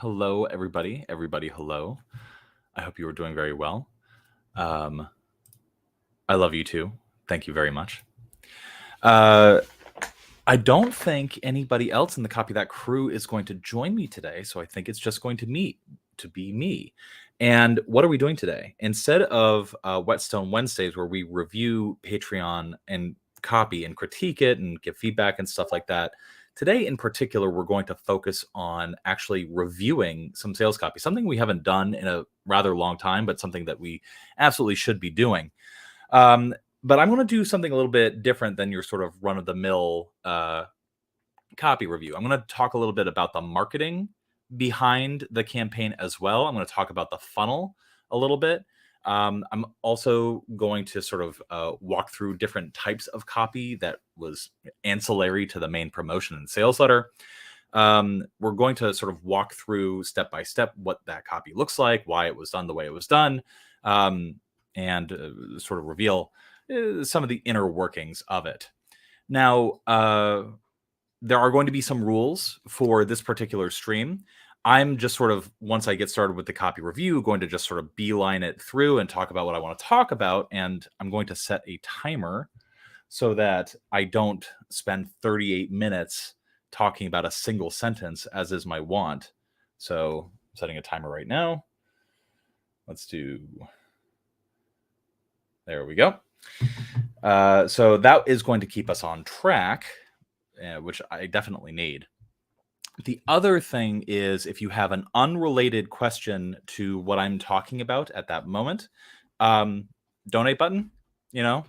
Hello, everybody. Everybody, hello. I hope you are doing very well. Um, I love you too. Thank you very much. I don't think anybody else in the Copy That crew is going to join me today, so I think it's just going to be me. And what are we doing today? Instead of Whetstone Wednesdays, where we review Patreon and copy and critique it and give feedback and stuff like that, today in particular, we're going to focus on actually reviewing some sales copy, something we haven't done in a rather long time, but something that we absolutely should be doing. But I'm going to do something a little bit different than your sort of run-of-the-mill copy review. I'm going to talk a little bit about the marketing behind the campaign as well. I'm going to talk about the funnel a little bit. I'm also going to sort of walk through different types of copy that was ancillary to the main promotion and sales letter. We're going to sort of walk through step by step what that copy looks like, why it was done the way it was done, and sort of reveal some of the inner workings of it. Now, there are going to be some rules for this particular stream. I'm just sort of, once I get started with the copy review, going to just sort of beeline it through and talk about what I want to talk about. And I'm going to set a timer so that I don't spend 38 minutes talking about a single sentence, as is my want. So I'm setting a timer right now. Let's do... There we go. So that is going to keep us on track, which I definitely need. The other thing is, if you have an unrelated question to what I'm talking about at that moment, donate button, I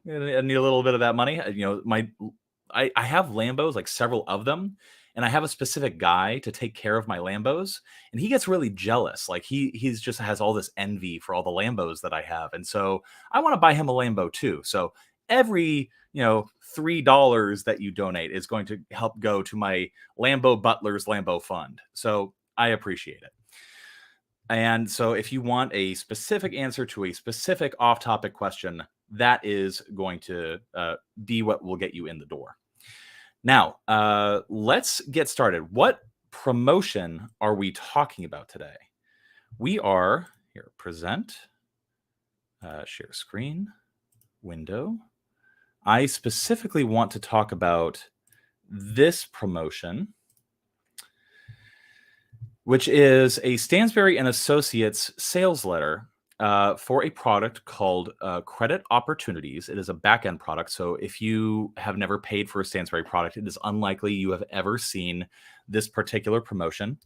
need a little bit of that money. I have Lambos, like several of them, and I have a specific guy to take care of my Lambos, and he gets really jealous. Like he's just has all this envy for all the Lambos that I have, and so I want to buy him a Lambo too. So every $3 that you donate is going to help go to my Lambo Butler's Lambo Fund. So I appreciate it. And so if you want a specific answer to a specific off-topic question, that is going to be what will get you in the door. Now, let's get started. What promotion are we talking about today? We are here, present, share screen, window. I specifically want to talk about this promotion, which is a Stansberry Associates sales letter for a product called Credit Opportunities. It is a back-end product, so if you have never paid for a Stansberry product, it is unlikely you have ever seen this particular promotion.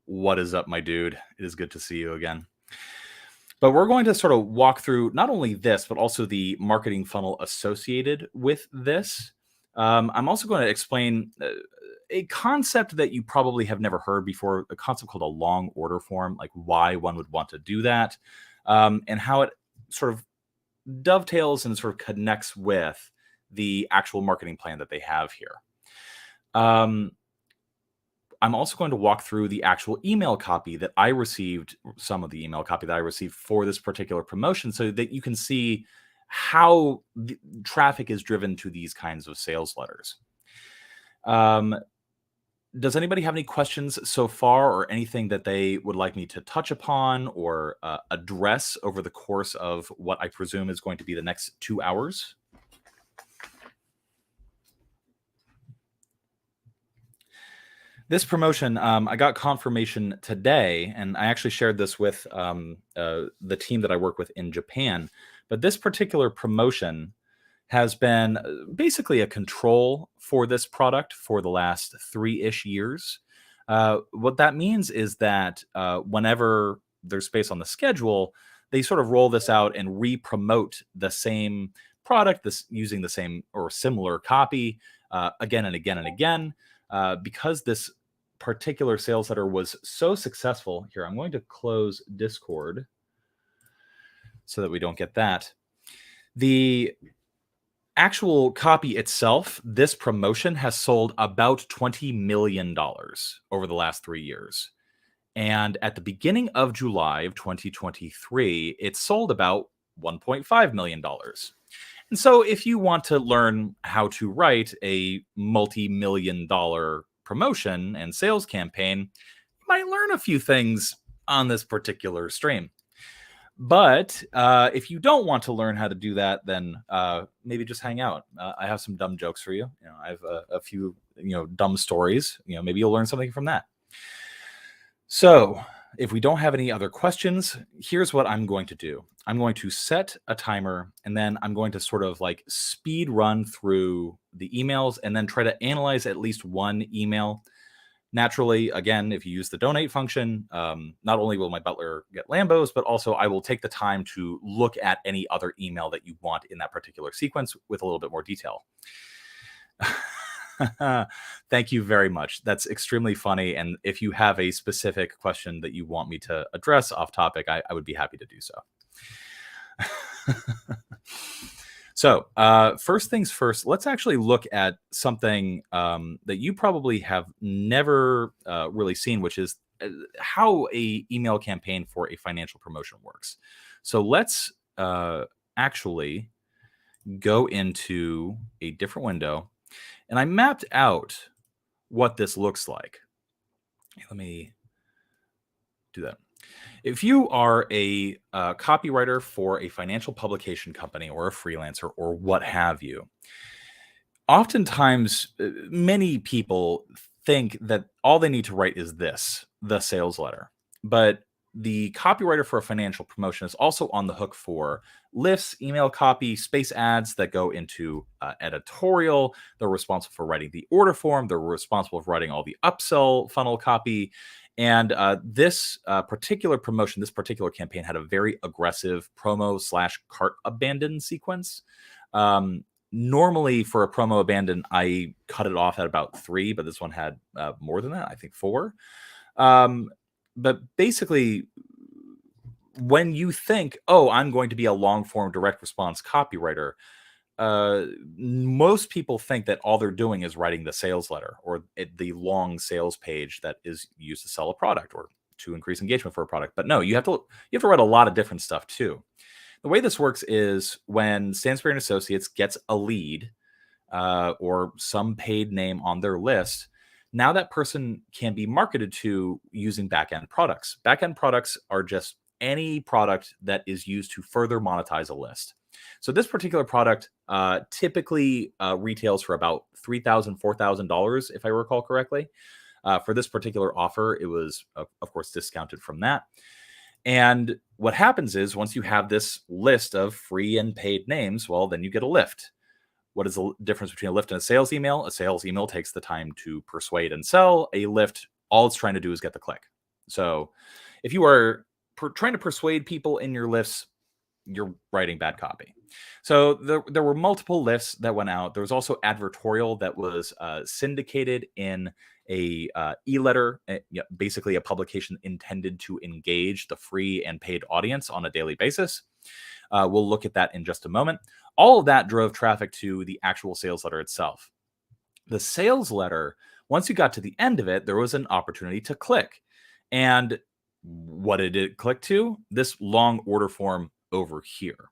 What is up, my dude? It is good to see you again. But we're going to sort of walk through not only this, but also the marketing funnel associated with this. I'm also going to explain a concept that you probably have never heard before, a concept called a long order form, like why one would want to do that, and how it sort of dovetails and sort of connects with the actual marketing plan that they have here. I'm also going to walk through the actual email copy that I received, some of the email copy that I received for this particular promotion, so that you can see how the traffic is driven to these kinds of sales letters. Does anybody have any questions so far, or anything that they would like me to touch upon or address over the course of what I presume is going to be the next 2 hours? This promotion, I got confirmation today, and I actually shared this with the team that I work with in Japan. But this particular promotion has been basically a control for this product for the last 3-ish years. What that means is that whenever there's space on the schedule, they sort of roll this out and re-promote the same product, using the same or similar copy again and again and again. Because this particular sales letter was so successful. Here, I'm going to close Discord so that we don't get that. The actual copy itself, this promotion has sold about $20 million over the last 3 years. And at the beginning of July of 2023, it sold about $1.5 million. And so if you want to learn how to write a multi-million-dollar promotion and sales campaign, you might learn a few things on this particular stream. But if you don't want to learn how to do that, then maybe just hang out. I have some dumb jokes for you. I have a few dumb stories. Maybe you'll learn something from that. So if we don't have any other questions, here's what I'm going to do. I'm going to set a timer, and then I'm going to sort of like speed run through the emails and then try to analyze at least one email. Naturally, again, if you use the donate function, not only will my butler get Lambos, but also I will take the time to look at any other email that you want in that particular sequence with a little bit more detail. Thank you very much. That's extremely funny. And if you have a specific question that you want me to address off topic, I would be happy to do so. So first things first, let's actually look at something that you probably have never really seen, which is how a email campaign for a financial promotion works. So let's actually go into a different window, and I mapped out what this looks like. Let me do that. If you are a copywriter for a financial publication company or a freelancer or what have you, oftentimes many people think that all they need to write is the sales letter. But the copywriter for a financial promotion is also on the hook for lists, email copy, space ads that go into editorial. They're responsible for writing the order form. They're responsible for writing all the upsell funnel copy. And this particular promotion, this particular campaign had a very aggressive promo/cart abandon sequence. Normally for a promo abandon, I cut it off at about 3, but this one had more than that, I think 4. But basically, when you think, oh, I'm going to be a long form direct response copywriter, most people think that all they're doing is writing the sales letter or the long sales page that is used to sell a product or to increase engagement for a product. But no, you have to write a lot of different stuff too. The way this works is when Stansberry Associates gets a lead or some paid name on their list, now that person can be marketed to using back-end products. Back-end products are just any product that is used to further monetize a list. So this particular product typically retails for about $3,000, $4,000, if I recall correctly. For this particular offer, it was, of course, discounted from that. And what happens is once you have this list of free and paid names, well, then you get a lift. What is the difference between a lift and a sales email? A sales email takes the time to persuade and sell. A lift, all it's trying to do is get the click. So if you are trying to persuade people in your lifts, you're writing bad copy. So there were multiple lists that went out. There was also advertorial that was syndicated in a e-letter, basically a publication intended to engage the free and paid audience on a daily basis. We'll look at that in just a moment. All of that drove traffic to the actual sales letter itself. The sales letter, once you got to the end of it, there was an opportunity to click. And what did it click to? This long order form over here.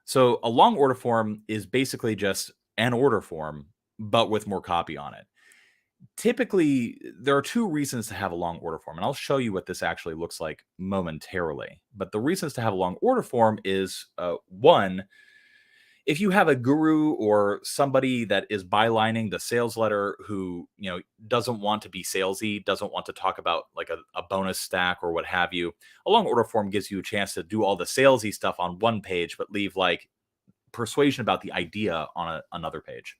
So a long order form is basically just an order form, but with more copy on it. Typically, there are 2 reasons to have a long order form, and I'll show you what this actually looks like momentarily. But the reasons to have a long order form is, one, if you have a guru or somebody that is bylining the sales letter who, doesn't want to be salesy, doesn't want to talk about like a bonus stack or what have you, a long order form gives you a chance to do all the salesy stuff on one page, but leave like persuasion about the idea on another page.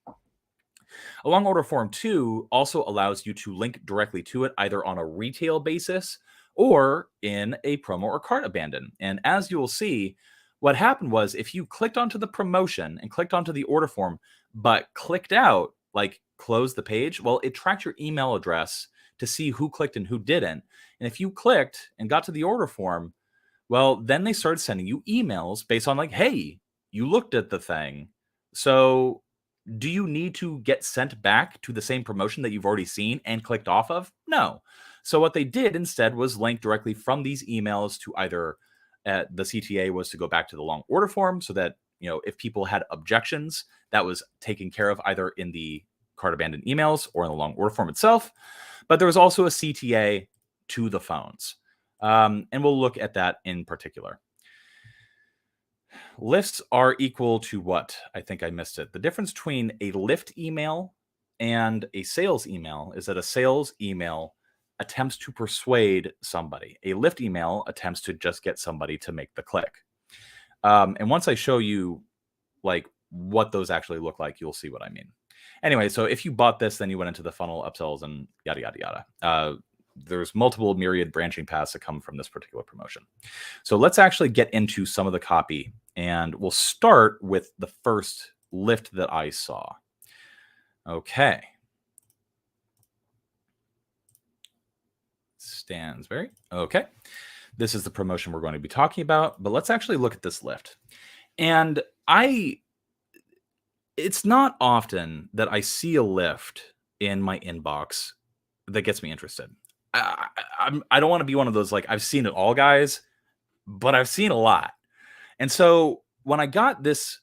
A long order form 2 also allows you to link directly to it either on a retail basis or in a promo or cart abandon. And as you will see, what happened was if you clicked onto the promotion and clicked onto the order form, but clicked out, like close the page, well, it tracked your email address to see who clicked and who didn't. And if you clicked and got to the order form, well, then they started sending you emails based on like, hey, you looked at the thing. So do you need to get sent back to the same promotion that you've already seen and clicked off of? No. So what they did instead was link directly from these emails to either the CTA was to go back to the long order form so that, if people had objections, that was taken care of either in the cart abandoned emails or in the long order form itself. But there was also a CTA to the phones. And we'll look at that in particular. Lists are equal to what? I think I missed it. The difference between a lift email and a sales email is that a sales email attempts to persuade somebody. A lift email attempts to just get somebody to make the click. And once I show you like what those actually look like, you'll see what I mean. Anyway, so if you bought this, then you went into the funnel, upsells, and yada, yada, yada. There's multiple myriad branching paths that come from this particular promotion. So let's actually get into some of the copy, and we'll start with the first lift that I saw. Okay. Stansberry. Okay. This is the promotion we're going to be talking about, but let's actually look at this lift. And it's not often that I see a lift in my inbox that gets me interested. I don't want to be one of those, like, I've seen it all, guys, but I've seen a lot. And so when I got this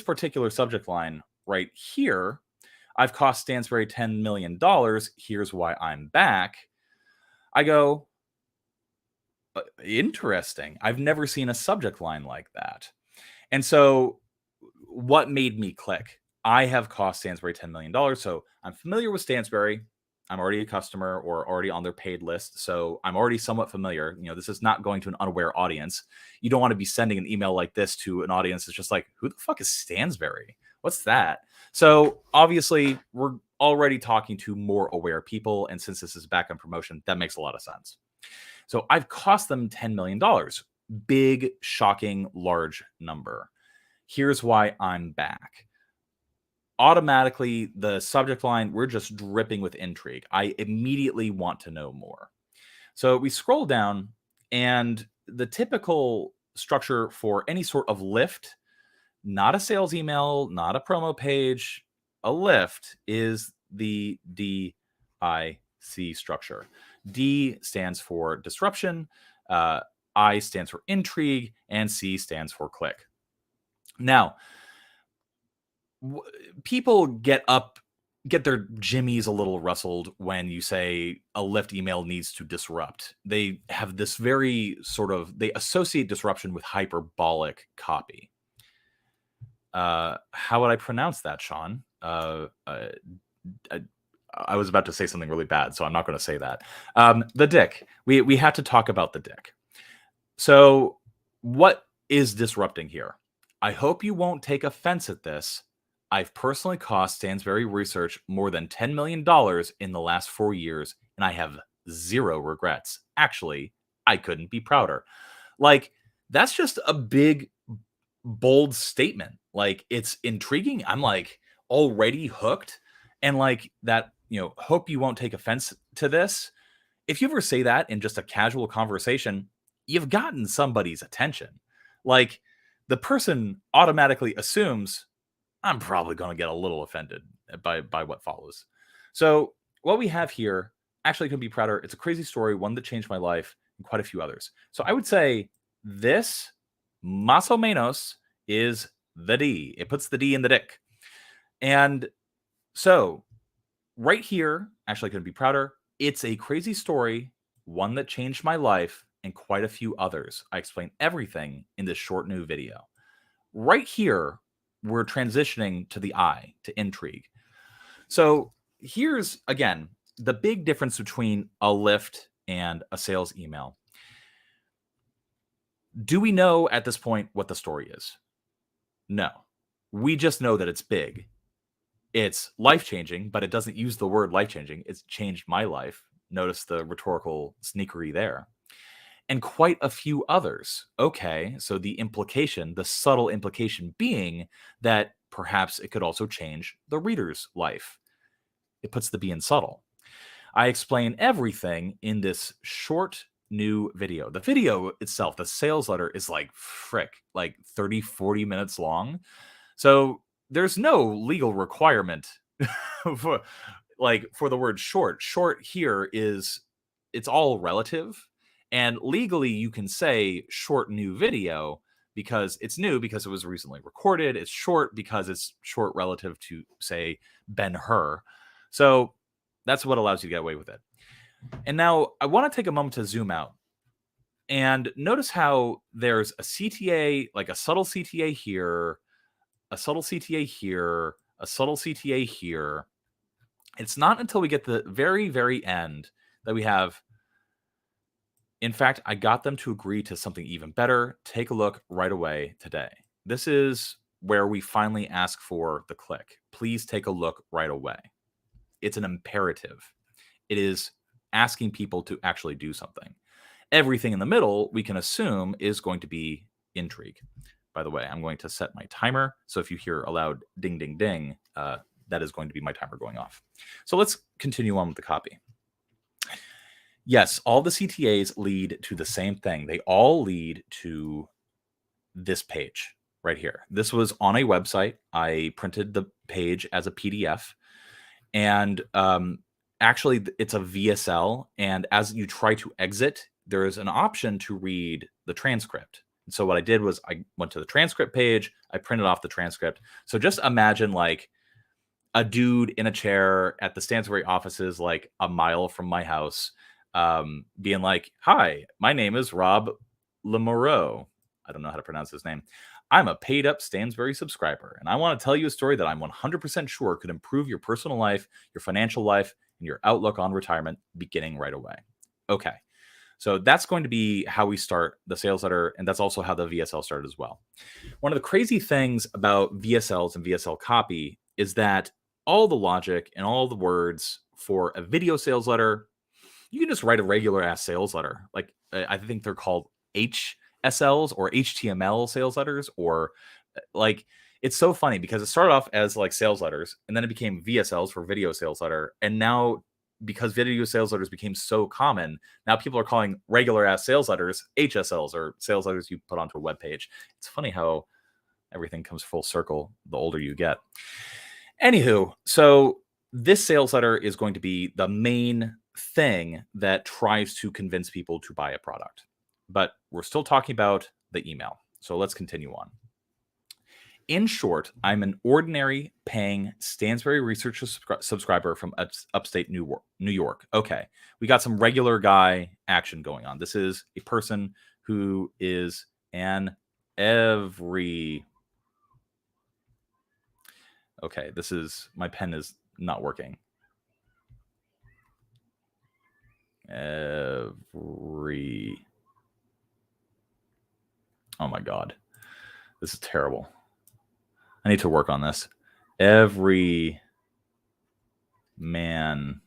particular subject line right here, I've cost Stansberry $10 million. Here's why I'm back. I go, interesting. I've never seen a subject line like that. And so what made me click? I have cost Stansberry $10 million. So I'm familiar with Stansberry. I'm already a customer or already on their paid list. So I'm already somewhat familiar. You know, this is not going to an unaware audience. You don't want to be sending an email like this to an audience that's just like, who the fuck is Stansberry? What's that? So obviously we're already talking to more aware people. And since this is back on promotion, that makes a lot of sense. So I've cost them $10 million. Big, shocking, large number. Here's why I'm back. Automatically, the subject line, we're just dripping with intrigue. I immediately want to know more. So we scroll down, and the typical structure for any sort of lift, not a sales email, not a promo page, a lift, is the DIC structure. D stands for disruption, I stands for intrigue, and C stands for click. Now, people get their jimmies a little rustled when you say a lift email needs to disrupt. They have this very they associate disruption with hyperbolic copy. How would I pronounce that, Sean? I was about to say something really bad, so I'm not going to say that. The dick. We have to talk about the dick. So what is disrupting here? I hope you won't take offense at this. I've personally cost Stansberry Research more than $10 million in the last 4 years, and I have zero regrets. Actually, I couldn't be prouder. Like, that's just a big, bold statement. Like, it's intriguing. I'm like already hooked. And like that, hope you won't take offense to this. If you ever say that in just a casual conversation, you've gotten somebody's attention. Like, the person automatically assumes I'm probably going to get a little offended by what follows. So what we have here, actually couldn't be prouder. It's a crazy story, one that changed my life, and quite a few others. So I would say this, más o menos, is the D. It puts the D in the dick. And so right here, actually couldn't be prouder. It's a crazy story, one that changed my life, and quite a few others. I explain everything in this short new video. Right here, we're transitioning to the I, to intrigue. So here's, again, the big difference between a lift and a sales email. Do we know at this point what the story is? No. We just know that it's big. It's life-changing, but it doesn't use the word life-changing. It's changed my life. Notice the rhetorical sneakery there. And quite a few others. Okay, so the implication, the subtle implication being that perhaps it could also change the reader's life. It puts the B in subtle. I explain everything in this short new video. The video itself, the sales letter, is like 30, 40 minutes long. So there's no legal requirement for the word short. Short here it's all relative. And legally, you can say short new video because it's new, because it was recently recorded. It's short because it's short relative to, say, Ben-Hur. So that's what allows you to get away with it. And now I want to take a moment to zoom out and notice how there's a CTA, like a subtle CTA here, a subtle CTA here, a subtle CTA here. It's not until we get to the very, very end that we have, in fact, I got them to agree to something even better. Take a look right away today. This is where we finally ask for the click. Please take a look right away. It's an imperative. It is asking people to actually do something. Everything in the middle, we can assume, is going to be intrigue. By the way, I'm going to set my timer. So if you hear a loud ding, ding, ding, that is going to be my timer going off. So let's continue on with the copy. Yes, all the CTAs lead to the same thing. They all lead to this page right here. This was on a website. I printed the page as a PDF. And actually, it's a VSL. And as you try to exit, there is an option to read the transcript. And so what I did was I went to the transcript page. I printed off the transcript. So just imagine like a dude in a chair at the Stansberry offices, like a mile from my house, being like, "Hi, my name is Rob Lamoureux. I don't know how to pronounce his name. I'm a paid up Stansberry subscriber, and I want to tell you a story that I'm 100% sure could improve your personal life, your financial life, and your outlook on retirement beginning right away." Okay. So that's going to be how we start the sales letter, and that's also how the VSL started as well. One of the crazy things about VSLs and VSL copy is that all the logic and all the words for a video sales letter, you can just write a regular ass sales letter. Like I think they're called HSLs or HTML sales letters, or like it's so funny because it started off as like sales letters and then it became VSLs for video sales letter. And now because video sales letters became so common, now people are calling regular ass sales letters HSLs, or sales letters you put onto a web page. It's funny how everything comes full circle the older you get. Anywho, so this sales letter is going to be the main thing that tries to convince people to buy a product. But we're still talking about the email. So let's continue on. In short, I'm an ordinary paying Stansberry Research subscriber from upstate New York. Okay, we got some regular guy action going on. This is a person who is an every... Okay, this is... My pen is not working. Every... Oh my God. This is terrible. I need to work on this. Every man.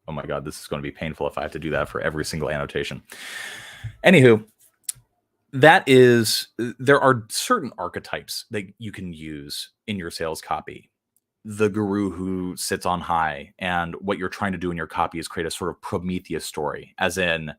Oh my God, this is going to be painful if I have to do that for every single annotation. Anywho, there are certain archetypes that you can use in your sales copy. The guru who sits on high, and what you're trying to do in your copy is create a sort of Prometheus story, as in,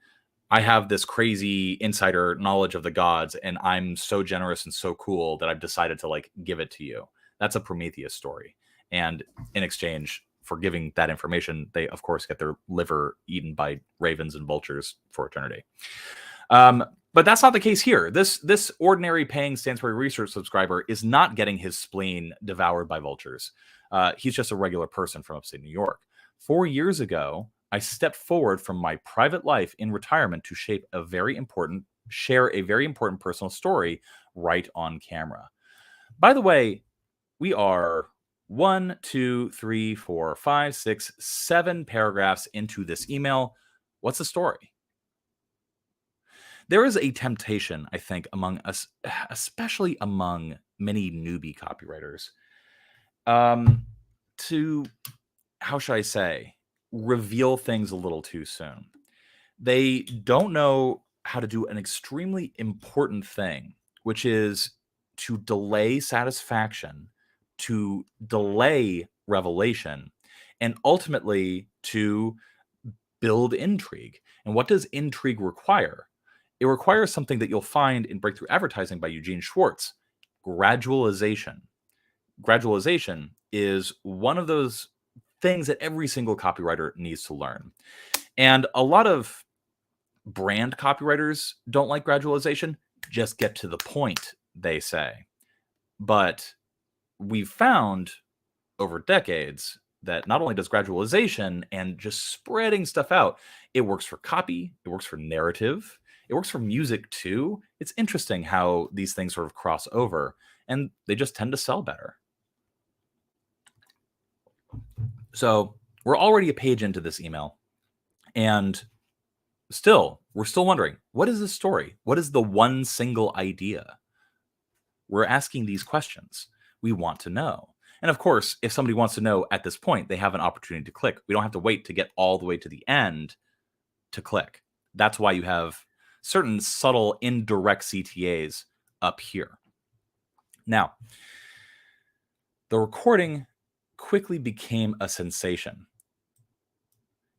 I have this crazy insider knowledge of the gods, and I'm so generous and so cool that I've decided to like give it to you. That's a Prometheus story. And in exchange for giving that information, they of course get their liver eaten by ravens and vultures for eternity. But that's not the case here. This ordinary paying Stansberry Research subscriber is not getting his spleen devoured by vultures. He's just a regular person from upstate New York. 4 years ago, I stepped forward from my private life in retirement to share a very important personal story right on camera. By the way, we are 1, 2, 3, 4, 5, 6, 7 paragraphs into this email. What's the story? There is a temptation, I think, among us, especially among many newbie copywriters, to, how should I say, reveal things a little too soon. They don't know how to do an extremely important thing, which is to delay satisfaction, to delay revelation, and ultimately to build intrigue. And what does intrigue require? It requires something that you'll find in Breakthrough Advertising by Eugene Schwartz: gradualization. Gradualization is one of those things that every single copywriter needs to learn. And a lot of Brand copywriters don't like gradualization. Just get to the point, they say. But we've found over decades that not only does gradualization and just spreading stuff out, it works for copy, it works for narrative, it works for music too. It's interesting how these things sort of cross over, and they just tend to sell better. So we're already a page into this email, and we're still wondering, what is this story? What is the one single idea? We're asking these questions. We want to know. And of course, if somebody wants to know at this point, they have an opportunity to click. We don't have to wait to get all the way to the end to click. That's why you have certain subtle indirect CTAs up here. Now, the recording quickly became a sensation,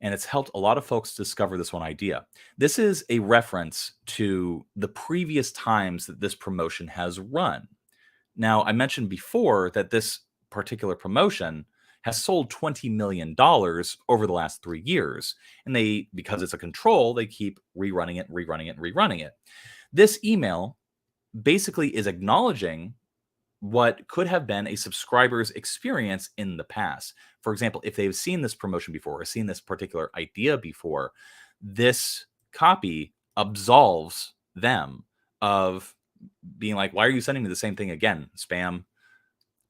and it's helped a lot of folks discover this one idea. This is a reference to the previous times that this promotion has run. Now, I mentioned before that this particular promotion has sold $20 million over the last 3 years. And because it's a control, they keep rerunning it, rerunning it, rerunning it. This email basically is acknowledging what could have been a subscriber's experience in the past. For example, if they've seen this promotion before or seen this particular idea before, this copy absolves them of being like, why are you sending me the same thing again? Spam.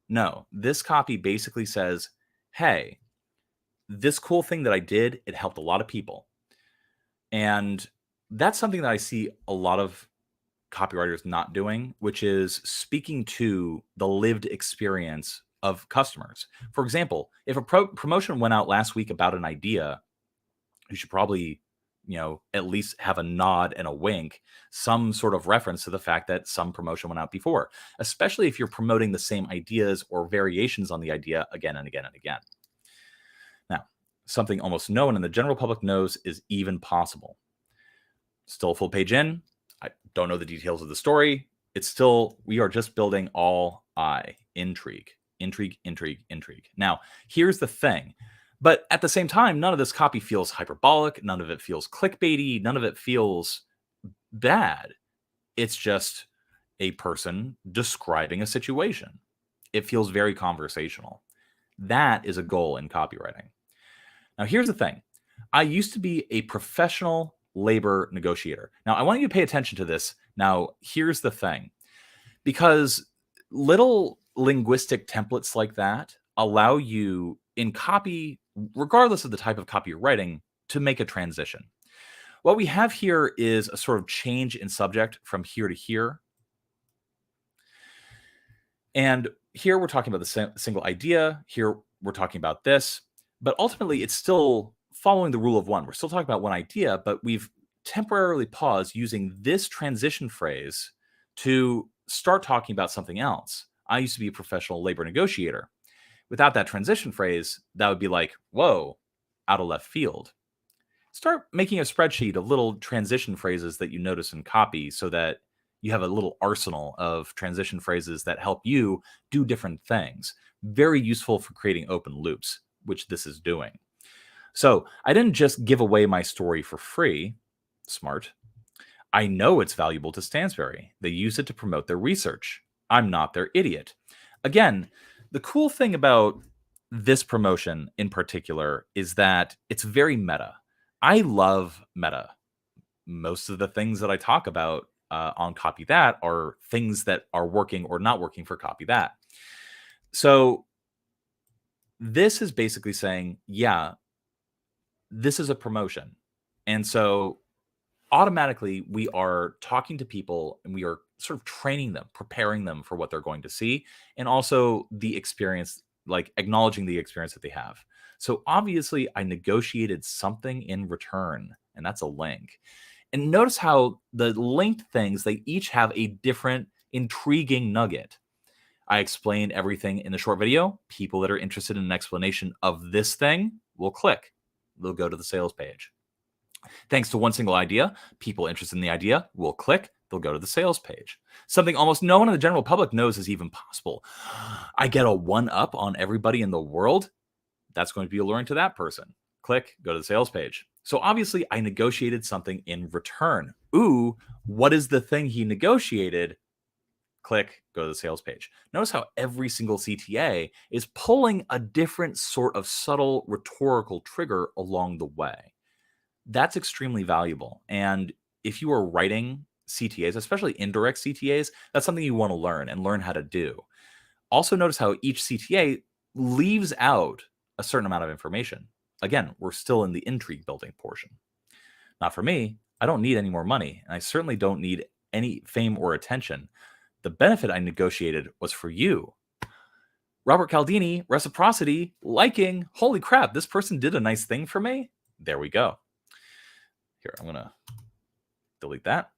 No, this copy basically says, hey, this cool thing that I did, it helped a lot of people. And that's something that I see a lot of copywriters not doing, which is speaking to the lived experience of customers. For example, if a promotion went out last week about an idea, you should probably at least have a nod and a wink, some sort of reference to the fact that some promotion went out before, especially if you're promoting the same ideas or variations on the idea again and again and again. Now, something almost no one in the general public knows is even possible. Still a full page in. I don't know the details of the story. We are just building all intrigue. Now, here's the thing. But at the same time, none of this copy feels hyperbolic. None of it feels clickbaity. None of it feels bad. It's just a person describing a situation. It feels very conversational. That is a goal in copywriting. Now, here's the thing. I used to be a professional labor negotiator. Now, I want you to pay attention to this. Now, here's the thing. Because little linguistic templates like that allow you in copy, regardless of the type of copy you're writing, to make a transition. What we have here is a sort of change in subject from here to here. And here we're talking about the single idea. Here we're talking about this. But ultimately, it's still following the rule of one. We're still talking about one idea, but we've temporarily paused using this transition phrase to start talking about something else. I used to be a professional labor negotiator. Without that transition phrase, that would be like, whoa, out of left field. Start making a spreadsheet of little transition phrases that you notice in copy so that you have a little arsenal of transition phrases that help you do different things. Very useful for creating open loops, which this is doing. So I didn't just give away my story for free. Smart. I know it's valuable to Stansberry. They use it to promote their research. I'm not their idiot. Again, the cool thing about this promotion in particular is that it's very meta. I love meta. Most of the things that I talk about on Copy That are things that are working or not working for Copy That. So this is basically saying, yeah, this is a promotion. And so automatically we are talking to people and we are sort of training them, preparing them for what they're going to see, and also the experience, like acknowledging the experience that they have. So obviously I negotiated something in return, and that's a link. And notice how the linked things, they each have a different intriguing nugget. I explained everything in the short video. People that are interested in an explanation of this thing will click. They'll go to the sales page. Thanks to one single idea, people interested in the idea will click. They'll go to the sales page. Something almost no one in the general public knows is even possible. I get a one-up on everybody in the world. That's going to be alluring to that person. Click, go to the sales page. So obviously I negotiated something in return. Ooh, what is the thing he negotiated? Click, go to the sales page. Notice how every single CTA is pulling a different sort of subtle rhetorical trigger along the way. That's extremely valuable. And if you are writing CTAs, especially indirect CTAs, that's something you want to learn and learn how to do. Also, notice how each CTA leaves out a certain amount of information. Again, we're still in the intrigue building portion. Not for me. I don't need any more money, and I certainly don't need any fame or attention. The benefit I negotiated was for you. Robert Caldini, reciprocity, liking. Holy crap, this person did a nice thing for me. There we go. Here, I'm going to delete that.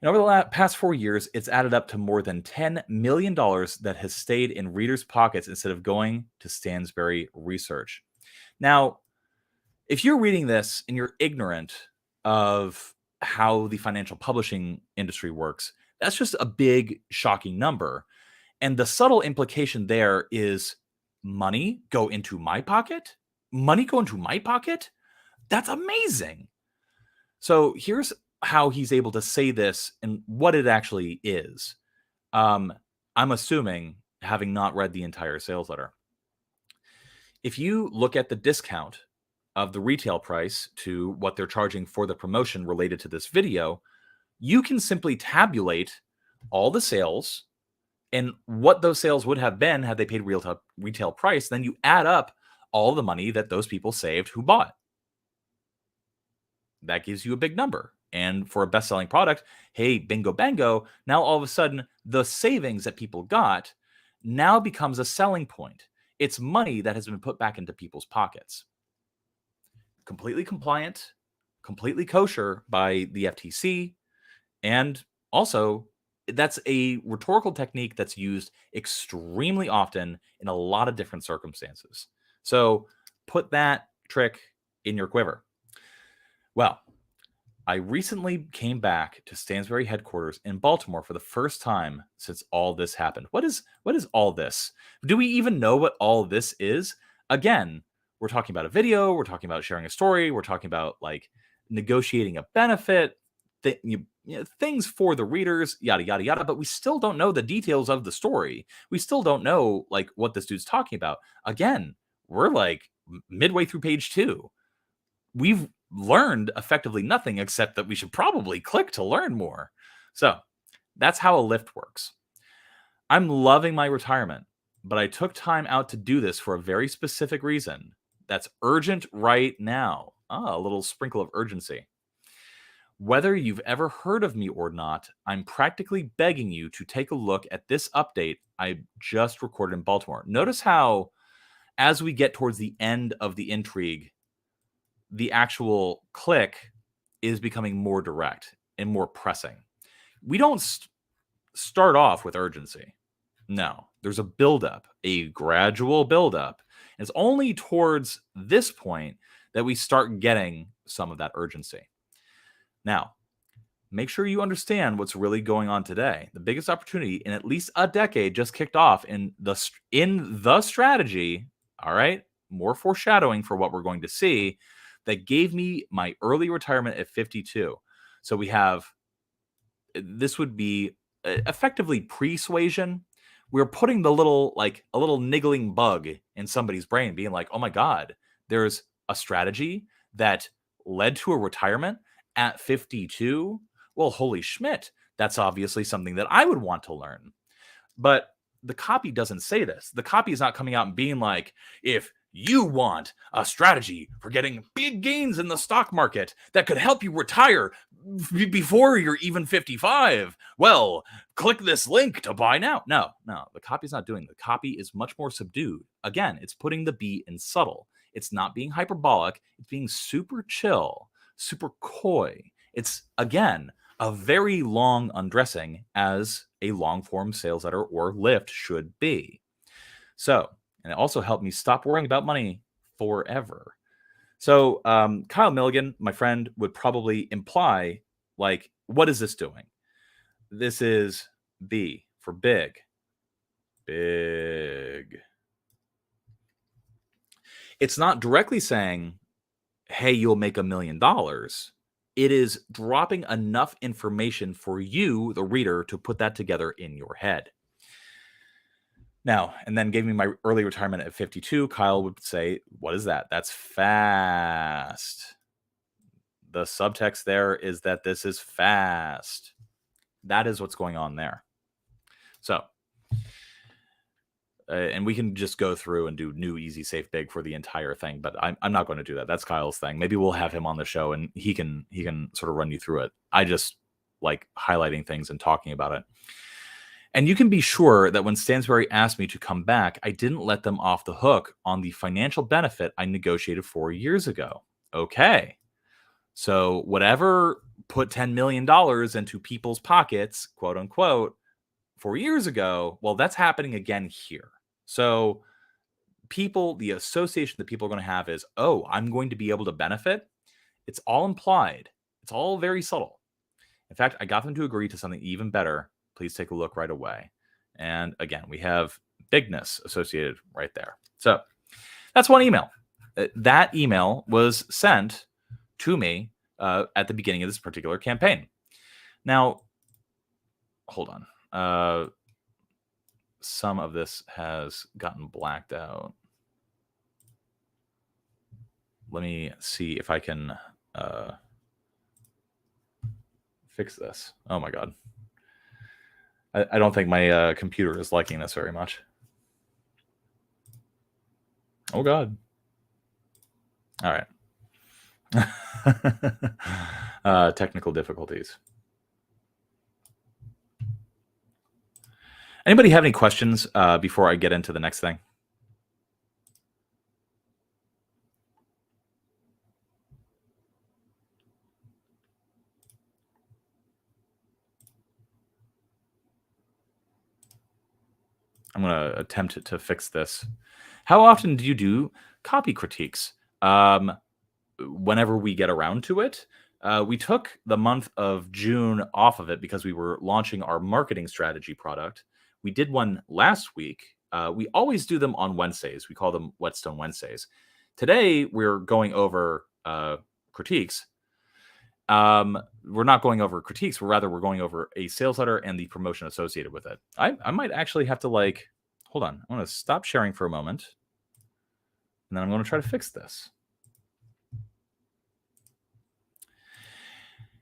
And over the past 4 years, it's added up to more than $10 million that has stayed in readers' pockets instead of going to Stansberry research. Now, if you're reading this and you're ignorant of how the financial publishing industry works, that's just a big, shocking number. And the subtle implication there is money go into my pocket? Money go into my pocket? That's amazing. So here's how he's able to say this and what it actually is. I'm assuming, having not read the entire sales letter, if you look at the discount of the retail price to what they're charging for the promotion related to this video, you can simply tabulate all the sales and what those sales would have been had they paid retail price. Then you add up all the money that those people saved who bought. That gives you a big number. And for a best-selling product, hey, bingo bango, now all of a sudden the savings that people got now becomes a selling point. It's money that has been put back into people's pockets. Completely compliant, completely kosher by the FTC, and also that's a rhetorical technique that's used extremely often in a lot of different circumstances. So put that trick in your quiver. Well, I recently came back to Stansberry headquarters in Baltimore for the first time since all this happened. What is all this? Do we even know what all this is? Again, we're talking about a video, we're talking about sharing a story, we're talking about like negotiating a benefit, things for the readers, yada yada yada, but we still don't know the details of the story. We still don't know like what this dude's talking about. Again, we're like midway through page 2. We've learned effectively nothing except that we should probably click to learn more. So that's how a lift works. I'm loving my retirement, but I took time out to do this for a very specific reason. That's urgent right now. A little sprinkle of urgency. Whether you've ever heard of me or not, I'm practically begging you to take a look at this update I just recorded in Baltimore. Notice how, as we get towards the end of the intrigue, the actual click is becoming more direct and more pressing. We don't start off with urgency. No, there's a buildup, a gradual buildup. And it's only towards this point that we start getting some of that urgency. Now, make sure you understand what's really going on today. The biggest opportunity in at least a decade just kicked off in the strategy. All right, more foreshadowing for what we're going to see. That gave me my early retirement at 52. So we have, this would be effectively persuasion. We're putting the little, like a little niggling bug in somebody's brain being like, oh my God, there's a strategy that led to a retirement at 52. Well, holy schmidt, that's obviously something that I would want to learn. But the copy doesn't say this. The copy is not coming out and being like, if you want a strategy for getting big gains in the stock market that could help you retire before you're even 55, well, click this link to buy now. No, the copy's not doing. The copy is much more subdued. Again, it's putting the beat in subtle. It's not being hyperbolic. It's being super chill, super coy. It's, again, a very long undressing, as a long form sales letter or lift should be. So, and it also helped me stop worrying about money forever. So Kyle Milligan, my friend, would probably imply, like, what is this doing? This is B for big. Big. It's not directly saying, hey, you'll make $1 million. It is dropping enough information for you, the reader, to put that together in your head. Now, and then gave me my early retirement at 52. Kyle would say, what is that? That's fast. The subtext there is that this is fast. That is what's going on there. So, and we can just go through and do new, easy, safe, big for the entire thing, but I'm not going to do that. That's Kyle's thing. Maybe we'll have him on the show and he can sort of run you through it. I just like highlighting things and talking about it. And you can be sure that when Stansberry asked me to come back, I didn't let them off the hook on the financial benefit I negotiated 4 years ago. Okay. So whatever put $10 million into people's pockets, quote unquote, 4 years ago, well, that's happening again here. So people, the association that people are going to have is, oh, I'm going to be able to benefit. It's all implied. It's all very subtle. In fact, I got them to agree to something even better. Please take a look right away. And again, we have bigness associated right there. So that's one email. That email was sent to me at the beginning of this particular campaign. Now, hold on. Some of this has gotten blacked out. Let me see if I can fix this. Oh my God. I don't think my computer is liking this very much. Oh God. All right. Technical difficulties. Anybody have any questions before I get into the next thing? I'm going to attempt to fix this. How often do you do copy critiques? Whenever we get around to it. We took the month of June off of it because we were launching our marketing strategy product. We did one last week. We always do them on Wednesdays. We call them Whetstone Wednesdays. Today, we're going over critiques. We're not going over critiques. We're going over a sales letter and the promotion associated with it. I might actually have to hold on. I'm going to stop sharing for a moment. And then I'm going to try to fix this.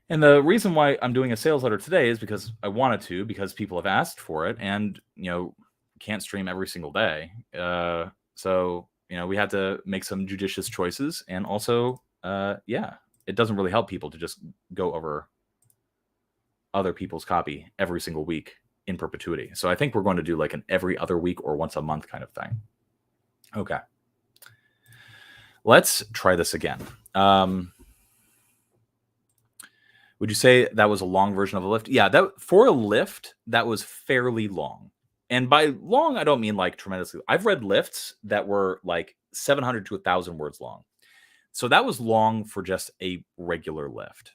And the reason why I'm doing a sales letter today is because I wanted to, because people have asked for it, and can't stream every single day. So we had to make some judicious choices, and also, it doesn't really help people to just go over other people's copy every single week in perpetuity. So I think we're going to do like an every other week or once a month kind of thing. Okay. Let's try this again. Would you say that was a long version of a lift? Yeah, for a lift, that was fairly long. And by long, I don't mean like tremendously. I've read lifts that were like 700 to 1,000 words long. So that was long for just a regular lift.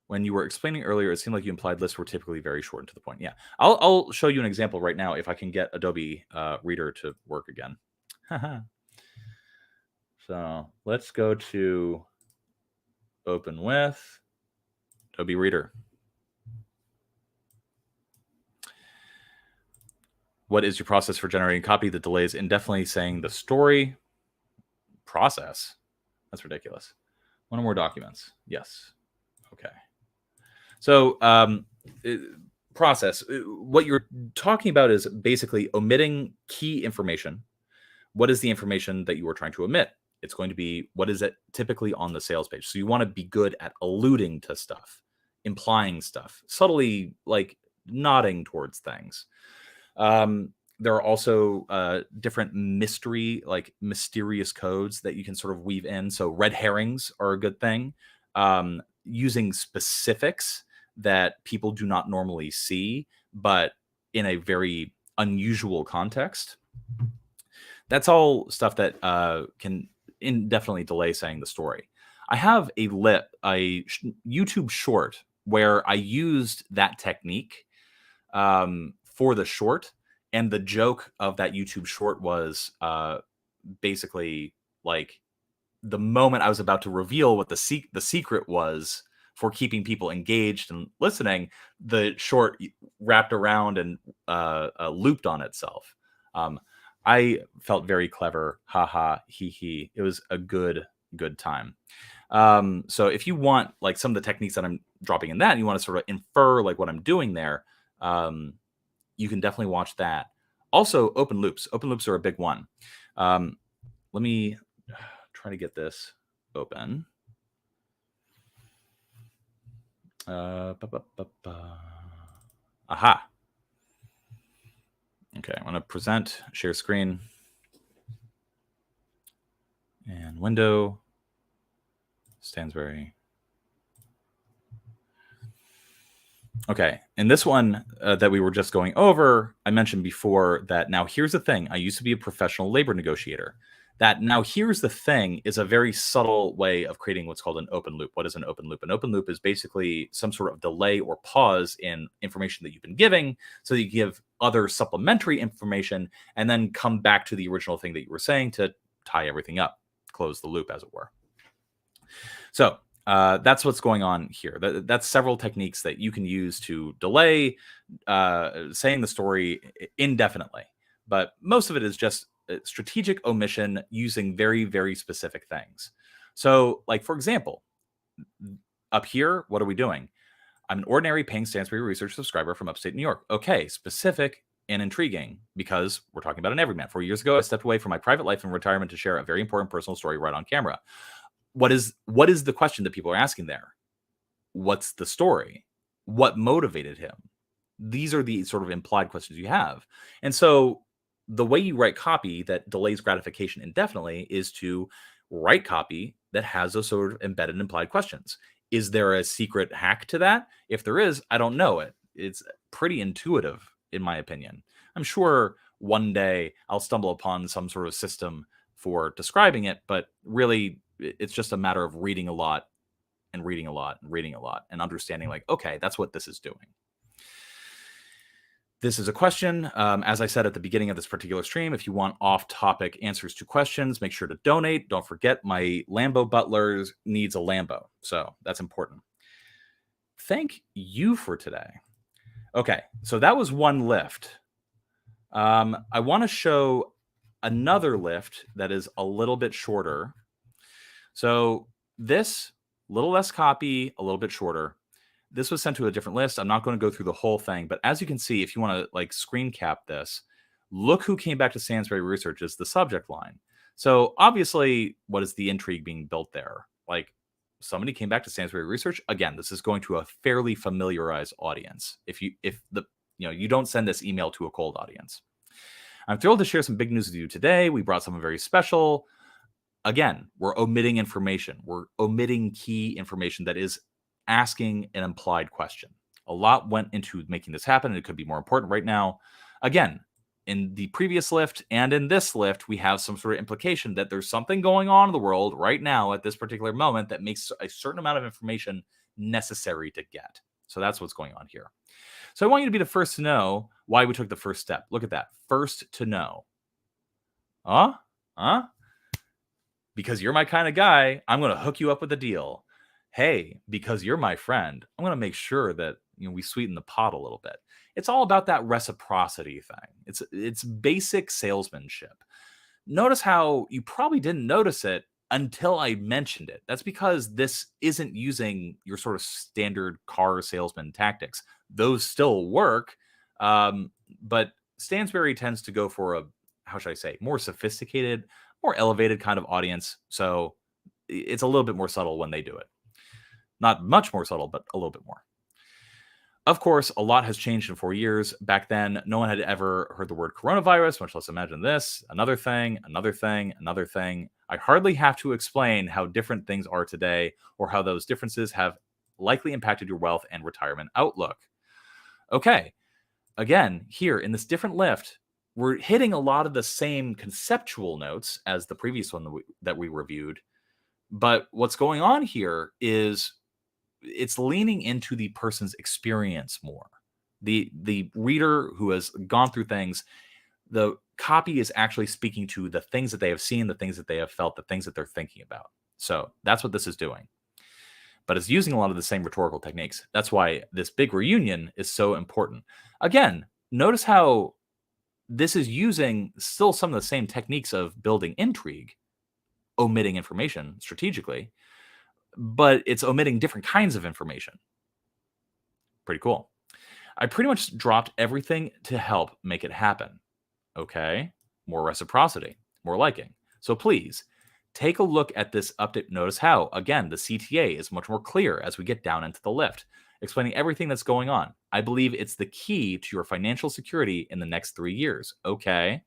When you were explaining earlier, it seemed like you implied lists were typically very short and to the point. Yeah, I'll show you an example right now if I can get Adobe Reader to work again. So let's go to open with Adobe Reader. What is your process for generating copy that delays indefinitely saying the story? Process? That's ridiculous. One or more documents? Yes. Okay. So process. What you're talking about is basically omitting key information. What is the information that you are trying to omit? It's going to be what is it typically on the sales page. So you want to be good at alluding to stuff, implying stuff, subtly like nodding towards things. There are also different mysterious codes that you can sort of weave in. So red herrings are a good thing. Using specifics that people do not normally see, but in a very unusual context. That's all stuff that can indefinitely delay saying the story. I have a YouTube short where I used that technique for the short, and the joke of that YouTube short was basically like the moment I was about to reveal what the secret was for keeping people engaged and listening, the short wrapped around and looped on itself. I felt very clever. Ha ha, he he. It was a good time. So if you want like some of the techniques that I'm dropping in that, and you want to sort of infer like what I'm doing there, you can definitely watch that. Also, open loops. Open loops are a big one. Let me try to get this open. Aha. Okay, I'm going to present, share screen, and window, Stansberry. Okay, in this one that we were just going over, I mentioned before that now here's the thing. I used to be a professional labor negotiator. That now here's the thing is a very subtle way of creating what's called an open loop. What is an open loop? An open loop is basically some sort of delay or pause in information that you've been giving so that you give other supplementary information and then come back to the original thing that you were saying to tie everything up, close the loop, as it were. So that's what's going on here. That's several techniques that you can use to delay saying the story indefinitely. But most of it is just strategic omission using very, very specific things. So, like, for example, up here, what are we doing? I'm an ordinary paying Stansberry research subscriber from upstate New York. Okay, specific and intriguing because we're talking about an everyman. 4 years ago, I stepped away from my private life and retirement to share a very important personal story right on camera. What is the question that people are asking there? What's the story? What motivated him? These are the sort of implied questions you have. And so the way you write copy that delays gratification indefinitely is to write copy that has those sort of embedded implied questions. Is there a secret hack to that? If there is, I don't know it. It's pretty intuitive, in my opinion. I'm sure one day I'll stumble upon some sort of system for describing it, but really it's just a matter of reading a lot and reading a lot and reading a lot and understanding like, okay, that's what this is doing. This is a question. As I said at the beginning of this particular stream, if you want off-topic answers to questions, make sure to donate. Don't forget my Lambo butler needs a Lambo. So that's important. Thank you for today. Okay, so that was one lift. I want to show another lift that is a little bit shorter. So this, little less copy, a little bit shorter. This was sent to a different list. I'm not going to go through the whole thing, but as you can see, if you want to like screen cap this, look who came back to Stansberry Research is the subject line. So obviously, what is the intrigue being built there? Like somebody came back to Stansberry Research. Again, this is going to a fairly familiarized audience. If you don't send this email to a cold audience. I'm thrilled to share some big news with you today. We brought someone very special. Again, we're omitting information. We're omitting key information that is asking an implied question. A lot went into making this happen, and it could be more important right now. Again, in the previous lift and in this lift, we have some sort of implication that there's something going on in the world right now at this particular moment that makes a certain amount of information necessary to get. So that's what's going on here. So I want you to be the first to know why we took the first step. Look at that. First to know. Because you're my kind of guy, I'm going to hook you up with a deal. Hey, because you're my friend, I'm going to make sure that we sweeten the pot a little bit. It's all about that reciprocity thing. It's basic salesmanship. Notice how you probably didn't notice it until I mentioned it. That's because this isn't using your sort of standard car salesman tactics. Those still work, but Stansberry tends to go for a, how should I say, more sophisticated, more elevated kind of audience. So it's a little bit more subtle when they do it. Not much more subtle, but a little bit more. Of course, a lot has changed in 4 years. Back then, no one had ever heard the word coronavirus, much less imagine this, another thing, another thing, another thing. I hardly have to explain how different things are today or how those differences have likely impacted your wealth and retirement outlook. Okay, again, here in this different lift, we're hitting a lot of the same conceptual notes as the previous one that we reviewed. But what's going on here is it's leaning into the person's experience more. The reader who has gone through things, the copy is actually speaking to the things that they have seen, the things that they have felt, the things that they're thinking about. So that's what this is doing. But it's using a lot of the same rhetorical techniques. That's why this big reunion is so important. Again, notice how this is using still some of the same techniques of building intrigue, omitting information strategically, but it's omitting different kinds of information. Pretty cool. I pretty much dropped everything to help make it happen. Okay, more reciprocity, more liking. So please take a look at this update. Notice how, again, the CTA is much more clear as we get down into the lift, explaining everything that's going on. I believe it's the key to your financial security in the next 3 years. Okay.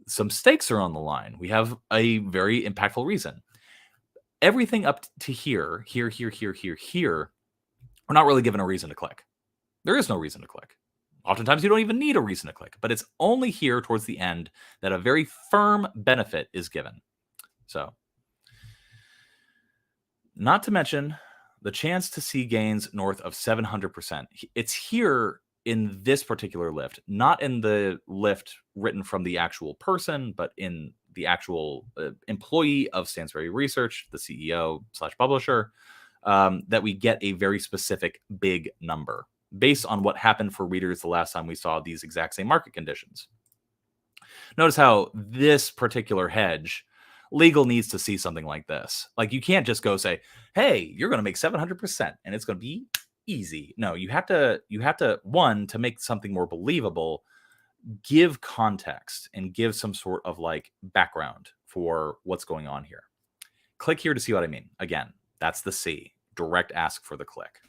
Some stakes are on the line. We have a very impactful reason. Everything up to here, we're not really given a reason to click. There is no reason to click. Oftentimes, you don't even need a reason to click, but it's only here towards the end that a very firm benefit is given. So, not to mention the chance to see gains north of 700%. It's here in this particular lift, not in the lift written from the actual person, but in the actual employee of Stansberry Research, the CEO/publisher, that we get a very specific big number based on what happened for readers the last time we saw these exact same market conditions. Notice how this particular hedge, legal needs to see something like this. Like, you can't just go say, hey, you're going to make 700% and it's going to be easy. No, you have to, one, to make something more believable, give context and give some sort of like background for what's going on here. Click here to see what I mean. Again, that's the C, direct ask for the click.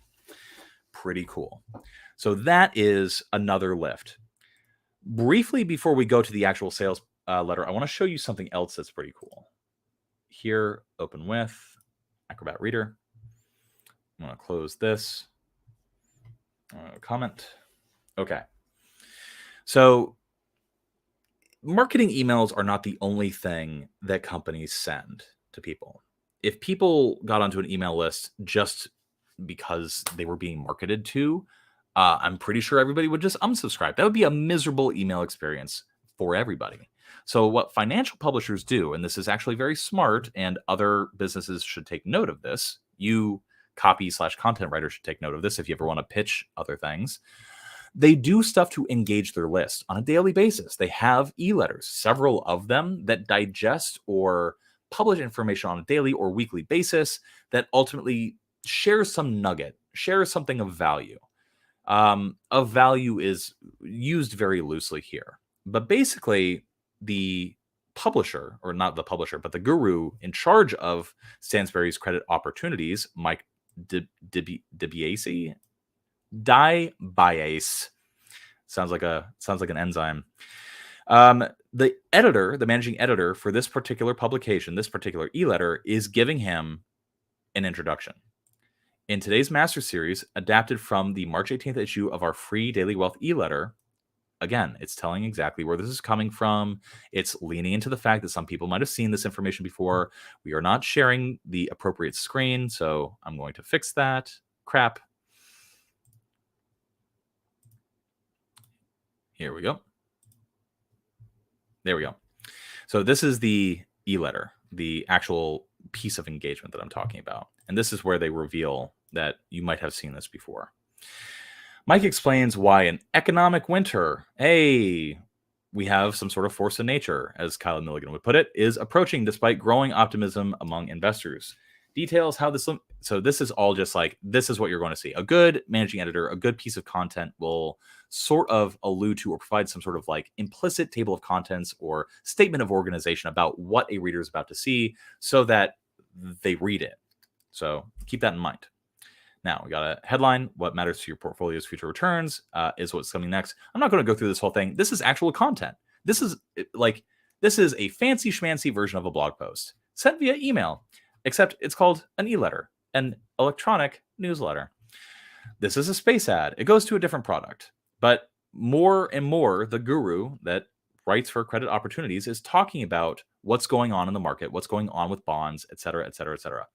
Pretty cool. So that is another lift. Briefly, before we go to the actual sales letter, I want to show you something else that's pretty cool. Here, open with Acrobat Reader. I'm going to close this. Comment. Okay. So marketing emails are not the only thing that companies send to people. If people got onto an email list just because they were being marketed to, I'm pretty sure everybody would just unsubscribe. That would be a miserable email experience for everybody. So what financial publishers do, and this is actually very smart, and other businesses should take note of this. You copy/content writers should take note of this if you ever want to pitch other things. They do stuff to engage their list on a daily basis. They have e-letters, several of them, that digest or publish information on a daily or weekly basis that ultimately shares some nugget, shares something of value. Of value is used very loosely here. But basically, the publisher, or not the publisher, but the guru in charge of Stansberry's credit opportunities, Mike DiBiase, sounds like an enzyme. The editor, the managing editor for this particular publication, this particular e-letter, is giving him an introduction. In today's Master Series, adapted from the March 18th issue of our free Daily Wealth e-letter, again, it's telling exactly where this is coming from. It's leaning into the fact that some people might have seen this information before. We are not sharing the appropriate screen, so I'm going to fix that. Crap. Here we go. There we go. So this is the e-letter, the actual piece of engagement that I'm talking about. And this is where they reveal that you might have seen this before. Mike explains why an economic winter, we have some sort of force of nature, as Kyle Milligan would put it, is approaching despite growing optimism among investors. Details how this. So this is all just like, this is what you're going to see. A good managing editor, a good piece of content will sort of allude to or provide some sort of like implicit table of contents or statement of organization about what a reader is about to see so that they read it. So keep that in mind. Now, we got a headline. What matters to your portfolio's future returns is what's coming next. I'm not going to go through this whole thing. This is actual content. This is a fancy schmancy version of a blog post sent via email, except it's called an e-letter, an electronic newsletter. This is a space ad. It goes to a different product. But more and more, the guru that writes for credit opportunities is talking about what's going on in the market, what's going on with bonds, et cetera, et cetera, et cetera.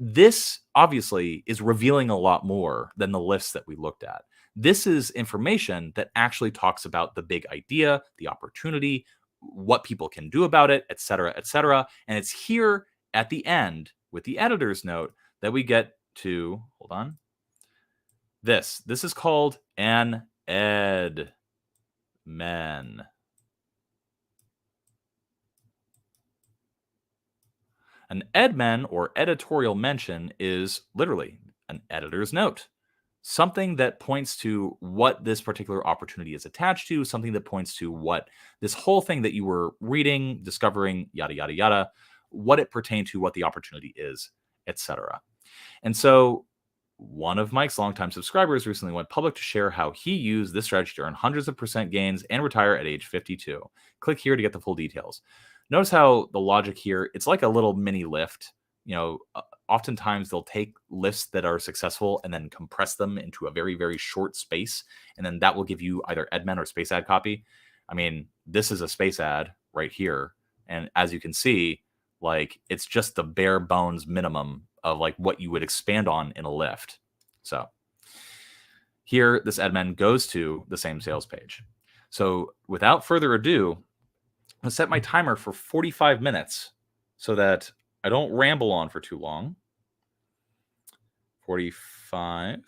This obviously is revealing a lot more than the lists that we looked at. This is information that actually talks about the big idea, the opportunity, what people can do about it, et cetera, et cetera. And it's here at the end with the editor's note that we get to, hold on, this. This is called an edmen. An edmen or editorial mention is literally an editor's note. Something that points to what this particular opportunity is attached to, something that points to what this whole thing that you were reading, discovering, yada, yada, yada, what it pertained to, what the opportunity is, etc. And so one of Mike's longtime subscribers recently went public to share how he used this strategy to earn hundreds of % gains and retire at age 52. Click here to get the full details. Notice how the logic here, it's like a little mini lift. Oftentimes they'll take lists that are successful and then compress them into a very, very short space. And then that will give you either edmen or space ad copy. I mean, this is a space ad right here. And as you can see, like it's just the bare bones minimum of like what you would expand on in a lift. So here, this edmen goes to the same sales page. So without further ado, I'm gonna set my timer for 45 minutes so that I don't ramble on for too long. 45.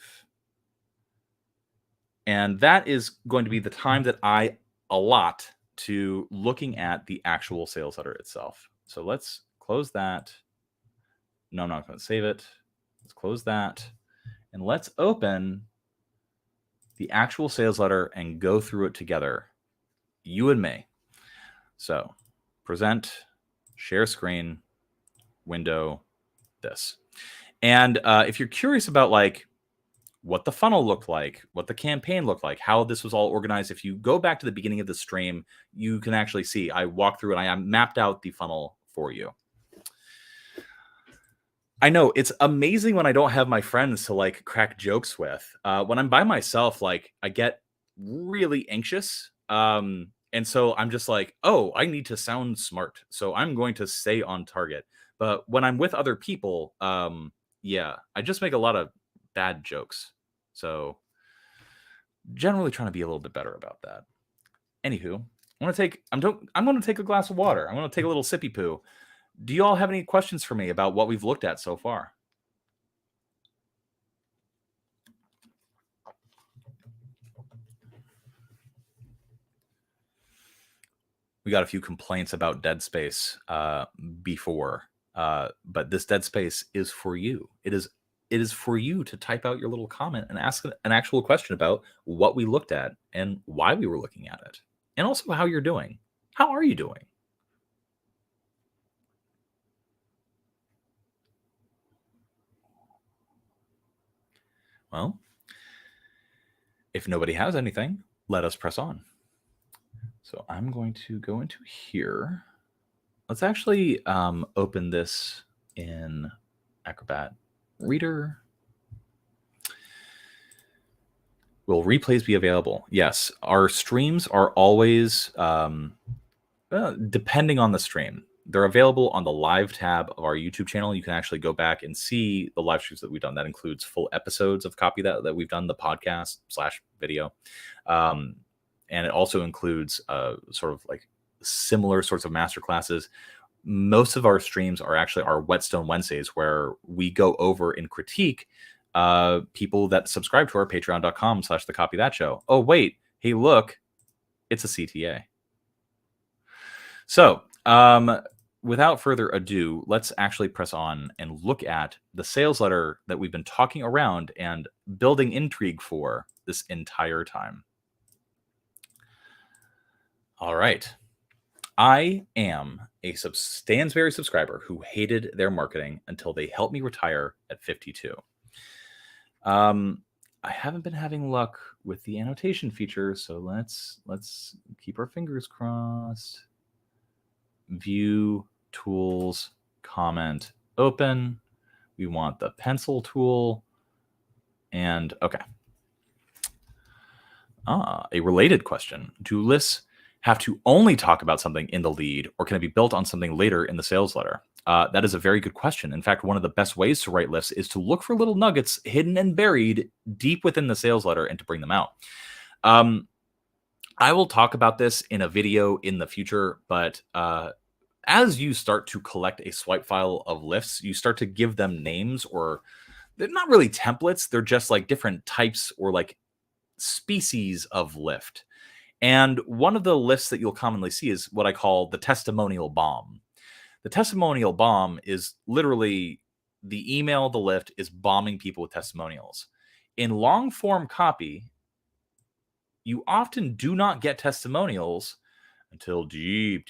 And that is going to be the time that I allot to looking at the actual sales letter itself. So let's close that. No, I'm not going to save it. Let's close that. And let's open the actual sales letter and go through it together, you and me. So present, share screen, window, this. And if you're curious about like what the funnel looked like, what the campaign looked like, how this was all organized, if you go back to the beginning of the stream, you can actually see I walked through and I mapped out the funnel for you. I know it's amazing when I don't have my friends to like crack jokes with. When I'm by myself, like I get really anxious. And so I'm just like, oh, I need to sound smart. So I'm going to stay on target. But when I'm with other people, yeah, I just make a lot of bad jokes. So generally trying to be a little bit better about that. Anywho, I'm going to take a glass of water. I'm going to take a little sippy poo. Do you all have any questions for me about what we've looked at so far? We got a few complaints about dead space before, but this dead space is for you. It is for you to type out your little comment and ask an actual question about what we looked at and why we were looking at it, and also how you're doing. How are you doing? Well, if nobody has anything, let us press on. So I'm going to go into here. Let's actually open this in Acrobat Reader. Will replays be available? Yes, our streams are always, depending on the stream, they're available on the live tab of our YouTube channel. You can actually go back and see the live streams that we've done. That includes full episodes of Copy that we've done, the podcast / video. And it also includes sort of like similar sorts of master classes. Most of our streams are actually our Whetstone Wednesdays, where we go over and critique people that subscribe to our patreon.com / the Copy That Show. Oh, wait. Hey, look, it's a CTA. So without further ado, let's actually press on and look at the sales letter that we've been talking around and building intrigue for this entire time. All right. I am a Stansberry subscriber who hated their marketing until they helped me retire at 52. I haven't been having luck with the annotation feature, so let's keep our fingers crossed. View, tools, comment, open. We want the pencil tool. And okay. A related question. Do lists have to only talk about something in the lead, or can it be built on something later in the sales letter? That is a very good question. In fact, one of the best ways to write lists is to look for little nuggets hidden and buried deep within the sales letter and to bring them out. I will talk about this in a video in the future, but as you start to collect a swipe file of lists, you start to give them names, or they're not really templates. They're just like different types or like species of lift. And one of the lists that you'll commonly see is what I call the testimonial bomb. The testimonial bomb is literally the email, the lift is bombing people with testimonials. In long form copy, you often do not get testimonials until deep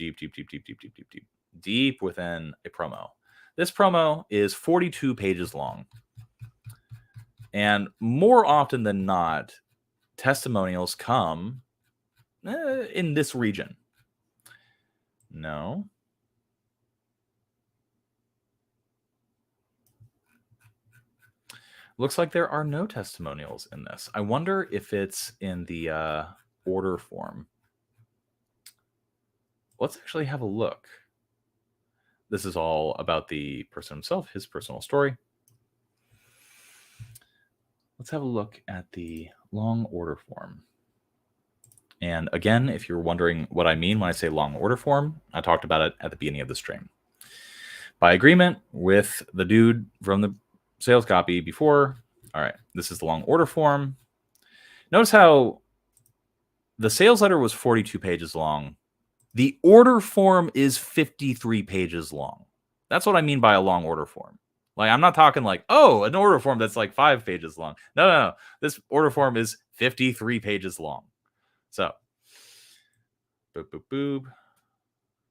within a promo. This promo is 42 pages long. And more often than not, testimonials come in this region. No. Looks like there are no testimonials in this. I wonder if it's in the order form. Let's actually have a look. This is all about the person himself, his personal story. Let's have a look at the long order form. And again, if you're wondering what I mean when I say long order form, I talked about it at the beginning of the stream. By agreement with the dude from the sales copy before, all right, this is the long order form. Notice how the sales letter was 42 pages long. The order form is 53 pages long. That's what I mean by a long order form. Like, I'm not talking like, oh, an order form that's like 5 pages long. No. This order form is 53 pages long. So, boop.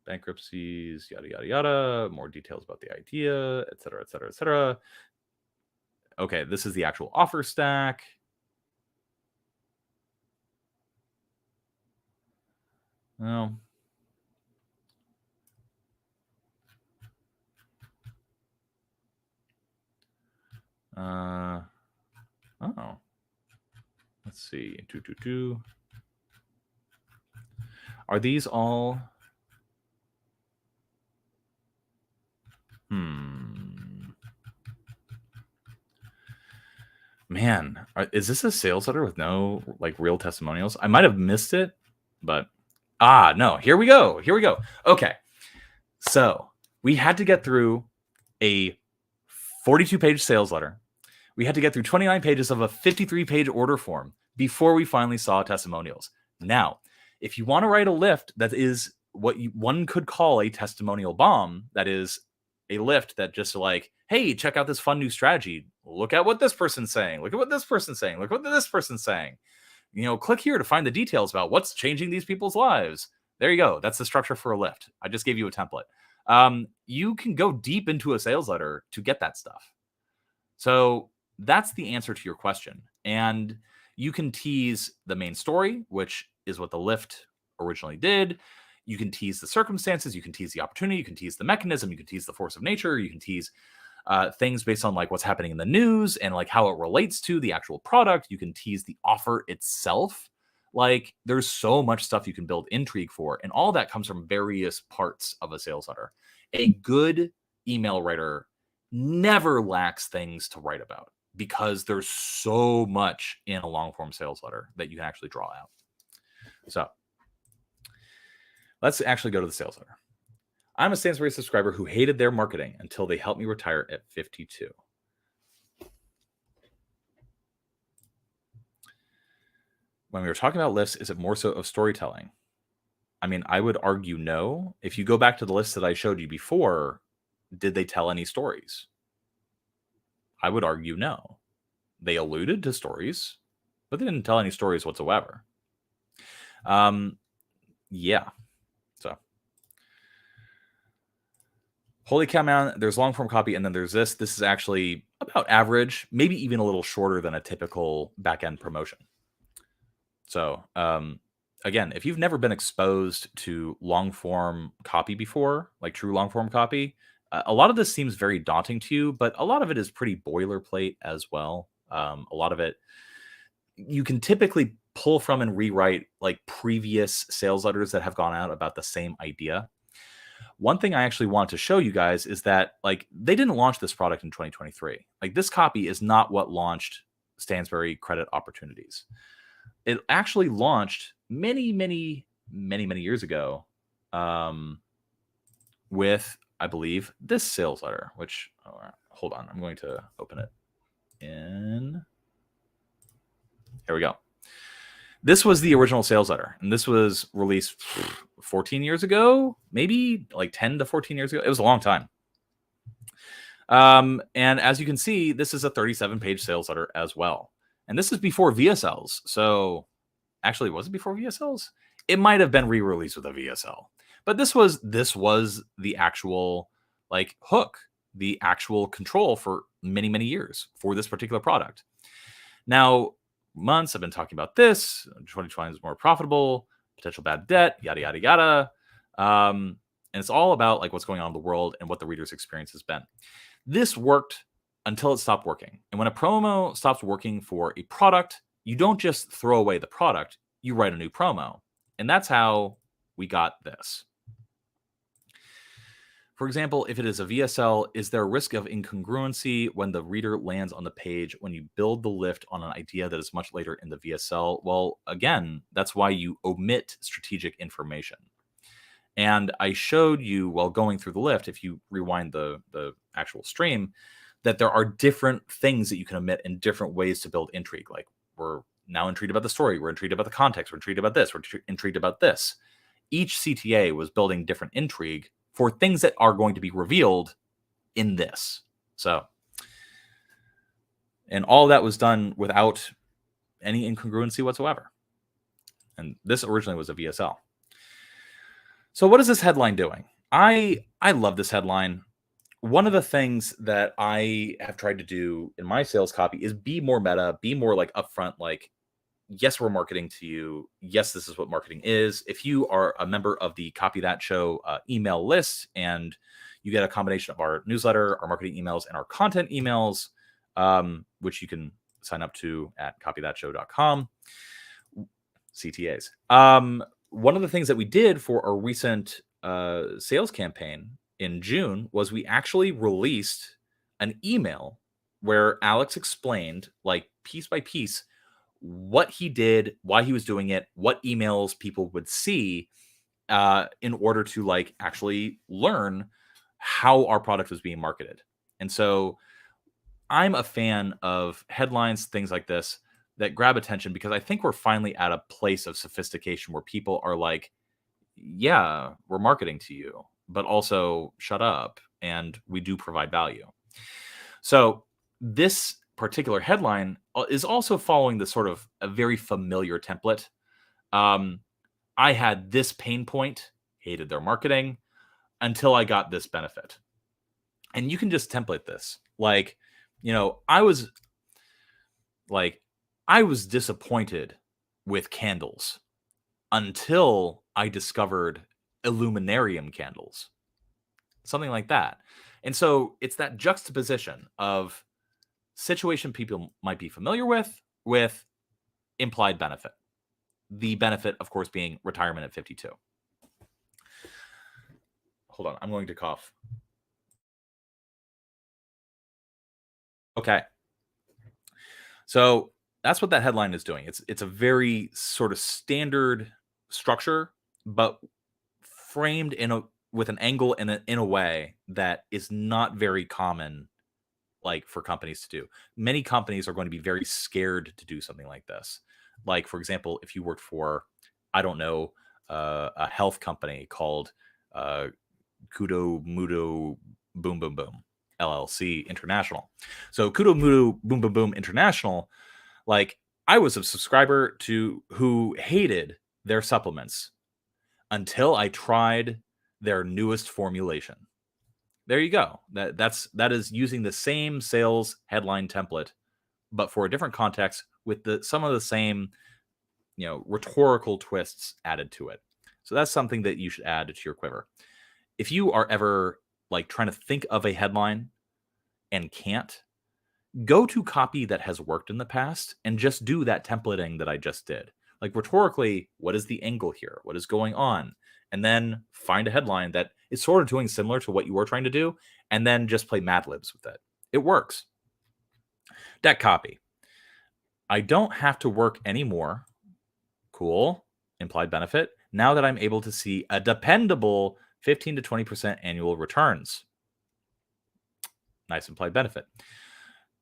Bankruptcies, yada. More details about the idea, et cetera. Okay, this is the actual offer stack. Well, oh, let's see. Are these all? Man, is this a sales letter with no like real testimonials? I might have missed it, but no. Here we go. Okay, so we had to get through a 42-page sales letter. We had to get through 29 pages of a 53-page order form before we finally saw testimonials. Now, if you want to write a lift that is what one could call a testimonial bomb, that is a lift that just like, hey, check out this fun new strategy. Look at what this person's saying. Look at what this person's saying. Look what this person's saying. Click here to find the details about what's changing these people's lives. There you go. That's the structure for a lift. I just gave you a template. You can go deep into a sales letter to get that stuff. So that's the answer to your question. And you can tease the main story, which is what the lift originally did. You can tease the circumstances. You can tease the opportunity. You can tease the mechanism. You can tease the force of nature. You can tease things based on like what's happening in the news and like how it relates to the actual product. You can tease the offer itself. Like, there's so much stuff you can build intrigue for, and all that comes from various parts of a sales letter. A good email writer never lacks things to write about because there's so much in a long form sales letter that you can actually draw out. So let's actually go to the sales letter. I'm a Stansberry subscriber who hated their marketing until they helped me retire at 52. When we were talking about lists, is it more so of storytelling? I mean, I would argue no. If you go back to the list that I showed you before, did they tell any stories? I would argue no. They alluded to stories, but they didn't tell any stories whatsoever. Yeah. So, holy cow, man, there's long form copy, and then there's this. This is actually about average, maybe even a little shorter than a typical back-end promotion. So, again, if you've never been exposed to long form copy before, like true long form copy, a lot of this seems very daunting to you, but a lot of it is pretty boilerplate as well. A lot of it you can typically pull from and rewrite like previous sales letters that have gone out about the same idea. One thing I actually want to show you guys is that like they didn't launch this product in 2023. Like this copy is not what launched Stansberry Credit Opportunities. It actually launched many years ago with, I believe, this sales letter, which, hold on, I'm going to open it in. Here we go. This was the original sales letter, and this was released 14 years ago, maybe like 10 to 14 years ago. It was a long time. And as you can see, this is a 37-page sales letter as well. And this is before VSLs. So actually, was it before VSLs? It might have been re-released with a VSL. But this was the actual like hook, the actual control for many years for this particular product. Now, months I've been talking about this. 2020 is more profitable, potential bad debt, yada yada yada. And it's all about like what's going on in the world and what the reader's experience has been. This worked until it stopped working. And when a promo stops working for a product, you don't just throw away the product, you write a new promo. And that's how we got this. For example, if it is a VSL, is there a risk of incongruency when the reader lands on the page when you build the lift on an idea that is much later in the VSL? Well, again, that's why you omit strategic information. And I showed you while going through the lift, if you rewind the actual stream, that there are different things that you can omit in different ways to build intrigue. Like we're now intrigued about the story, we're intrigued about the context, we're intrigued about this, we're intrigued about this. Each CTA was building different intrigue for things that are going to be revealed in this. So, and all that was done without any incongruency whatsoever. And this originally was a VSL. So what is this headline doing? I love this headline. One of the things that I have tried to do in my sales copy is be more meta, be more like upfront, like, yes, we're marketing to you. Yes, this is what marketing is. If you are a member of the Copy That Show email list and you get a combination of our newsletter, our marketing emails, and our content emails, which you can sign up to at copythatshow.com, CTAs. One of the things that we did for our recent sales campaign in June was we actually released an email where Alex explained, like piece by piece, what he did, why he was doing it, what emails people would see in order to like actually learn how our product was being marketed. And so I'm a fan of headlines, things like this that grab attention, because I think we're finally at a place of sophistication where people are like, yeah, we're marketing to you, but also shut up, and we do provide value. So this particular headline is also following the sort of a very familiar template. I had this pain point, hated their marketing, until I got this benefit. And you can just template this. Like, you know, I was disappointed with candles until I discovered illuminarium candles, something like that. And so it's that juxtaposition of situation people might be familiar with implied benefit. The benefit, of course, being retirement at 52. Hold on, I'm going to cough. Okay. So that's what that headline is doing. It's a very sort of standard structure, but framed with an angle and in a way that is not very common, like for companies to do. Many companies are going to be very scared to do something like this. Like, for example, if you worked for, I don't know, a health company called Kudo Mudo Boom Boom Boom LLC International. So Kudo Mudo Boom Boom Boom International, like I was a subscriber to who hated their supplements until I tried their newest formulation. There you go. That is using the same sales headline template, but for a different context with some of the same, you know, rhetorical twists added to it. So that's something that you should add to your quiver. If you are ever like trying to think of a headline and can't, go to copy that has worked in the past and just do that templating that I just did. Like rhetorically, what is the angle here? What is going on? And then find a headline that is sort of doing similar to what you were trying to do, and then just play Mad Libs with it. It works. Deck copy. I don't have to work anymore. Cool. Implied benefit. Now that I'm able to see a dependable 15 to 20% annual returns. Nice implied benefit.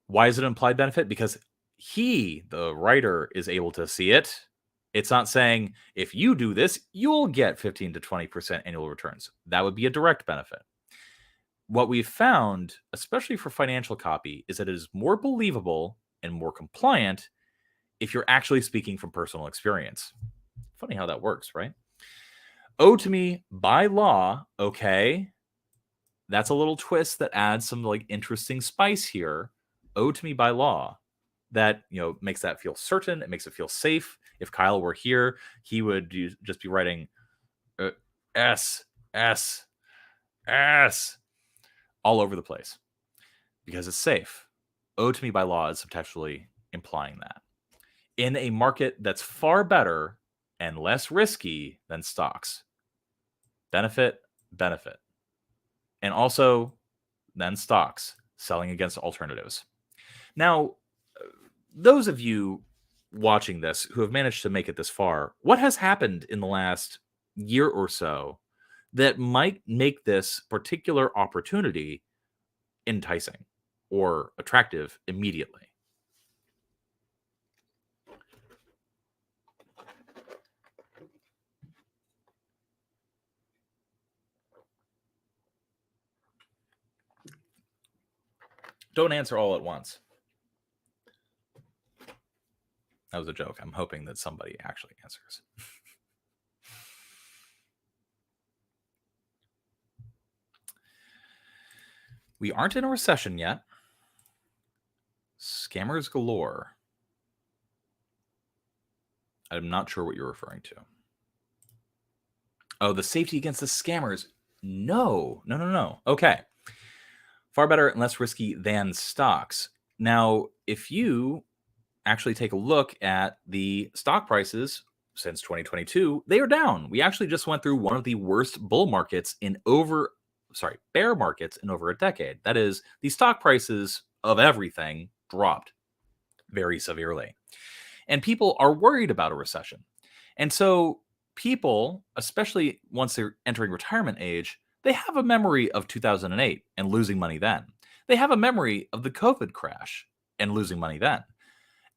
Why is it an implied benefit? Because he, the writer, is able to see it. It's not saying if you do this, you'll get 15 to 20% annual returns. That would be a direct benefit. What we've found, especially for financial copy, is that it is more believable and more compliant if you're actually speaking from personal experience. Funny how that works, right? Owe to me by law. Okay. That's a little twist that adds some like interesting spice here. Owe to me by law. That, makes that feel certain. It makes it feel safe. If Kyle were here, he would just be writing S, S, S all over the place because it's safe. Owe to me by law is subtextually implying that. In a market that's far better and less risky than stocks. Benefit. And also then stocks, selling against alternatives. Now, those of you watching this who have managed to make it this far, what has happened in the last year or so that might make this particular opportunity enticing or attractive immediately? Don't answer all at once. That was a joke. I'm hoping that somebody actually answers. We aren't in a recession yet. Scammers galore. I'm not sure what you're referring to. Oh, the safety against the scammers. No. Okay. Far better and less risky than stocks. Now, if you actually take a look at the stock prices since 2022, they are down. We actually just went through one of the worst bear markets in over a decade. That is, the stock prices of everything dropped very severely. And people are worried about a recession. And so people, especially once they're entering retirement age, they have a memory of 2008 and losing money then. They have a memory of the COVID crash and losing money then.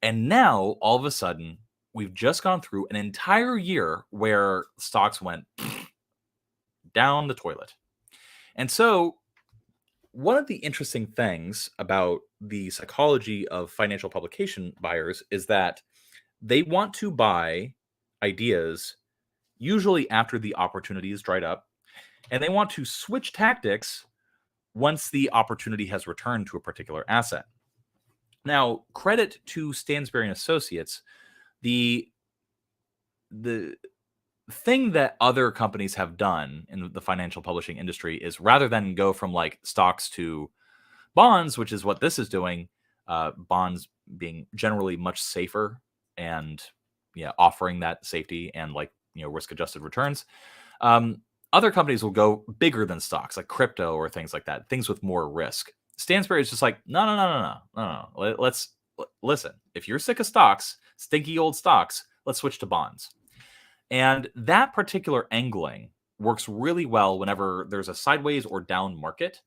And now, all of a sudden, we've just gone through an entire year where stocks went down the toilet. And so one of the interesting things about the psychology of financial publication buyers is that they want to buy ideas usually after the opportunity is dried up, and they want to switch tactics once the opportunity has returned to a particular asset. Now, credit to Stansberry Associates, the thing that other companies have done in the financial publishing industry is rather than go from like stocks to bonds, which is what this is doing, bonds being generally much safer and offering that safety and risk-adjusted returns. Other companies will go bigger than stocks, like crypto or things like that, things with more risk. Stansberry is just like, no. Let's listen. If you're sick of stocks, stinky old stocks, let's switch to bonds. And that particular angling works really well whenever there's a sideways or down market,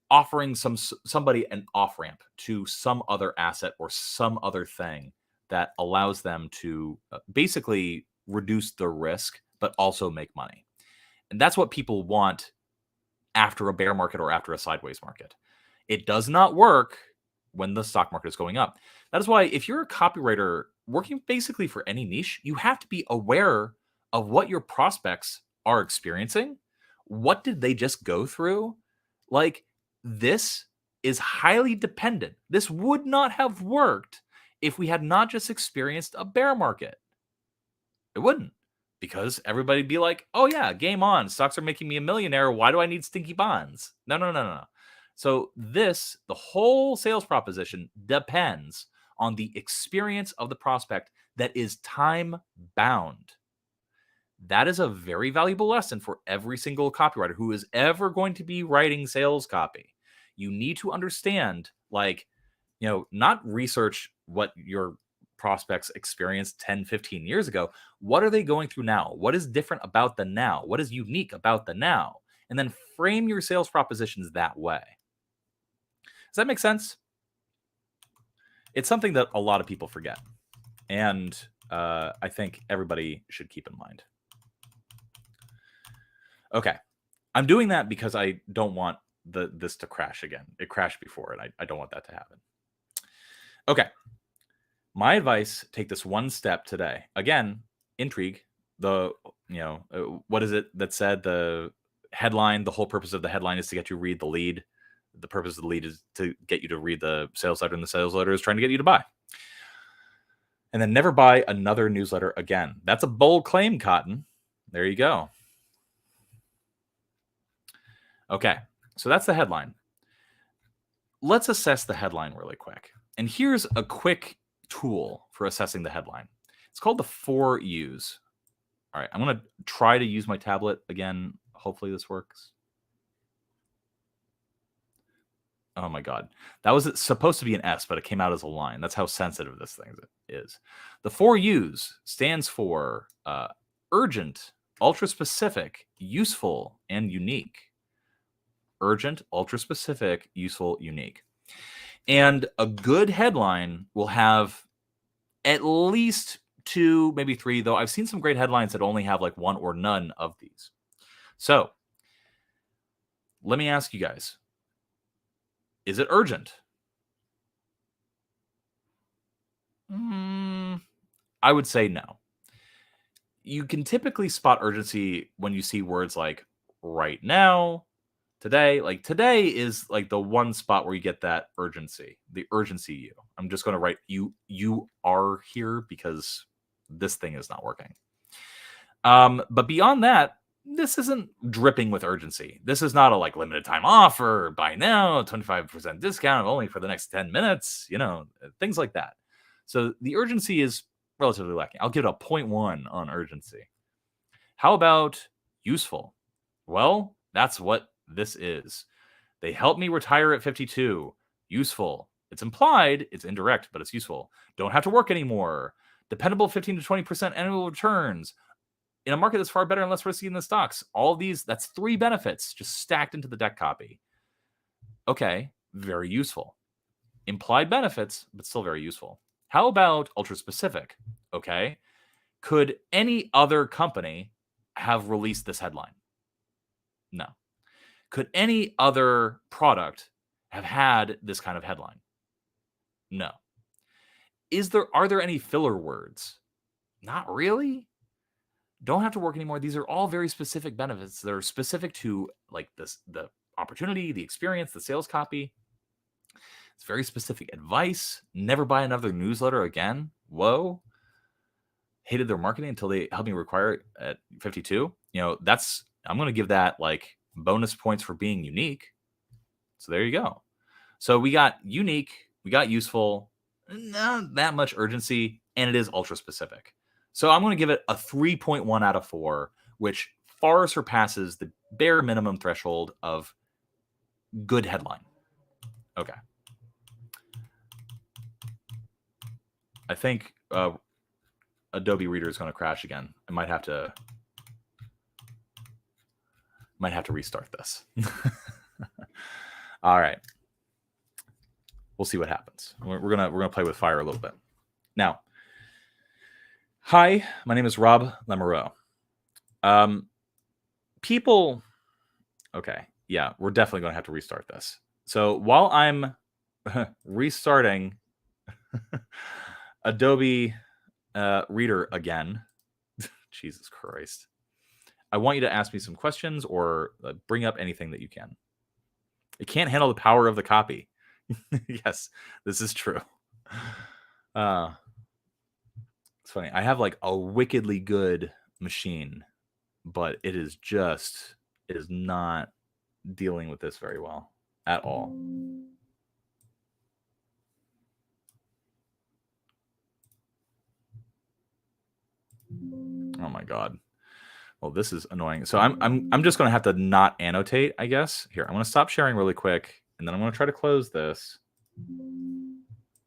offering somebody an off-ramp to some other asset or some other thing that allows them to basically reduce the risk, but also make money. And that's what people want after a bear market or after a sideways market. It does not work when the stock market is going up. That is why if you're a copywriter working basically for any niche, you have to be aware of what your prospects are experiencing. What did they just go through? Like, this is highly dependent. This would not have worked if we had not just experienced a bear market. It wouldn't, because everybody'd be like, oh yeah, game on. Stocks are making me a millionaire. Why do I need stinky bonds? No. So the whole sales proposition depends on the experience of the prospect that is time bound. That is a very valuable lesson for every single copywriter who is ever going to be writing sales copy. You need to understand, like, not research what your prospects experienced 10, 15 years ago. What are they going through now? What is different about the now? What is unique about the now? And then frame your sales propositions that way. Does that make sense? It's something that a lot of people forget. And I think everybody should keep in mind. Okay. I'm doing that because I don't want this to crash again. It crashed before, and I don't want that to happen. Okay. My advice, take this one step today. Again, intrigue. What is it that said the headline? The whole purpose of the headline is to get you to read the lead. The purpose of the lead is to get you to read the sales letter, and the sales letter is trying to get you to buy. And then never buy another newsletter again. That's a bold claim, Cotton. There you go. Okay, so that's the headline. Let's assess the headline really quick. And here's a quick tool for assessing the headline. It's called the 4 U's. All right, I'm going to try to use my tablet again. Hopefully this works. Oh my God. That was supposed to be an S, but it came out as a line. That's how sensitive this thing is. The 4 U's stands for urgent, ultra-specific, useful, and unique. Urgent, ultra-specific, useful, unique. And a good headline will have at least 2, maybe 3, though I've seen some great headlines that only have like 1 or none of these. So let me ask you guys, is it urgent? I would say no. You can typically spot urgency when you see words like right now, today. Like today is like the one spot where you get that urgency, the urgency you. I'm just going to write you are here because this thing is not working. But beyond that, this isn't dripping with urgency. This is not a like limited time offer, buy now, 25% discount only for the next 10 minutes, things like that. So the urgency is relatively lacking. I'll give it a 0.1 on urgency. How about useful? Well, that's what this is. They helped me retire at 52. Useful. It's implied, it's indirect, but it's useful. Don't have to work anymore. Dependable 15 to 20% annual returns. In a market that's far better and less risky than the stocks. All these, that's 3 benefits just stacked into the deck copy. Okay, very useful. Implied benefits, but still very useful. How about ultra specific? Okay, could any other company have released this headline? No. Could any other product have had this kind of headline? No. Are there any filler words? Not really. Don't have to work anymore. These are all very specific benefits that are specific to like the opportunity, the experience, the sales copy. It's very specific advice. Never buy another newsletter again. Whoa. Hated their marketing until they helped me retire it at 52. I'm going to give that like bonus points for being unique. So there you go. So we got unique, we got useful, not that much urgency, and it is ultra specific. So I'm going to give it a 3.1 out of 4, which far surpasses the bare minimum threshold of good headline. Okay. I think Adobe Reader is going to crash again. I might have to restart this. All right. We'll see what happens. We're gonna play with fire a little bit. Now, hi, my name is Rob Lamoureux. People, okay, yeah, we're definitely gonna have to restart this. So while I'm restarting Adobe Reader again, Jesus Christ, I want you to ask me some questions or bring up anything that you can. It can't handle the power of the copy. Yes, this is true. It's funny. I have like a wickedly good machine, but it is not dealing with this very well at all. Oh my God. Well, this is annoying. So I'm just going to have to not annotate, I guess. Here, I'm going to stop sharing really quick, and then I'm going to try to close this.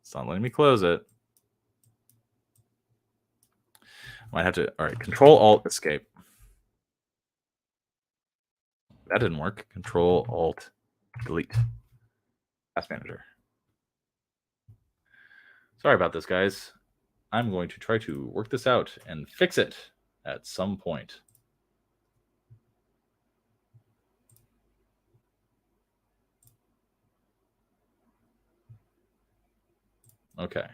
It's not letting me close it. I might have to, all right, Control Alt Escape. That didn't work. Control Alt Delete. Task Manager. Sorry about this, guys. I'm going to try to work this out and fix it at some point. Okay.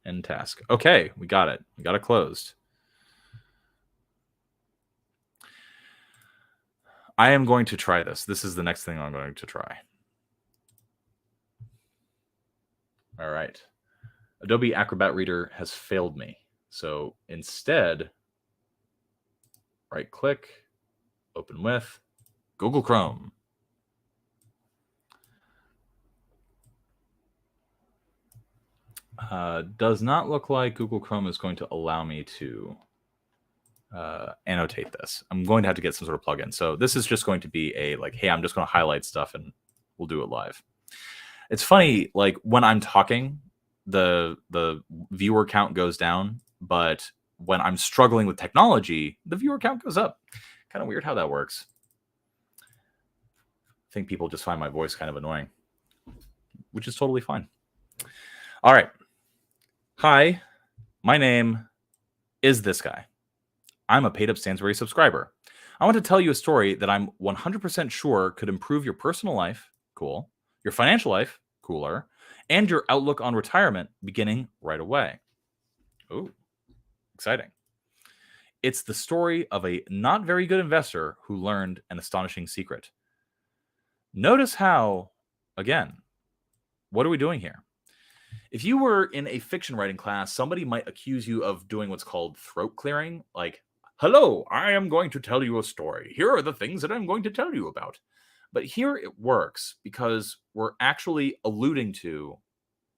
End task. Okay, we got it. We got it closed. I am going to try this. This is the next thing I'm going to try. All right. Adobe Acrobat Reader has failed me. So instead, right click, open with Google Chrome. Does not look like Google Chrome is going to allow me to annotate this. I'm going to have to get some sort of plugin. So this is just going to be a like, hey, I'm just going to highlight stuff and we'll do it live. It's funny, like when I'm talking, the viewer count goes down, but when I'm struggling with technology, the viewer count goes up. Kind of weird how that works. I think people just find my voice kind of annoying, which is totally fine. All right. Hi, my name is this guy. I'm a paid up Stansberry subscriber. I want to tell you a story that I'm 100% sure could improve your personal life, cool, your financial life, cooler, and your outlook on retirement beginning right away. Ooh, exciting. It's the story of a not very good investor who learned an astonishing secret. Notice how, again, what are we doing here? If you were in a fiction writing class, somebody might accuse you of doing what's called throat clearing, like, hello, I am going to tell you a story. Here are the things that I'm going to tell you about. But here it works because we're actually alluding to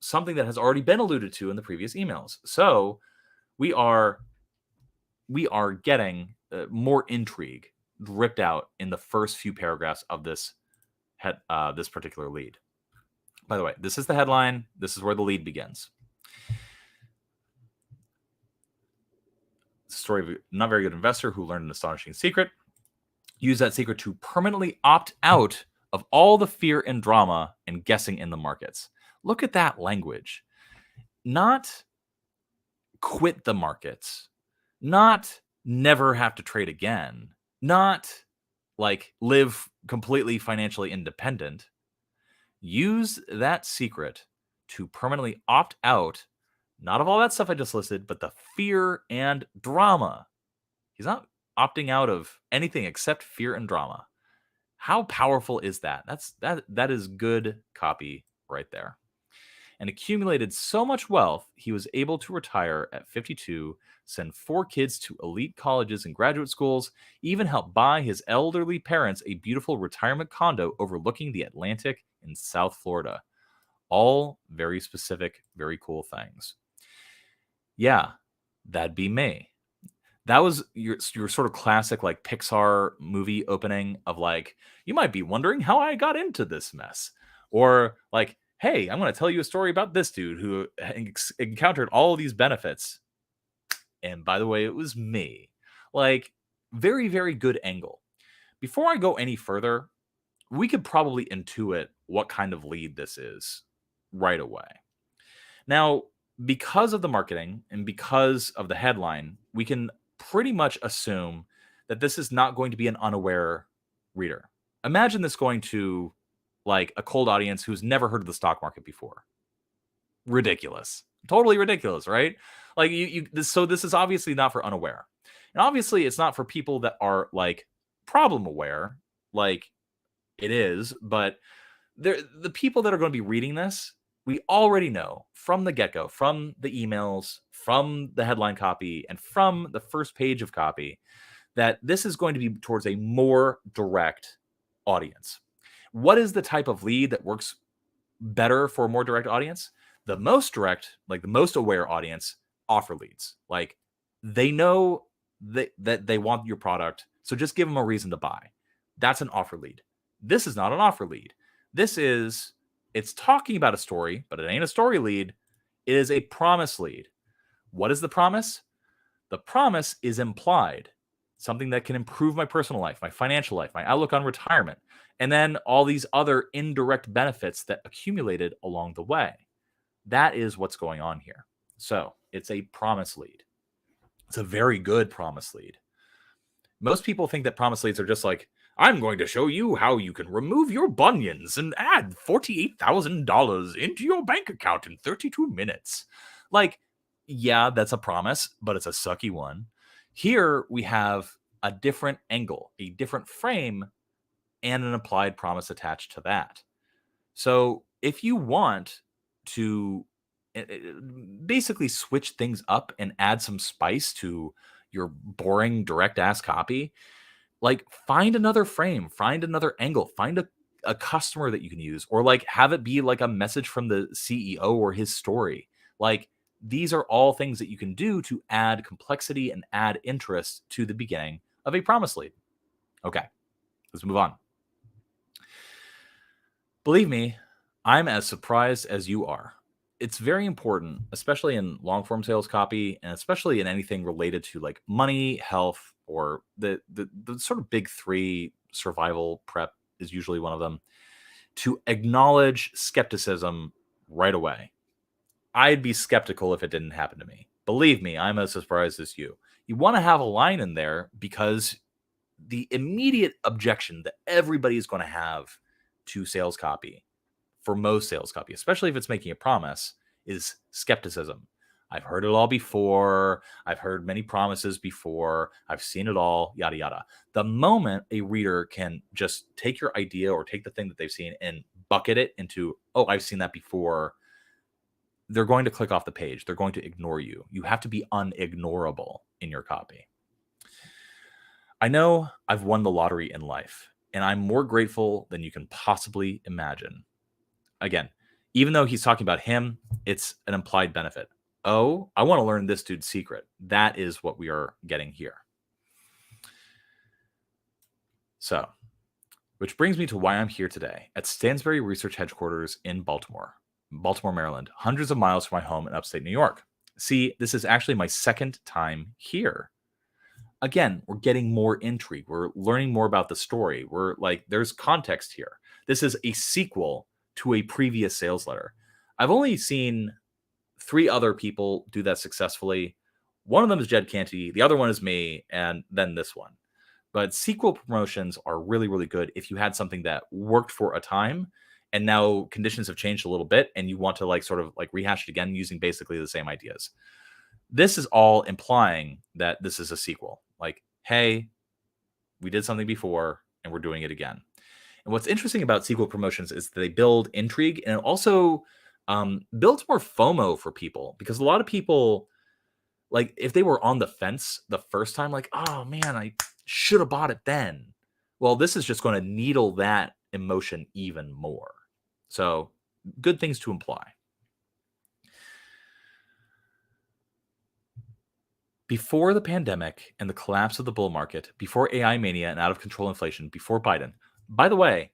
something that has already been alluded to in the previous emails. So we are getting more intrigue ripped out in the first few paragraphs of this particular lead. By the way, this is the headline. This is where the lead begins. It's a story of a not very good investor who learned an astonishing secret. Use that secret to permanently opt out of all the fear and drama and guessing in the markets. Look at that language. Not quit the markets, not never have to trade again, not like live completely financially independent. Use that secret to permanently opt out, not of all that stuff I just listed, but the fear and drama. He's not opting out of anything except fear and drama. How powerful is that? That is good copy right there. And accumulated so much wealth, he was able to retire at 52, send 4 kids to elite colleges and graduate schools, even help buy his elderly parents a beautiful retirement condo overlooking the Atlantic in South Florida. All very specific, very cool things. Yeah, that'd be me. That was your sort of classic like Pixar movie opening of like, you might be wondering how I got into this mess. Or like, hey, I'm going to tell you a story about this dude who encountered all of these benefits. And by the way, it was me. Like, very, very good angle. Before I go any further, we could probably intuit what kind of lead this is right away. Now, because of the marketing and because of the headline, we can pretty much assume that this is not going to be an unaware reader. Imagine this going to like a cold audience who's never heard of the stock market before. Ridiculous. Totally ridiculous, right? Like so this is obviously not for unaware. And obviously it's not for people that are like problem aware, like it is, but the people that are going to be reading this, we already know from the get-go, from the emails, from the headline copy, and from the first page of copy, that this is going to be towards a more direct audience. What is the type of lead that works better for a more direct audience? The most direct, like the most aware audience, offer leads. Like they know that they want your product, so just give them a reason to buy. That's an offer lead. This is not an offer lead. It's talking about a story, but it ain't a story lead. It is a promise lead. What is the promise? The promise is implied, something that can improve my personal life, my financial life, my outlook on retirement, and then all these other indirect benefits that accumulated along the way. That is what's going on here. So it's a promise lead. It's a very good promise lead. Most people think that promise leads are just like, I'm going to show you how you can remove your bunions and add $48,000 into your bank account in 32 minutes. Like, yeah, that's a promise, but it's a sucky one. Here we have a different angle, a different frame, and an applied promise attached to that. So if you want to basically switch things up and add some spice to your boring direct ass copy, like find another frame, find another angle, find a customer that you can use, or like have it be like a message from the CEO or his story. Like these are all things that you can do to add complexity and add interest to the beginning of a promise lead. Okay, let's move on. Believe me, I'm as surprised as you are. It's very important, especially in long form sales copy, and especially in anything related to like money, health, or the sort of big three. Survival prep is usually one of them, to acknowledge skepticism right away. I'd be skeptical if it didn't happen to me. Believe me, I'm as surprised as you. You want to have a line in there because the immediate objection that everybody is going to have to sales copy, for most sales copy, especially if it's making a promise, is skepticism. I've heard it all before. I've heard many promises before. I've seen it all, yada, yada. The moment a reader can just take your idea or take the thing that they've seen and bucket it into, oh, I've seen that before, they're going to click off the page. They're going to ignore you. You have to be unignorable in your copy. I know I've won the lottery in life, and I'm more grateful than you can possibly imagine. Again, even though he's talking about him, it's an implied benefit. Oh, I want to learn this dude's secret. That is what we are getting here. So, which brings me to why I'm here today at Stansberry Research Headquarters in Baltimore, Maryland, hundreds of miles from my home in upstate New York. See, this is actually my second time here. Again, we're getting more intrigue. We're learning more about the story. We're like, there's context here. This is a sequel to a previous sales letter. I've only seen 3 other people do that successfully. One of them is Jed Canty. The other one is me, and then this one. But sequel promotions are really, really good if you had something that worked for a time and now conditions have changed a little bit and you want to like sort of like rehash it again using basically the same ideas. This is all implying that this is a sequel. Like, hey, we did something before and we're doing it again. And what's interesting about sequel promotions is they build intrigue, and it also builds more FOMO for people, because a lot of people, like if they were on the fence the first time, like, oh man, I should have bought it then. Well, this is just going to needle that emotion even more. So good things to imply. Before the pandemic and the collapse of the bull market, before AI mania and out of control inflation, before Biden. By the way,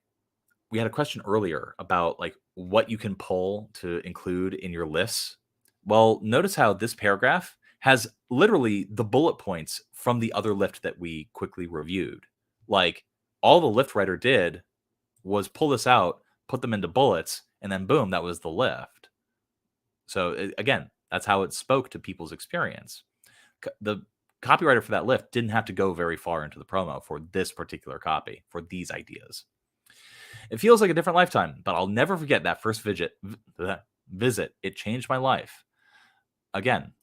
we had a question earlier about like what you can pull to include in your lists. Well, notice how this paragraph has literally the bullet points from the other lift that we quickly reviewed. Like all the lift writer did was pull this out, put them into bullets, and then boom, that was the lift. So again, that's how it spoke to people's experience. The copywriter for that lift didn't have to go very far into the promo for this particular copy, for these ideas. It feels like a different lifetime, but I'll never forget that first visit. It changed my life. Again,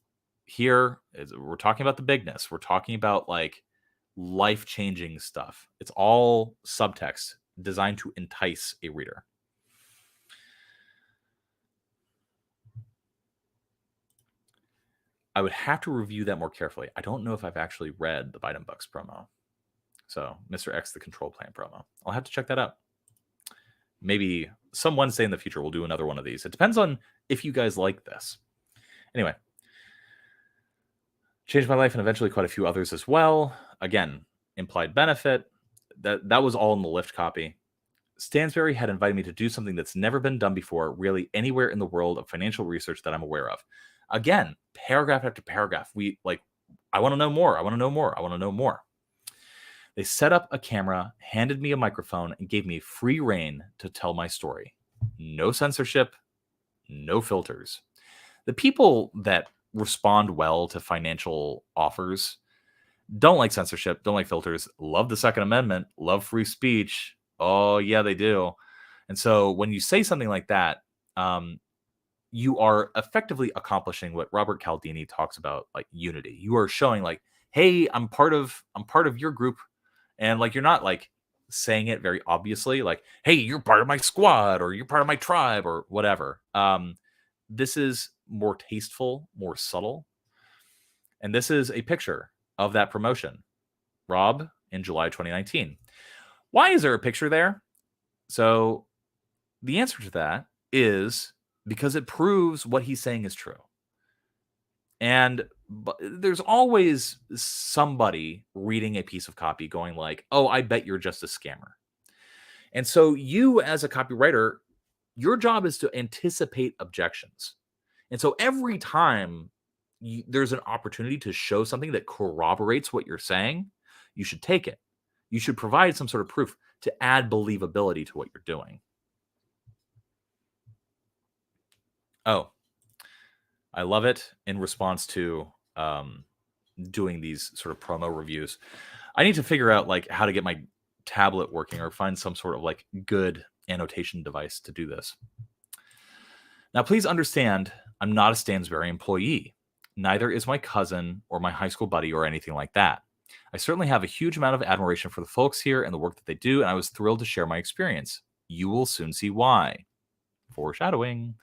here we're talking about the bigness. We're talking about like life-changing stuff. It's all subtext designed to entice a reader. I would have to review that more carefully. I don't know if I've actually read the Biden Bucks promo. So Mr. X, the control plan promo. I'll have to check that out. Maybe some Wednesday in the future we'll do another one of these. It depends on if you guys like this. Anyway, Changed my life and eventually quite a few others as well. Again, implied benefit. That was all in the lift copy. Stansberry had invited me to do something that's never been done before, really anywhere in the world of financial research that I'm aware of. Again, paragraph after paragraph. I want to know more. I want to know more. I want to know more. They set up a camera, handed me a microphone, and gave me free reign to tell my story. No censorship, no filters. The people that respond well to financial offers don't like censorship, don't like filters, love the Second Amendment, love free speech. Oh, yeah, they do. And so when you say something like that, you are effectively accomplishing what Robert Cialdini talks about, like unity. You are showing like, hey, I'm part of your group. And like you're not like saying it very obviously, like, hey, you're part of my squad or you're part of my tribe or whatever. This is more tasteful, more subtle. And this is a picture of that promotion. Rob in July 2019. Why is there a picture there? So the answer to that is because it proves what he's saying is true. And there's always somebody reading a piece of copy going like, oh, I bet you're just a scammer. And so you as a copywriter, your job is to anticipate objections. And so every time there's an opportunity to show something that corroborates what you're saying, you should take it. You should provide some sort of proof to add believability to what you're doing. Oh, I love it in response to doing these sort of promo reviews. I need to figure out like how to get my tablet working or find some sort of like good annotation device to do this. Now, please understand, I'm not a Stansberry employee. Neither is my cousin or my high school buddy or anything like that. I certainly have a huge amount of admiration for the folks here and the work that they do, and I was thrilled to share my experience. You will soon see why. Foreshadowing.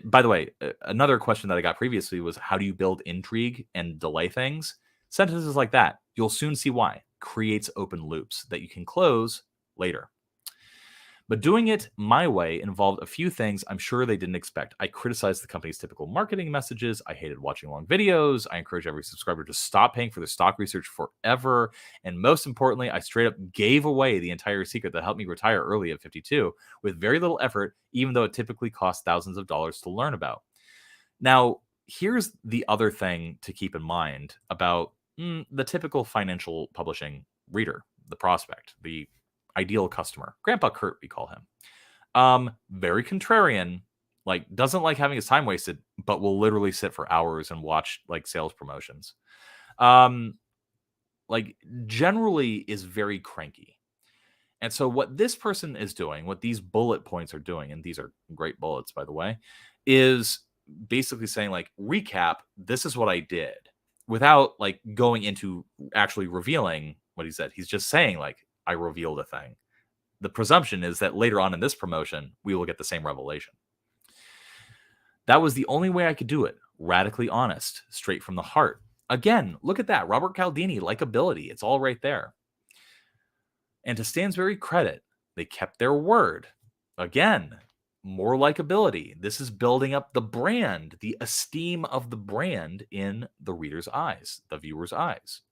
By the way, another question that I got previously was how do you build intrigue and delay things? Sentences like that, you'll soon see why, creates open loops that you can close later. But doing it my way involved a few things I'm sure they didn't expect. I criticized the company's typical marketing messages. I hated watching long videos. I encourage every subscriber to stop paying for their stock research forever. And most importantly, I straight up gave away the entire secret that helped me retire early at 52 with very little effort, even though it typically costs thousands of dollars to learn about. Now, here's the other thing to keep in mind about the typical financial publishing reader, the prospect, the ideal customer. Grandpa Kurt, we call him. Very contrarian, like doesn't like having his time wasted, but will literally sit for hours and watch like sales promotions. Like generally is very cranky. And so what this person is doing, what these bullet points are doing, and these are great bullets, by the way, is basically saying like, recap, this is what I did without like going into actually revealing what he said. He's just saying like, I revealed a thing. The presumption is that later on in this promotion, we will get the same revelation. That was the only way I could do it. Radically honest, straight from the heart. Again, look at that. Robert Cialdini, likability. It's all right there. And to Stansberry credit, they kept their word. Again, more likability. This is building up the brand, the esteem of the brand in the reader's eyes, the viewer's eyes.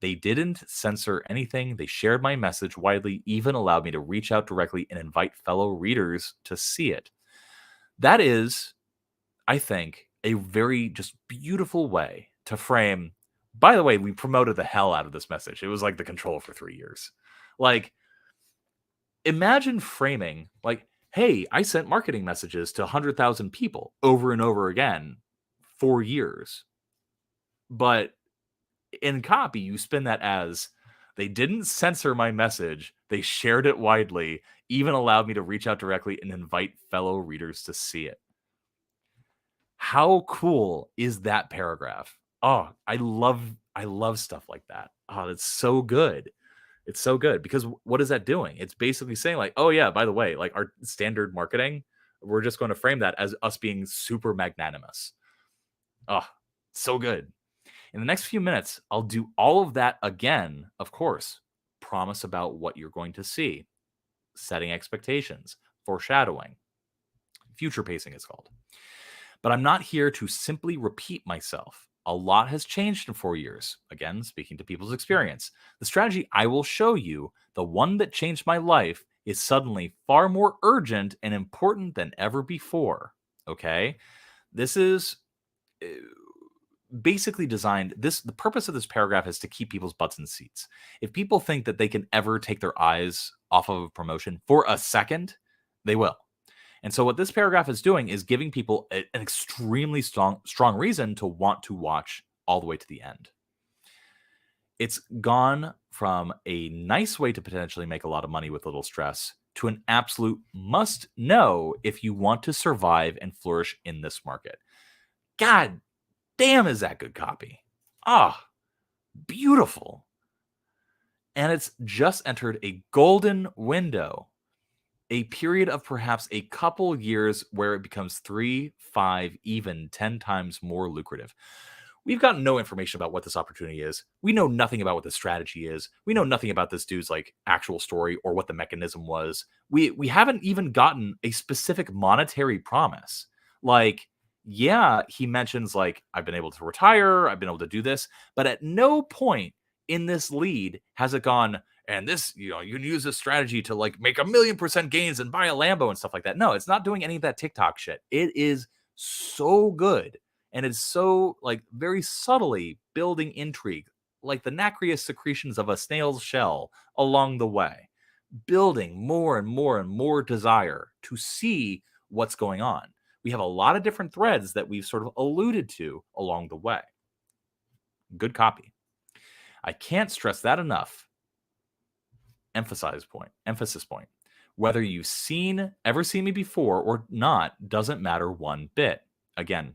They didn't censor anything. They shared my message widely, even allowed me to reach out directly and invite fellow readers to see it. That is, I think, a very just beautiful way to frame. By the way, we promoted the hell out of this message. It was like the control for 3 years. Like, imagine framing like, hey, I sent marketing messages to 100,000 people over and over again for years. But in copy, you spin that as they didn't censor my message. They shared it widely, even allowed me to reach out directly and invite fellow readers to see it. How cool is that paragraph? Oh, I love stuff like that. Oh, it's so good. It's so good because what is that doing? It's basically saying like, oh yeah, by the way, like our standard marketing, we're just going to frame that as us being super magnanimous. Oh, so good. In the next few minutes, I'll do all of that again, of course. Promise about what you're going to see, setting expectations, foreshadowing, future pacing is called. But I'm not here to simply repeat myself. A lot has changed in 4 years. Again, speaking to people's experience. The strategy I will show you, the one that changed my life, is suddenly far more urgent and important than ever before. Okay? This is uh, basically designed, the purpose of this paragraph is to keep people's butts in seats. If people think that they can ever take their eyes off of a promotion for a second, they will. And so what this paragraph is doing is giving people an extremely strong reason to want to watch all the way to the end. It's gone from a nice way to potentially make a lot of money with little stress to an absolute must know if you want to survive and flourish in this market. God damn, is that good copy? Ah, beautiful. And it's just entered a golden window, a period of perhaps a couple years where it becomes 3, 5, even 10 times more lucrative. We've gotten no information about what this opportunity is. We know nothing about what the strategy is. We know nothing about this dude's like actual story or what the mechanism was. We haven't even gotten a specific monetary promise. Like, yeah, he mentions like, I've been able to retire, I've been able to do this, but at no point in this lead has it gone, and this, you can use this strategy to like make 1,000,000% gains and buy a Lambo and stuff like that. No, it's not doing any of that TikTok shit. It is so good. And it's so like very subtly building intrigue, like the nacreous secretions of a snail's shell along the way, building more and more and more desire to see what's going on. We have a lot of different threads that we've sort of alluded to along the way. Good copy. I can't stress that enough. Emphasis point. Whether you've ever seen me before or not doesn't matter one bit. Again,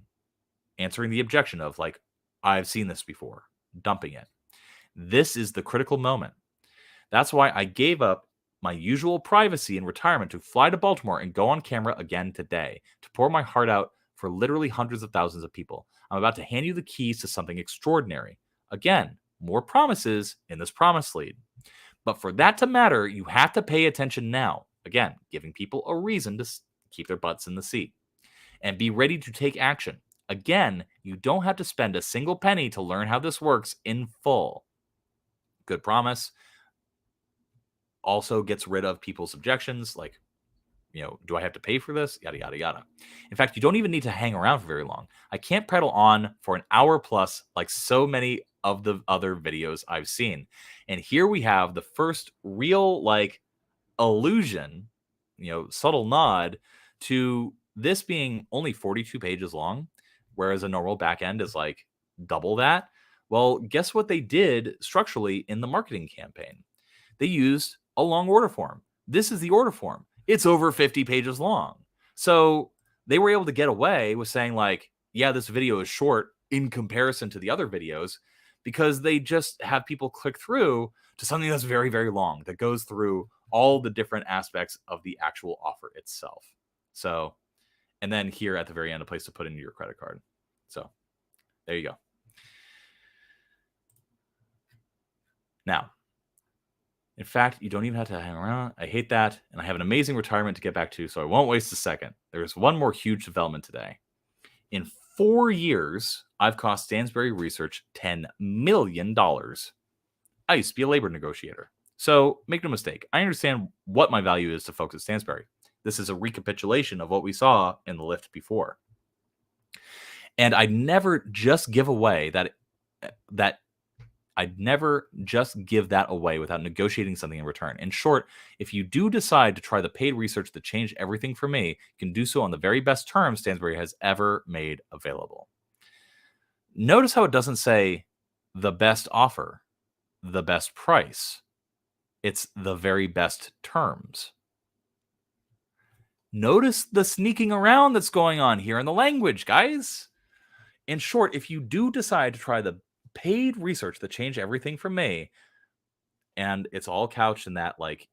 answering the objection of like, I've seen this before, dumping it. This is the critical moment. That's why I gave up my usual privacy in retirement to fly to Baltimore and go on camera again today to pour my heart out for literally hundreds of thousands of people. I'm about to hand you the keys to something extraordinary. Again, more promises in this promise lead. But for that to matter, you have to pay attention now. Again, giving people a reason to keep their butts in the seat and be ready to take action. Again, you don't have to spend a single penny to learn how this works in full. Good promise. Also gets rid of people's objections like, do I have to pay for this? Yada, yada, yada. In fact, you don't even need to hang around for very long. I can't prattle on for an hour plus like so many of the other videos I've seen. And here we have the first real like allusion, subtle nod to this being only 42 pages long, whereas a normal back end is like double that. Well, guess what they did structurally in the marketing campaign? They used a long order form. This is the order form. It's over 50 pages long. So they were able to get away with saying like, yeah, this video is short in comparison to the other videos because they just have people click through to something that's very, very long that goes through all the different aspects of the actual offer itself. So, and then here at the very end, a place to put in your credit card. So there you go. Now, in fact, you don't even have to hang around. I hate that. And I have an amazing retirement to get back to, so I won't waste a second. There's one more huge development today. In 4 years, I've cost Stansberry Research $10 million. I used to be a labor negotiator. So make no mistake, I understand what my value is to folks at Stansberry. This is a recapitulation of what we saw in the lift before. And I'd never just give away I'd never just give that away without negotiating something in return. In short, if you do decide to try the paid research that changed everything for me, you can do so on the very best terms Stansberry has ever made available. Notice how it doesn't say the best offer, the best price. It's the very best terms. Notice the sneaking around that's going on here in the language, guys. In short, if you do decide to try the paid research that changed everything for me, and it's all couched in that like,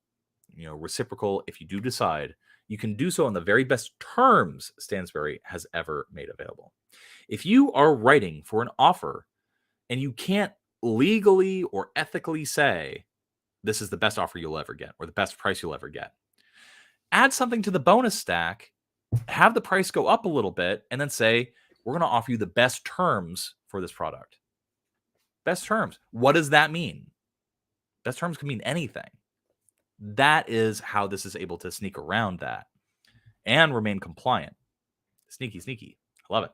reciprocal, if you do decide, you can do so on the very best terms Stansberry has ever made available. If you are writing for an offer and you can't legally or ethically say this is the best offer you'll ever get or the best price you'll ever get, add something to the bonus stack, have the price go up a little bit, and then say, we're going to offer you the best terms for this product. Best terms. What does that mean? Best terms can mean anything. That is how this is able to sneak around that and remain compliant. Sneaky, sneaky. I love it.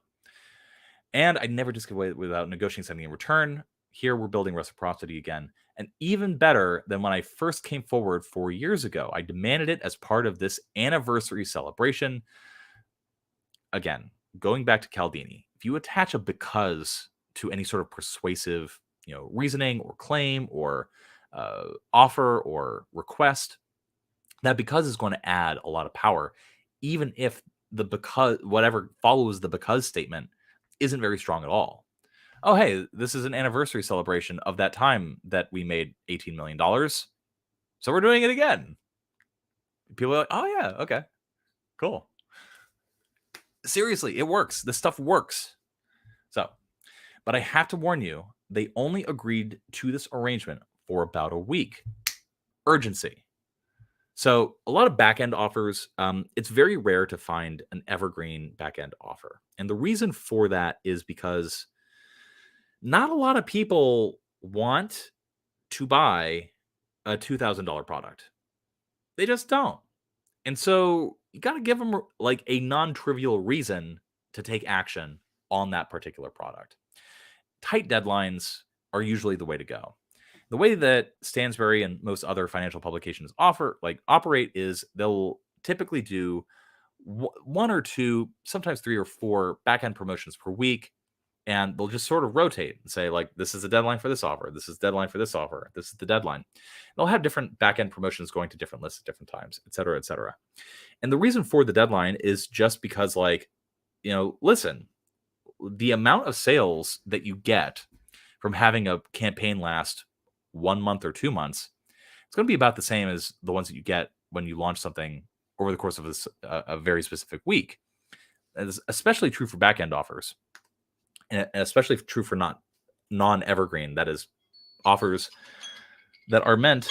And I never just give away without negotiating something in return. Here we're building reciprocity again. And even better than when I first came forward 4 years ago, I demanded it as part of this anniversary celebration. Again, going back to Cialdini, if you attach a because to any sort of persuasive, reasoning or claim or offer or request, that because is going to add a lot of power, even if the because, whatever follows the because statement, isn't very strong at all. Oh, hey, this is an anniversary celebration of that time that we made $18 million. So we're doing it again. People are like, oh, yeah, okay, cool. Seriously, it works. This stuff works. So, but I have to warn you, they only agreed to this arrangement for about a week. Urgency. So a lot of back-end offers, it's very rare to find an evergreen back-end offer. And the reason for that is because not a lot of people want to buy a $2,000 product. They just don't. And so you got to give them like a non-trivial reason to take action on that particular product. Tight deadlines are usually the way to go. The way that Stansberry and most other financial publications operate is they'll typically do one or two, sometimes 3 or 4 back-end promotions per week. And they'll just sort of rotate and say, like, this is the deadline for this offer. This is the deadline for this offer. This is the deadline. They'll have different back-end promotions going to different lists at different times, et cetera, et cetera. And the reason for the deadline is just because, listen, the amount of sales that you get from having a campaign last 1 month or 2 months, it's going to be about the same as the ones that you get when you launch something over the course of a very specific week. That is especially true for back-end offers. And especially true for non-evergreen, that is, offers that are meant,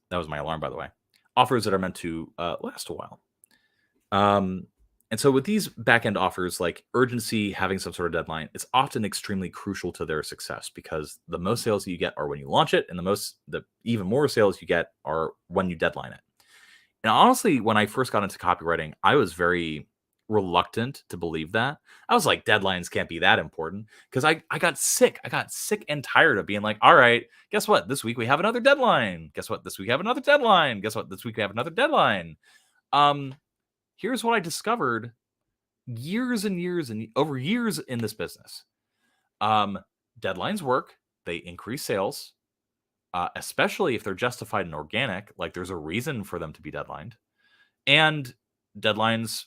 that was my alarm, by the way, offers that are meant to last a while. And so with these back-end offers, like urgency, having some sort of deadline, it's often extremely crucial to their success because the most sales that you get are when you launch it, and the even more sales you get are when you deadline it. And honestly, when I first got into copywriting, I was very reluctant to believe that. I was like, deadlines can't be that important because I got sick. I got sick and tired of being like, all right, guess what? This week we have another deadline. Guess what? This week we have another deadline. Guess what? This week we have another deadline. Here's what I discovered years and years and over years in this business. Deadlines work. They increase sales, especially if they're justified and organic. Like there's a reason for them to be deadlined. And deadlines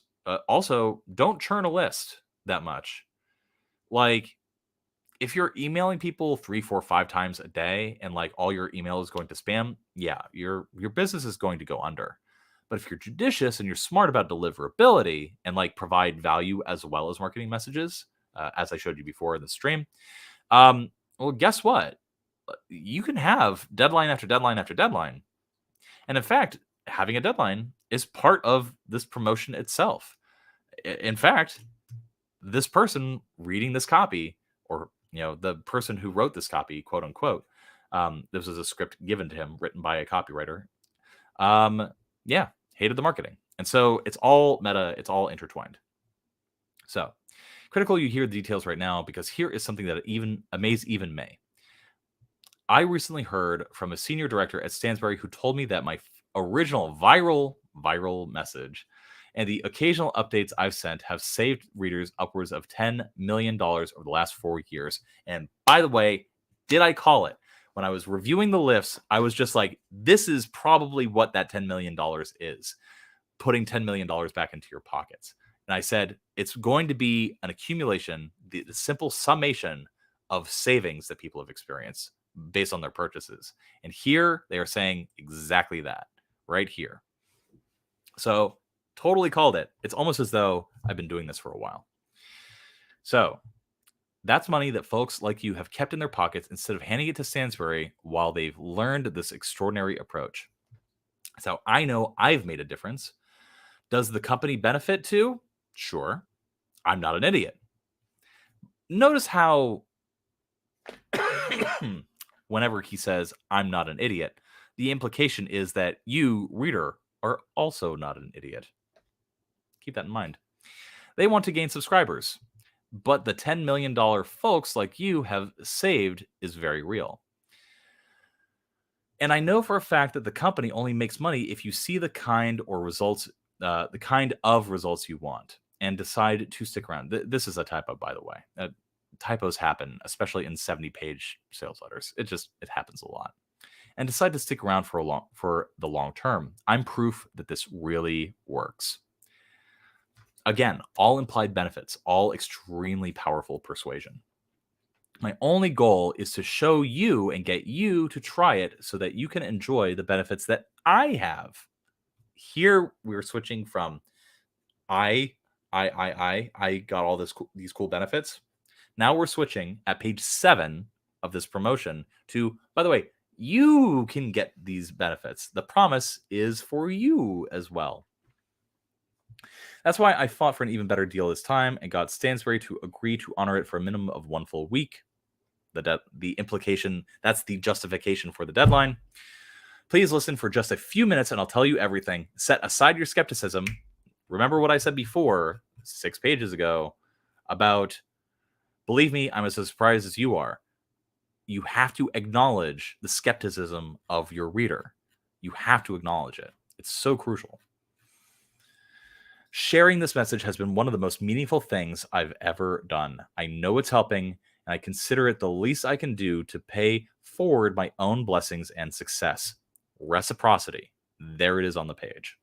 also don't churn a list that much. Like if you're emailing people 3, 4, 5 times a day and like all your email is going to spam, yeah, your business is going to go under. But if you're judicious and you're smart about deliverability and like provide value as well as marketing messages, as I showed you before in the stream, well, guess what? You can have deadline after deadline after deadline. And in fact, having a deadline is part of this promotion itself. In fact, this person reading this copy, or the person who wrote this copy, quote unquote, this is a script given to him, written by a copywriter. Hated the marketing, and so it's all meta, it's all intertwined. So, critical you hear the details right now because here is something that amazed even me. I recently heard from a senior director at Stansberry who told me that my original viral message and the occasional updates I've sent have saved readers upwards of $10 million over the last 4 years. And by the way, did I call it? When I was reviewing the lifts, I was just like, this is probably what that $10 million is, putting $10 million back into your pockets. And I said, it's going to be an accumulation, the simple summation of savings that people have experienced based on their purchases. And here they are saying exactly that right here. So totally called it. It's almost as though I've been doing this for a while. So that's money that folks like you have kept in their pockets instead of handing it to Stansberry while they've learned this extraordinary approach. So I know I've made a difference. Does the company benefit too? Sure. I'm not an idiot. notice how whenever he says, I'm not an idiot, the implication is that you, reader, are also not an idiot. Keep that in mind. They want to gain subscribers, but the $10 million folks like you have saved is very real. And I know for a fact that the company only makes money if you see the kind of results you want and decide to stick around. This is a typo, by the way. Typos happen, especially in 70-page sales letters. It happens a lot. And decide to stick around for the long term. I'm proof that this really works. Again, all implied benefits, all extremely powerful persuasion. My only goal is to show you and get you to try it so that you can enjoy the benefits that I have. Here we're switching from I got all these cool benefits. Now we're switching at page 7 of this promotion to, by the way, you can get these benefits. The promise is for you as well. That's why I fought for an even better deal this time and got Stansberry to agree to honor it for a minimum of 1 full week. The implication, that's the justification for the deadline. Please listen for just a few minutes and I'll tell you everything. Set aside your skepticism. Remember what I said before, 6 pages ago, about, believe me, I'm as surprised as you are. You have to acknowledge the skepticism of your reader. You have to acknowledge it. It's so crucial. Sharing this message has been one of the most meaningful things I've ever done. I know it's helping, and I consider it the least I can do to pay forward my own blessings and success. Reciprocity. There it is on the page.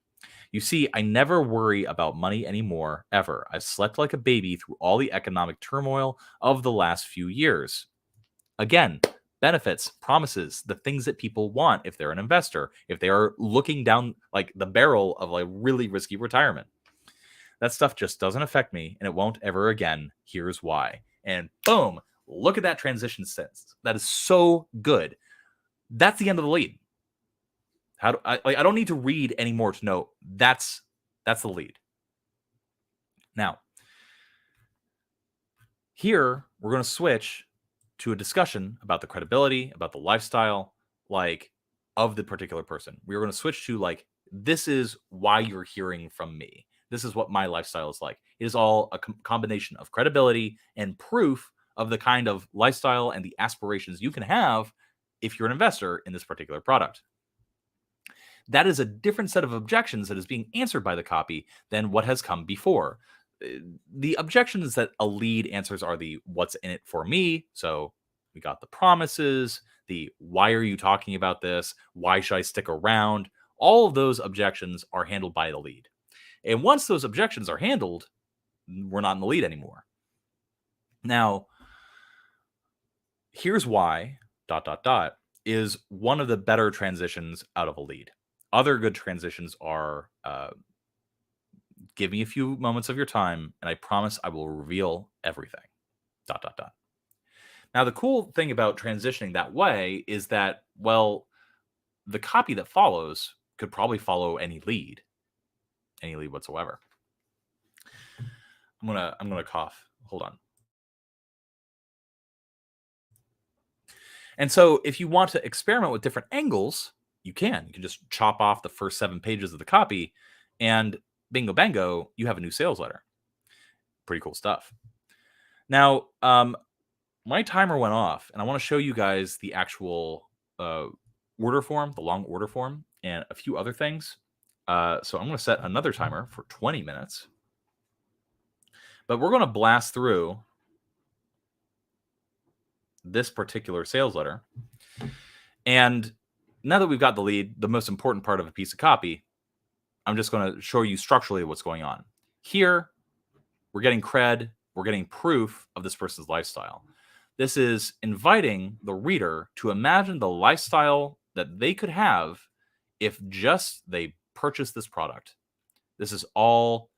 You see, I never worry about money anymore, ever. I've slept like a baby through all the economic turmoil of the last few years. Again, benefits, promises, the things that people want if they're an investor, if they are looking down like the barrel of a really risky retirement. That stuff just doesn't affect me, and it won't ever again. Here's why. And boom, look at that transition sentence. That is so good. That's the end of the lead. I don't need to read anymore to know that's the lead. Now, here we're going to switch to a discussion about the credibility, about the lifestyle, of the particular person. We're going to switch to this is why you're hearing from me. This is what my lifestyle is like. It is all a combination of credibility and proof of the kind of lifestyle and the aspirations you can have if you're an investor in this particular product. That is a different set of objections that is being answered by the copy than what has come before. The objections that a lead answers are the what's in it for me. So we got the promises, the why are you talking about this? Why should I stick around? All of those objections are handled by the lead. And once those objections are handled, we're not in the lead anymore. Now, here's why, ... is one of the better transitions out of a lead. Other good transitions are, give me a few moments of your time, and I promise I will reveal everything, ... Now, the cool thing about transitioning that way is that, well, the copy that follows could probably follow any lead whatsoever. I'm gonna cough. Hold on. And so if you want to experiment with different angles, you can. You can just chop off the first 7 pages of the copy, and bingo bango, you have a new sales letter. Pretty cool stuff. Now, my timer went off, and I want to show you guys the actual order form, the long order form, and a few other things. So I'm going to set another timer for 20 minutes. But we're going to blast through this particular sales letter. And now that we've got the lead, the most important part of a piece of copy, I'm just going to show you structurally what's going on. Here, we're getting cred. We're getting proof of this person's lifestyle. This is inviting the reader to imagine the lifestyle that they could have if just they purchased this product. This is all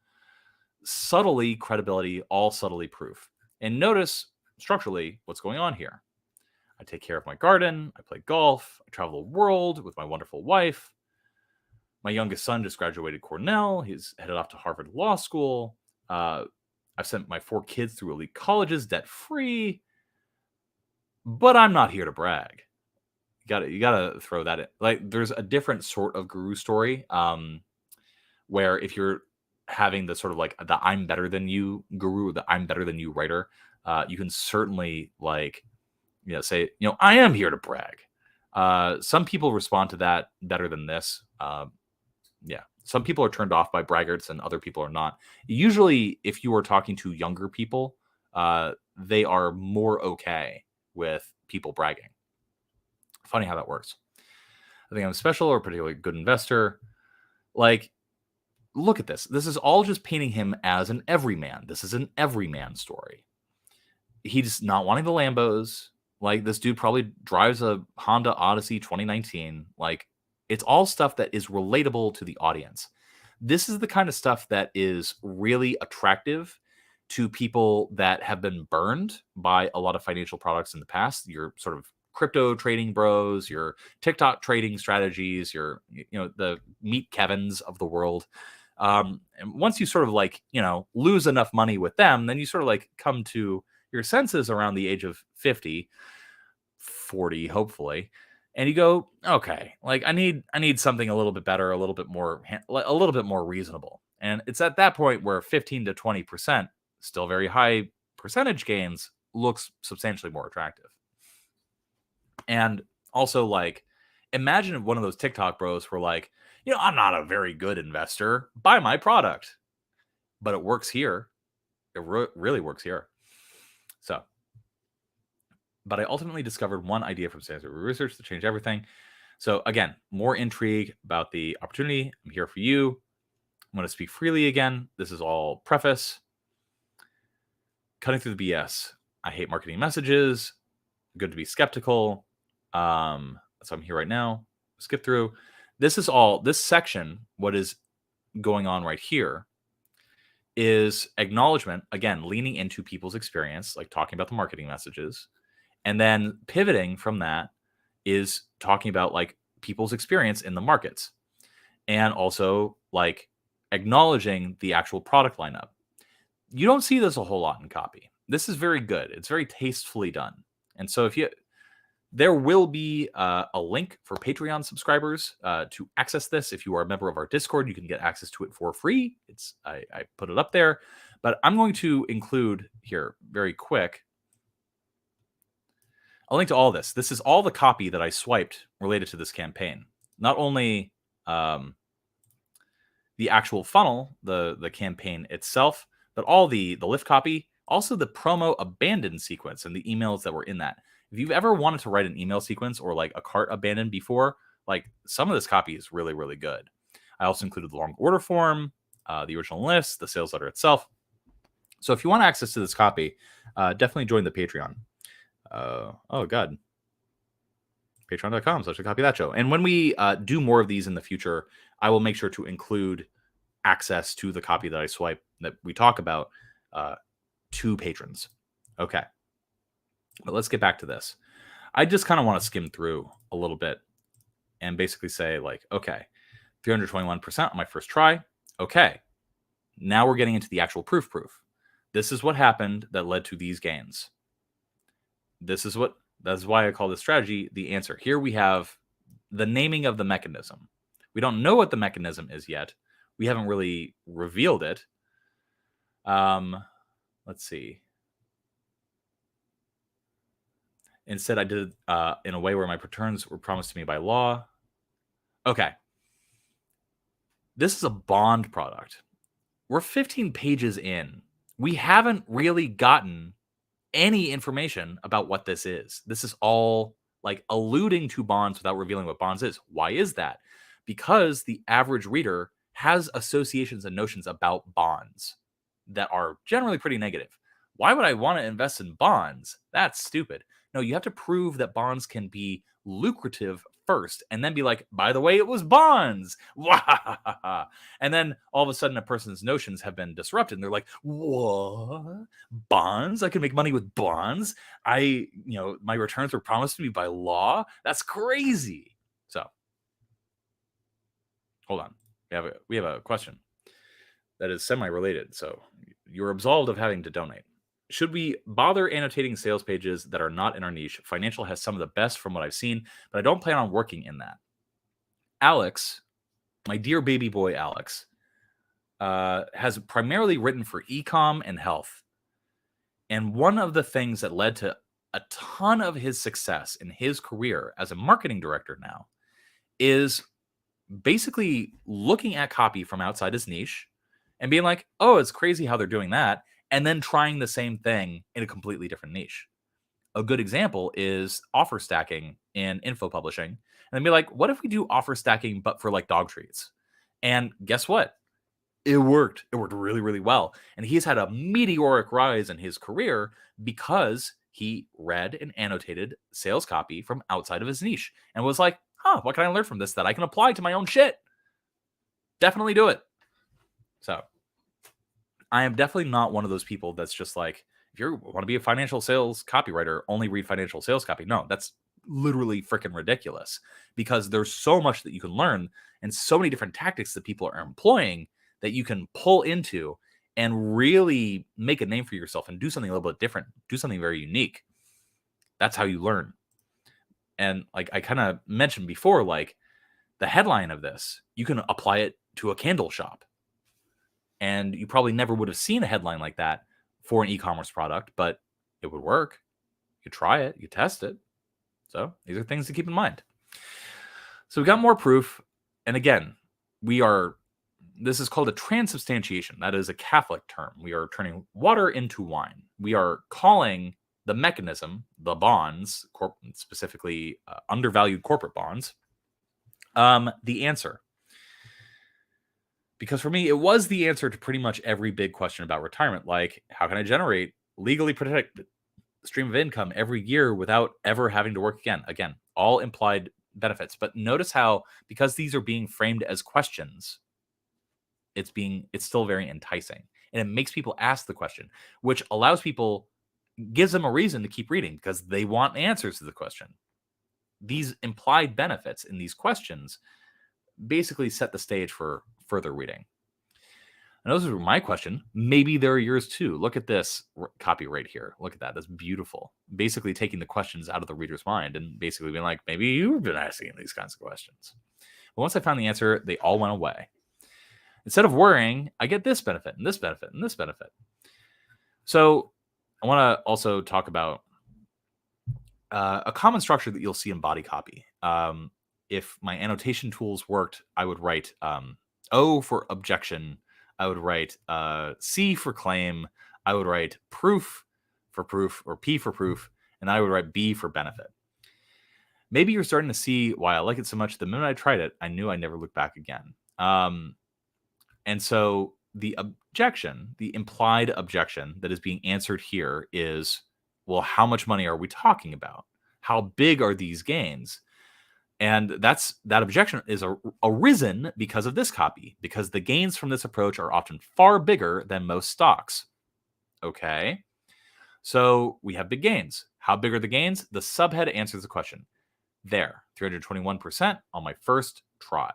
subtly credibility, all subtly proof. And notice structurally what's going on here. I take care of my garden. I play golf. I travel the world with my wonderful wife. My youngest son just graduated Cornell. He's headed off to Harvard Law School. I've sent my 4 kids through elite colleges debt-free, but I'm not here to brag. You gotta throw that in. Like, there's a different sort of guru story, where if you're having the sort of like the I'm better than you guru, the I'm better than you writer, you can certainly like, say, I am here to brag. Some people respond to that better than this. Yeah. Some people are turned off by braggarts and other people are not. Usually, if you are talking to younger people, they are more okay with people bragging. Funny how that works. I think I'm special or a particularly good investor. Like, look at this. This is all just painting him as an everyman. This is an everyman story. He's not wanting the Lambos. Like, this dude probably drives a Honda Odyssey 2019. Like, it's all stuff that is relatable to the audience. This is the kind of stuff that is really attractive to people that have been burned by a lot of financial products in the past. Your sort of crypto trading bros, your TikTok trading strategies, your, the Meet Kevins of the world. And once you sort of like, lose enough money with them, then you sort of like come to your senses around the age of 50, 40, hopefully. And you go, okay, like I need something a little bit better, a little bit more reasonable. And it's at that point where 15 to 20%, still very high percentage gains, looks substantially more attractive. And also, like, imagine if one of those TikTok bros were like, I'm not a very good investor. Buy my product. But it works here. It really works here. So, but I ultimately discovered one idea from Stansberry research to change everything. So again, more intrigue about the opportunity. I'm here for you. I'm going to speak freely again. This is all preface. Cutting through the BS. I hate marketing messages. Good to be skeptical. So I'm here right now. Skip through. This section, what is going on right here, is acknowledgement, again, leaning into people's experience, like talking about the marketing messages. And then pivoting from that is talking about like people's experience in the markets. And also like acknowledging the actual product lineup. You don't see this a whole lot in copy. This is very good. It's very tastefully done. And so there will be a link for Patreon subscribers to access this. If you are a member of our Discord, you can get access to it for free. I put it up there, but I'm going to include here very quick. I'll link to all this. This is all the copy that I swiped related to this campaign. Not only the actual funnel, the campaign itself, but all the lift copy, also the promo abandon sequence and the emails that were in that. If you've ever wanted to write an email sequence or like a cart abandon before, like some of this copy is really, really good. I also included the long order form, the original list, the sales letter itself. So if you want access to this copy, definitely join the Patreon. Oh God. Patreon.com/copy that show. And when we do more of these in the future, I will make sure to include access to the copy that I swipe that we talk about to patrons. Okay. But let's get back to this. I just kind of want to skim through a little bit and basically say like, okay, 321% on my first try. Okay. Now we're getting into the actual proof. This is what happened that led to these gains. That's why I call this strategy the answer. Here we have the naming of the mechanism. We don't know what the mechanism is yet. We haven't really revealed it. Let's see. Instead, I did it in a way where my returns were promised to me by law. Okay. This is a bond product. We're 15 pages in. We haven't really gotten any information about what this is. This is all like alluding to bonds without revealing what bonds is. Why is that? Because the average reader has associations and notions about bonds that are generally pretty negative. Why would I want to invest in bonds? That's stupid. No, you have to prove that bonds can be lucrative first and then be like, by the way, it was bonds. And then all of a sudden a person's notions have been disrupted. And they're like, what? Bonds? I can make money with bonds? My returns were promised to me by law? That's crazy. So hold on. We have a question that is semi-related. So you're absolved of having to donate. Should we bother annotating sales pages that are not in our niche? Financial has some of the best from what I've seen, but I don't plan on working in that. Alex, my dear baby boy Alex, has primarily written for ecom and health. And one of the things that led to a ton of his success in his career as a marketing director now is basically looking at copy from outside his niche and being like, oh, it's crazy how they're doing that. And then trying the same thing in a completely different niche. A good example is offer stacking in info publishing. And then be like, what if we do offer stacking, but for like dog treats? And guess what? It worked. It worked really, really well. And he's had a meteoric rise in his career because he read and annotated sales copy from outside of his niche and was like, what can I learn from this that I can apply to my own shit? Definitely do it. So I am definitely not one of those people that's just like, if you want to be a financial sales copywriter, only read financial sales copy. No, that's literally freaking ridiculous because there's so much that you can learn and so many different tactics that people are employing that you can pull into and really make a name for yourself and do something a little bit different, do something very unique. That's how you learn. And like I kind of mentioned before, like the headline of this, you can apply it to a candle shop. And you probably never would have seen a headline like that for an e-commerce product, but it would work. You try it, you test it. So these are things to keep in mind. So we got more proof. And again, this is called a transubstantiation. That is a Catholic term. We are turning water into wine. We are calling the mechanism, the bonds, specifically undervalued corporate bonds, the answer. Because for me, it was the answer to pretty much every big question about retirement. Like, how can I generate legally protected stream of income every year without ever having to work again? Again, all implied benefits. But notice how, because these are being framed as questions, it's still very enticing. And it makes people ask the question, which gives them a reason to keep reading because they want answers to the question. These implied benefits in these questions basically set the stage for further reading. And those are my question. Maybe they're yours too. Look at this copy right here. Look at that. That's beautiful. Basically taking the questions out of the reader's mind and basically being like, maybe you've been asking these kinds of questions. But once I found the answer, they all went away. Instead of worrying, I get this benefit and this benefit and this benefit. So I want to also talk about a common structure that you'll see in body copy. If my annotation tools worked, I would write O for objection. I would write C for claim. I would write proof for proof or P for proof. And I would write B for benefit. Maybe you're starting to see why I like it so much. The minute I tried it, I knew I'd never look back again. And so the objection, the implied objection that is being answered here is, well, how much money are we talking about? How big are these gains? And that objection is arisen because of this copy, because the gains from this approach are often far bigger than most stocks. Okay. So we have big gains. How big are the gains? The subhead answers the question. There, 321% on my first try.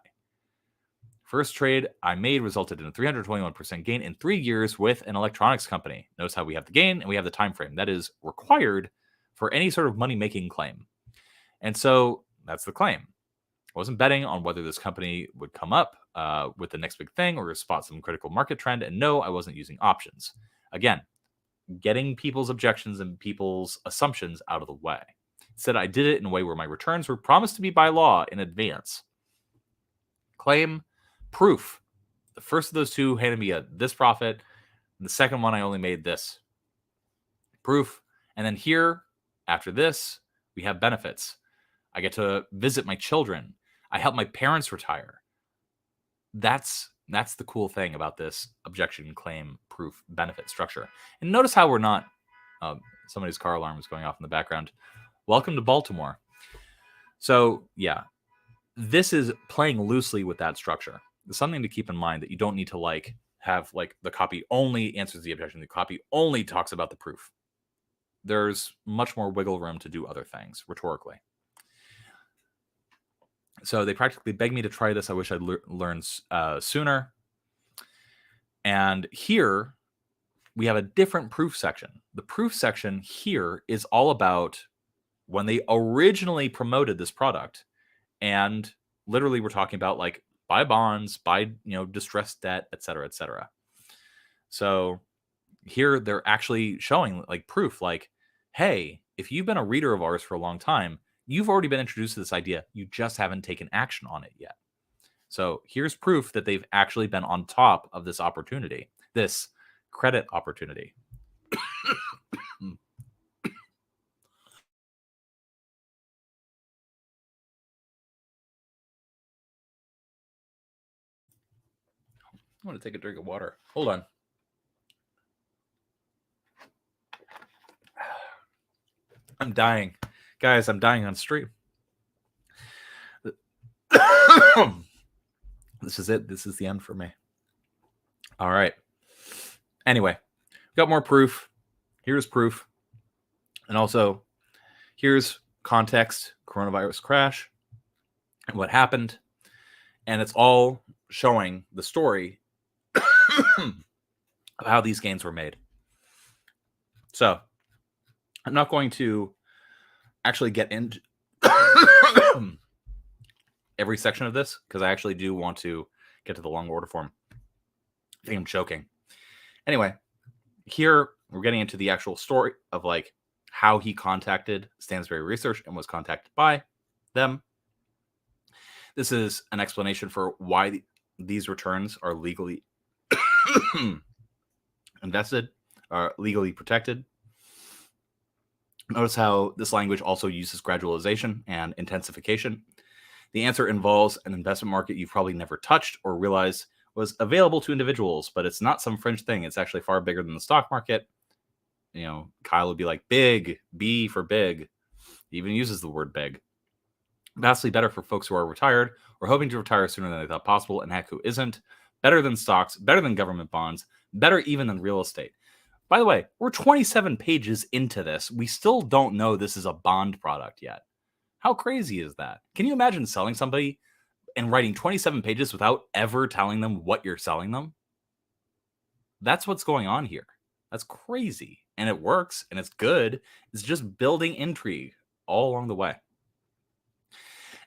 First trade I made resulted in a 321% gain in 3 years with an electronics company. Notice how we have the gain and we have the time frame that is required for any sort of money-making claim. And so that's the claim. I wasn't betting on whether this company would come up with the next big thing or spot some critical market trend. And no, I wasn't using options. Again, getting people's objections and people's assumptions out of the way. Instead, I did it in a way where my returns were promised to be by law in advance. Claim, proof. The first of those two handed me this profit. And the second one, I only made this. Proof. And then here, after this, we have benefits. I get to visit my children. I help my parents retire. That's the cool thing about this objection, claim, proof, benefit structure. And notice how we're not, somebody's car alarm is going off in the background. Welcome to Baltimore. So yeah, this is playing loosely with that structure. There's something to keep in mind that you don't need to have the copy only answers the objection. The copy only talks about the proof. There's much more wiggle room to do other things rhetorically. So they practically begged me to try this. I wish I'd learned sooner. And here, we have a different proof section. The proof section here is all about when they originally promoted this product, and literally we're talking about like buy bonds, buy, distressed debt, et cetera, et cetera. So here they're actually showing like proof, like, hey, if you've been a reader of ours for a long time, you've already been introduced to this idea. You just haven't taken action on it yet. So here's proof that they've actually been on top of this opportunity, this credit opportunity. I want to take a drink of water. Hold on. I'm dying. Guys, I'm dying on stream. This is it. This is the end for me. All right. Anyway, got more proof. Here's proof. And also, here's context, coronavirus crash, and what happened. And it's all showing the story of how these gains were made. So I'm not going to actually get into every section of this because I actually do want to get to the long order form. I think I'm choking. Anyway, here we're getting into the actual story of like how he contacted Stansberry Research and was contacted by them. This is an explanation for why these returns are legally invested, are legally protected. Notice how this language also uses gradualization and intensification. The answer involves an investment market you've probably never touched or realized was available to individuals, but it's not some fringe thing. It's actually far bigger than the stock market. Kyle would be like, big, B for big. He even uses the word big. Vastly better for folks who are retired or hoping to retire sooner than they thought possible, and heck, who isn't? Better than stocks, better than government bonds, better even than real estate. By the way, we're 27 pages into this. We still don't know this is a bond product yet. How crazy is that? Can you imagine selling somebody and writing 27 pages without ever telling them what you're selling them? That's what's going on here. That's crazy. And it works and it's good. It's just building intrigue all along the way.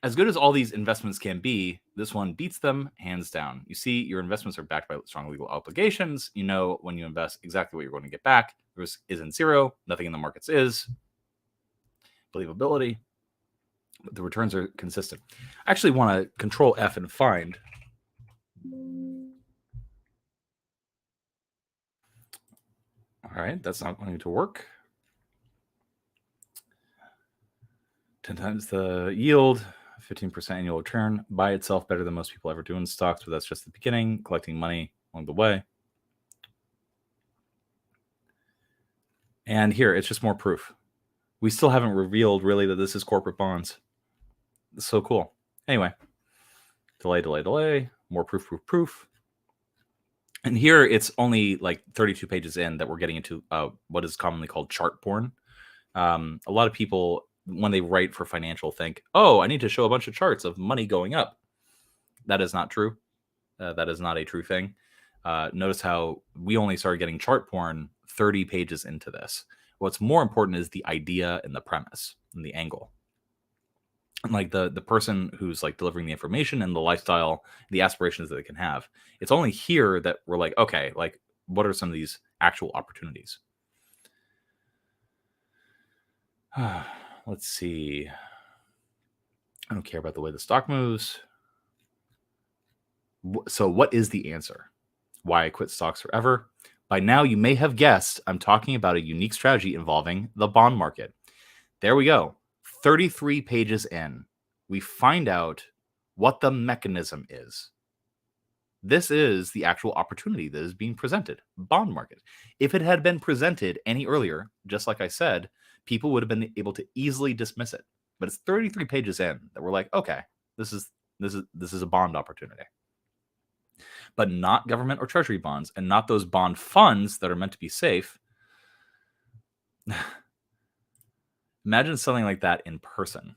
As good as all these investments can be, this one beats them hands down. You see, your investments are backed by strong legal obligations. You know when you invest exactly what you're going to get back. Risk isn't zero. Nothing in the markets is. Believability. But the returns are consistent. I actually want to Control F and find. All right, that's not going to work. 10 times the yield. 15% annual return by itself, better than most people ever do in stocks, but that's just the beginning, collecting money along the way. And here, it's just more proof. We still haven't revealed really that this is corporate bonds. It's so cool. Anyway, delay, more proof. And here it's only like 32 pages in that we're getting into what is commonly called chart porn. A lot of people, when they write for financial, think, oh, I need to show a bunch of charts of money going up. That is not true. That is not a true thing. Notice how we only started getting chart porn 30 pages into this. What's more important is the idea and the premise and the angle. And like the person who's like delivering the information and the lifestyle, the aspirations that they can have. It's only here that we're like, okay, like what are some of these actual opportunities? Let's see. I don't care about the way the stock moves. So what is the answer? Why I quit stocks forever? By now, you may have guessed I'm talking about a unique strategy involving the bond market. There we go. 33 pages in, we find out what the mechanism is. This is the actual opportunity that is being presented, bond market. If it had been presented any earlier, just like I said, people would have been able to easily dismiss it. But it's 33 pages in that we're like, okay, this is a bond opportunity. But not government or treasury bonds, and not those bond funds that are meant to be safe. Imagine something like that in person.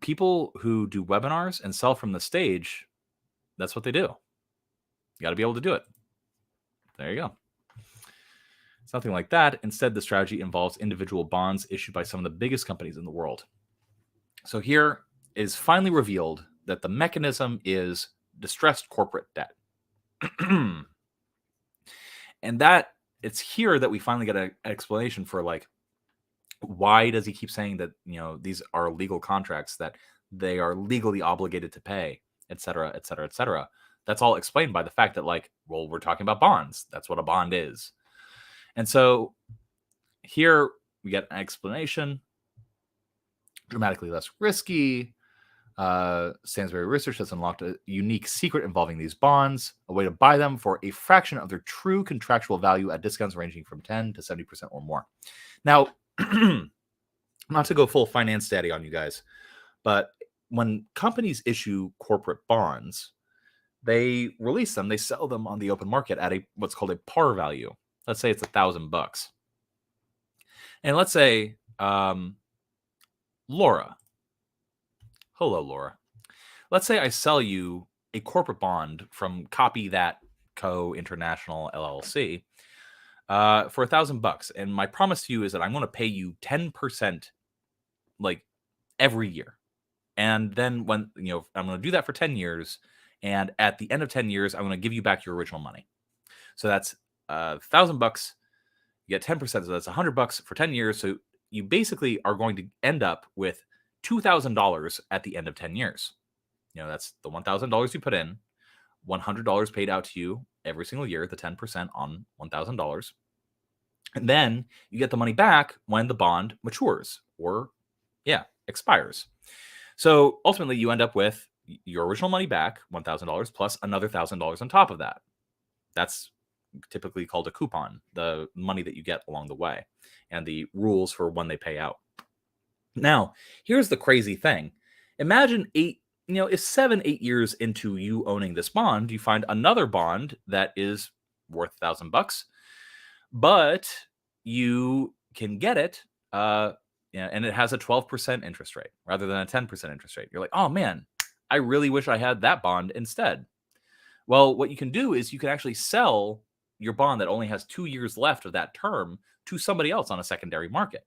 People who do webinars and sell from the stage, that's what they do. You got to be able to do it. There you go. Something like that. Instead, the strategy involves individual bonds issued by some of the biggest companies in the world. So here is finally revealed that the mechanism is distressed corporate debt. And that it's here that we finally get an explanation for like, why does he keep saying that, these are legal contracts, that they are legally obligated to pay, et cetera, et cetera, et cetera. That's all explained by the fact that, like, well, we're talking about bonds. That's what a bond is. And so here we get an explanation. Dramatically less risky. Stansberry Research has unlocked a unique secret involving these bonds, a way to buy them for a fraction of their true contractual value at discounts ranging from 10 to 70% or more. Now, not to go full finance daddy on you guys, but when companies issue corporate bonds, they release them, they sell them on the open market at what's called a par value. Let's say it's $1,000. And let's say Laura. Hello, Laura. Let's say I sell you a corporate bond from Copy That Co. International LLC for $1,000, and my promise to you is that I'm going to pay you 10%, like, every year. And then when I'm going to do that for 10 years, and at the end of 10 years, I'm going to give you back your original money. So that's $1,000. You get 10%, so that's $100 for 10 years. So you basically are going to end up with $2,000 at the end of 10 years. That's the $1,000 you put in, $100 paid out to you every single year, the 10% on $1,000. And then you get the money back when the bond matures or, expires. So ultimately, you end up with your original money back, $1,000, plus another $1,000 on top of that. That's typically called a coupon, the money that you get along the way, and the rules for when they pay out. Now, here's the crazy thing. Imagine if 7-8 years into you owning this bond, you find another bond that is worth $1,000, but you can get it, and it has a 12% interest rate rather than a 10% interest rate. You're like, oh man, I really wish I had that bond instead. Well, what you can do is you can actually sell your bond that only has 2 years left of that term to somebody else on a secondary market.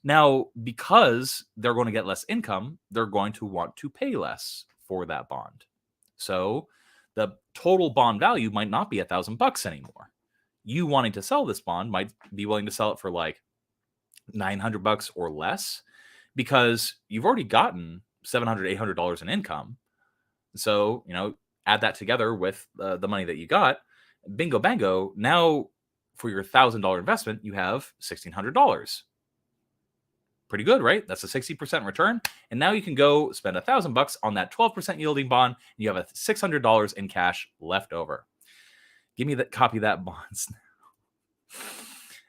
Now, because they're going to get less income, they're going to want to pay less for that bond. So the total bond value might not be $1,000 anymore. You wanting to sell this bond might be willing to sell it for like $900 or less, because you've already gotten $700, $800 in income. So, add that together with the money that you got. Bingo bango. Now, for your $1,000 investment, you have $1,600. Pretty good, right? That's a 60% return. And now you can go spend $1,000 on that 12% yielding bond, and you have $600 in cash left over. Give me that, Copy That bonds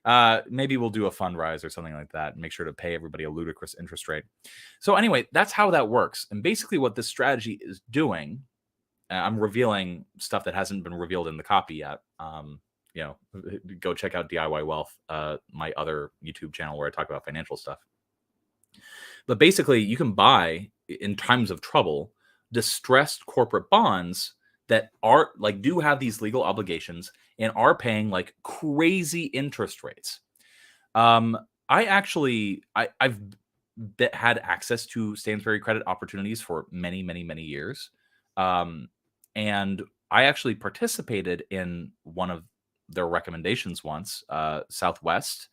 now. Maybe we'll do a fundraise or something like that and make sure to pay everybody a ludicrous interest rate. So anyway, that's how that works. And basically what this strategy is doing, I'm revealing stuff that hasn't been revealed in the copy yet. Go check out DIY Wealth, my other YouTube channel where I talk about financial stuff. But basically, you can buy, in times of trouble, distressed corporate bonds that are do have these legal obligations and are paying like crazy interest rates. I've had access to Stansberry credit opportunities for many, many, many years. And I actually participated in one of their recommendations once, Southwest.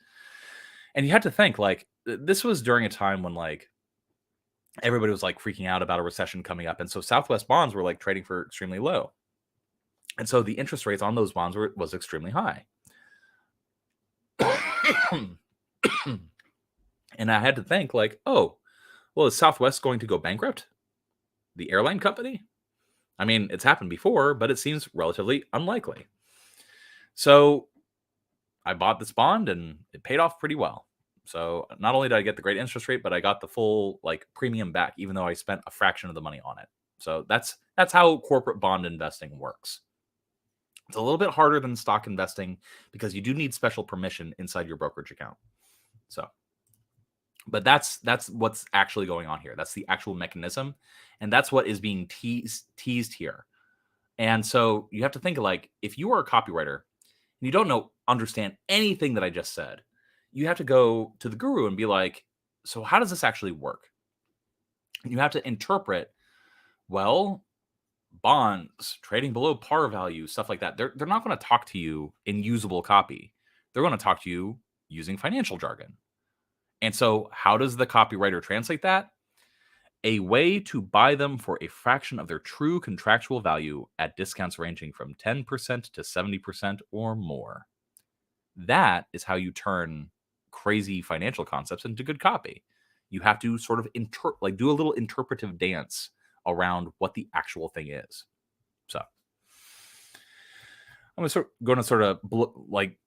And you had to think, this was during a time when everybody was freaking out about a recession coming up. And so Southwest bonds were trading for extremely low. And so the interest rates on those bonds was extremely high. And I had to think is Southwest going to go bankrupt? The airline company? I mean, it's happened before, but it seems relatively unlikely. So I bought this bond and it paid off pretty well. So not only did I get the great interest rate, but I got the full premium back, even though I spent a fraction of the money on it. So that's how corporate bond investing works. It's a little bit harder than stock investing because you do need special permission inside your brokerage account. So, but that's what's actually going on here. That's the actual mechanism, and that's what is being teased here. And so you have to think if you are a copywriter and you don't understand anything that I just said, you have to go to the guru and be like, so how does this actually work? And you have to interpret, well, bonds, trading below par value, stuff like that. They're not going to talk to you in usable copy. They're going to talk to you using financial jargon. And so how does the copywriter translate that? A way to buy them for a fraction of their true contractual value at discounts ranging from 10% to 70% or more. That is how you turn crazy financial concepts into good copy. You have to sort of do a little interpretive dance around what the actual thing is. So I'm going to sort of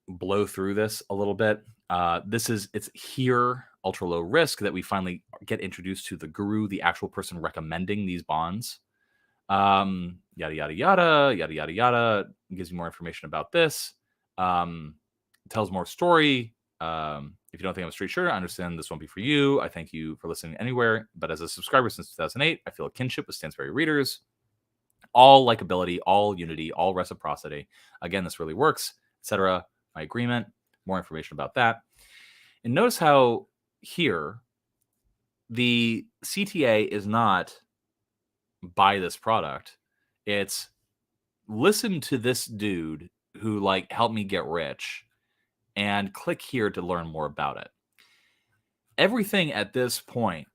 blow through this a little bit. It's here, ultra low risk, that we finally get introduced to the guru, the actual person recommending these bonds. Yada, yada, yada, yada, yada, yada. Gives you more information about this. Tells more story. If you don't think I'm a straight shooter, I understand this won't be for you. I thank you for listening anywhere. But as a subscriber since 2008, I feel a kinship with Stansberry readers. All likability, all unity, all reciprocity. Again, this really works, etc. My agreement, more information about that. And notice how here the CTA is not buy this product. It's listen to this dude who helped me get rich and click here to learn more about it. Everything at this point,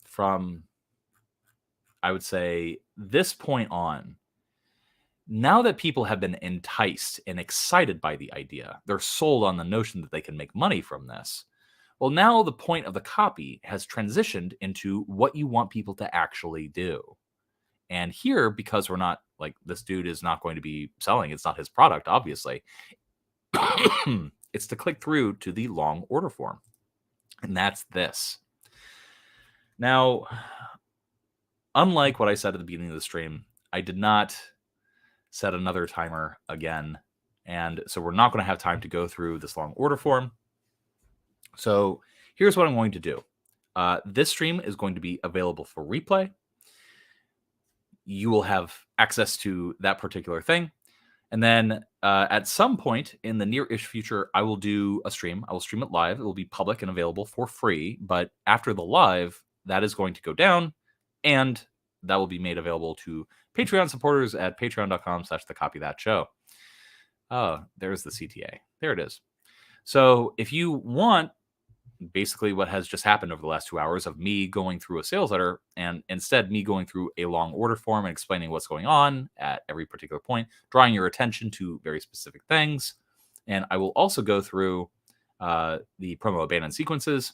from I would say this point on, now that people have been enticed and excited by the idea, they're sold on the notion that they can make money from this. Well, now the point of the copy has transitioned into what you want people to actually do. And here, because we're not this dude is not going to be selling, it's not his product, obviously. It's to click through to the long order form. And that's this. Now, unlike what I said at the beginning of the stream, I did not set another timer again. And so we're not going to have time to go through this long order form. So here's what I'm going to do. This stream is going to be available for replay. You will have access to that particular thing. And then at some point in the near-ish future, I will do a stream. I will stream it live. It will be public and available for free. But after the live, that is going to go down, and that will be made available to Patreon supporters at patreon.com/thecopythatshow. Oh, there's the CTA. There it is. So if you want basically what has just happened over the last 2 hours of me going through a sales letter, and instead me going through a long order form and explaining what's going on at every particular point, drawing your attention to very specific things. And I will also go through the promo abandoned sequences.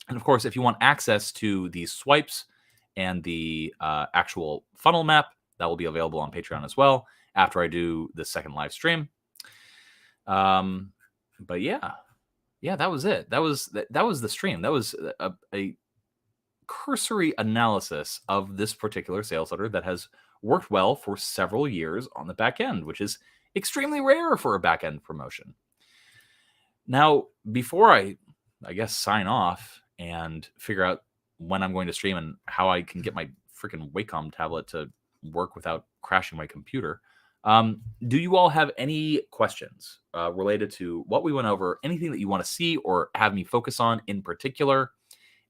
And of course, if you want access to these swipes and the actual funnel map, that will be available on Patreon as well after I do the second live stream. But yeah, that was it. That was the stream. That was a cursory analysis of this particular sales letter that has worked well for several years on the back end, which is extremely rare for a back end promotion. Now, before I guess sign off and figure out when I'm going to stream and how I can get my freaking Wacom tablet to work without crashing my computer, do you all have any questions related to what we went over? Anything that you want to see or have me focus on in particular?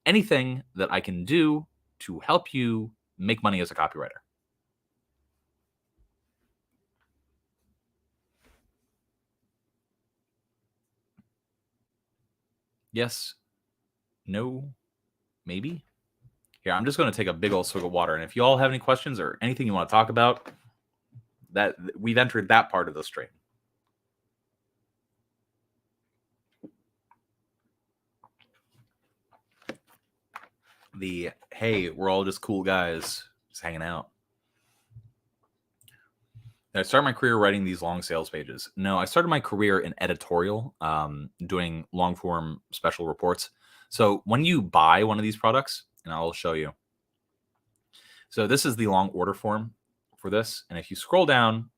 Anything that I can do to help you make money as a copywriter? Yes? No? Maybe? Here, I'm just going to take a big old swig of water. And if you all have any questions or anything you want to talk about, that we've entered that part of the stream. Hey, we're all just cool guys just hanging out. Did I start my career writing these long sales pages? No, I started my career in editorial, doing long form special reports. So when you buy one of these products, and I'll show you. So this is the long order form for this. And if you scroll down,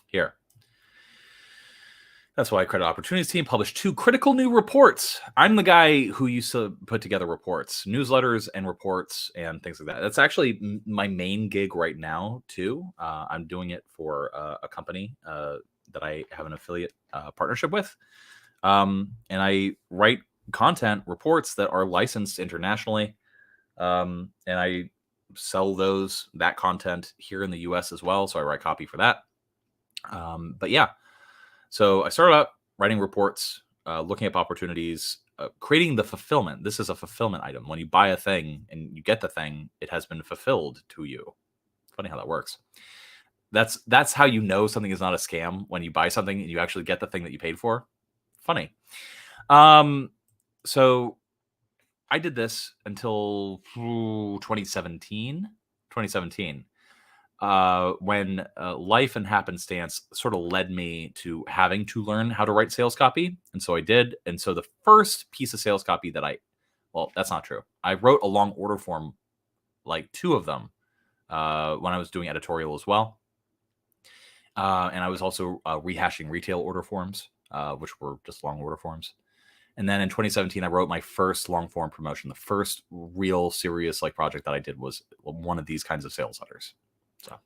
here. That's why I credit Opportunities team published 2 critical new reports. I'm the guy who used to put together reports, newsletters and reports and things like that. That's actually my main gig right now too. I'm doing it for a company that I have an affiliate partnership with. And I write content reports that are licensed internationally. And I sell that content here in the US as well. So I write copy for that. But yeah, so I started out writing reports, looking up opportunities, creating the fulfillment. This is a fulfillment item. When you buy a thing and you get the thing, it has been fulfilled to you. Funny how that works. That's how you know something is not a scam, when you buy something and you actually get the thing that you paid for. Funny. So I did this until 2017. When life and happenstance sort of led me to having to learn how to write sales copy. And so I did. And so the first piece of sales copy that that's not true. I wrote a long order form, like 2 of them, when I was doing editorial as well. And I was also rehashing retail order forms, which were just long order forms. And then in 2017, I wrote my first long form promotion. The first real serious project that I did was one of these kinds of sales letters. So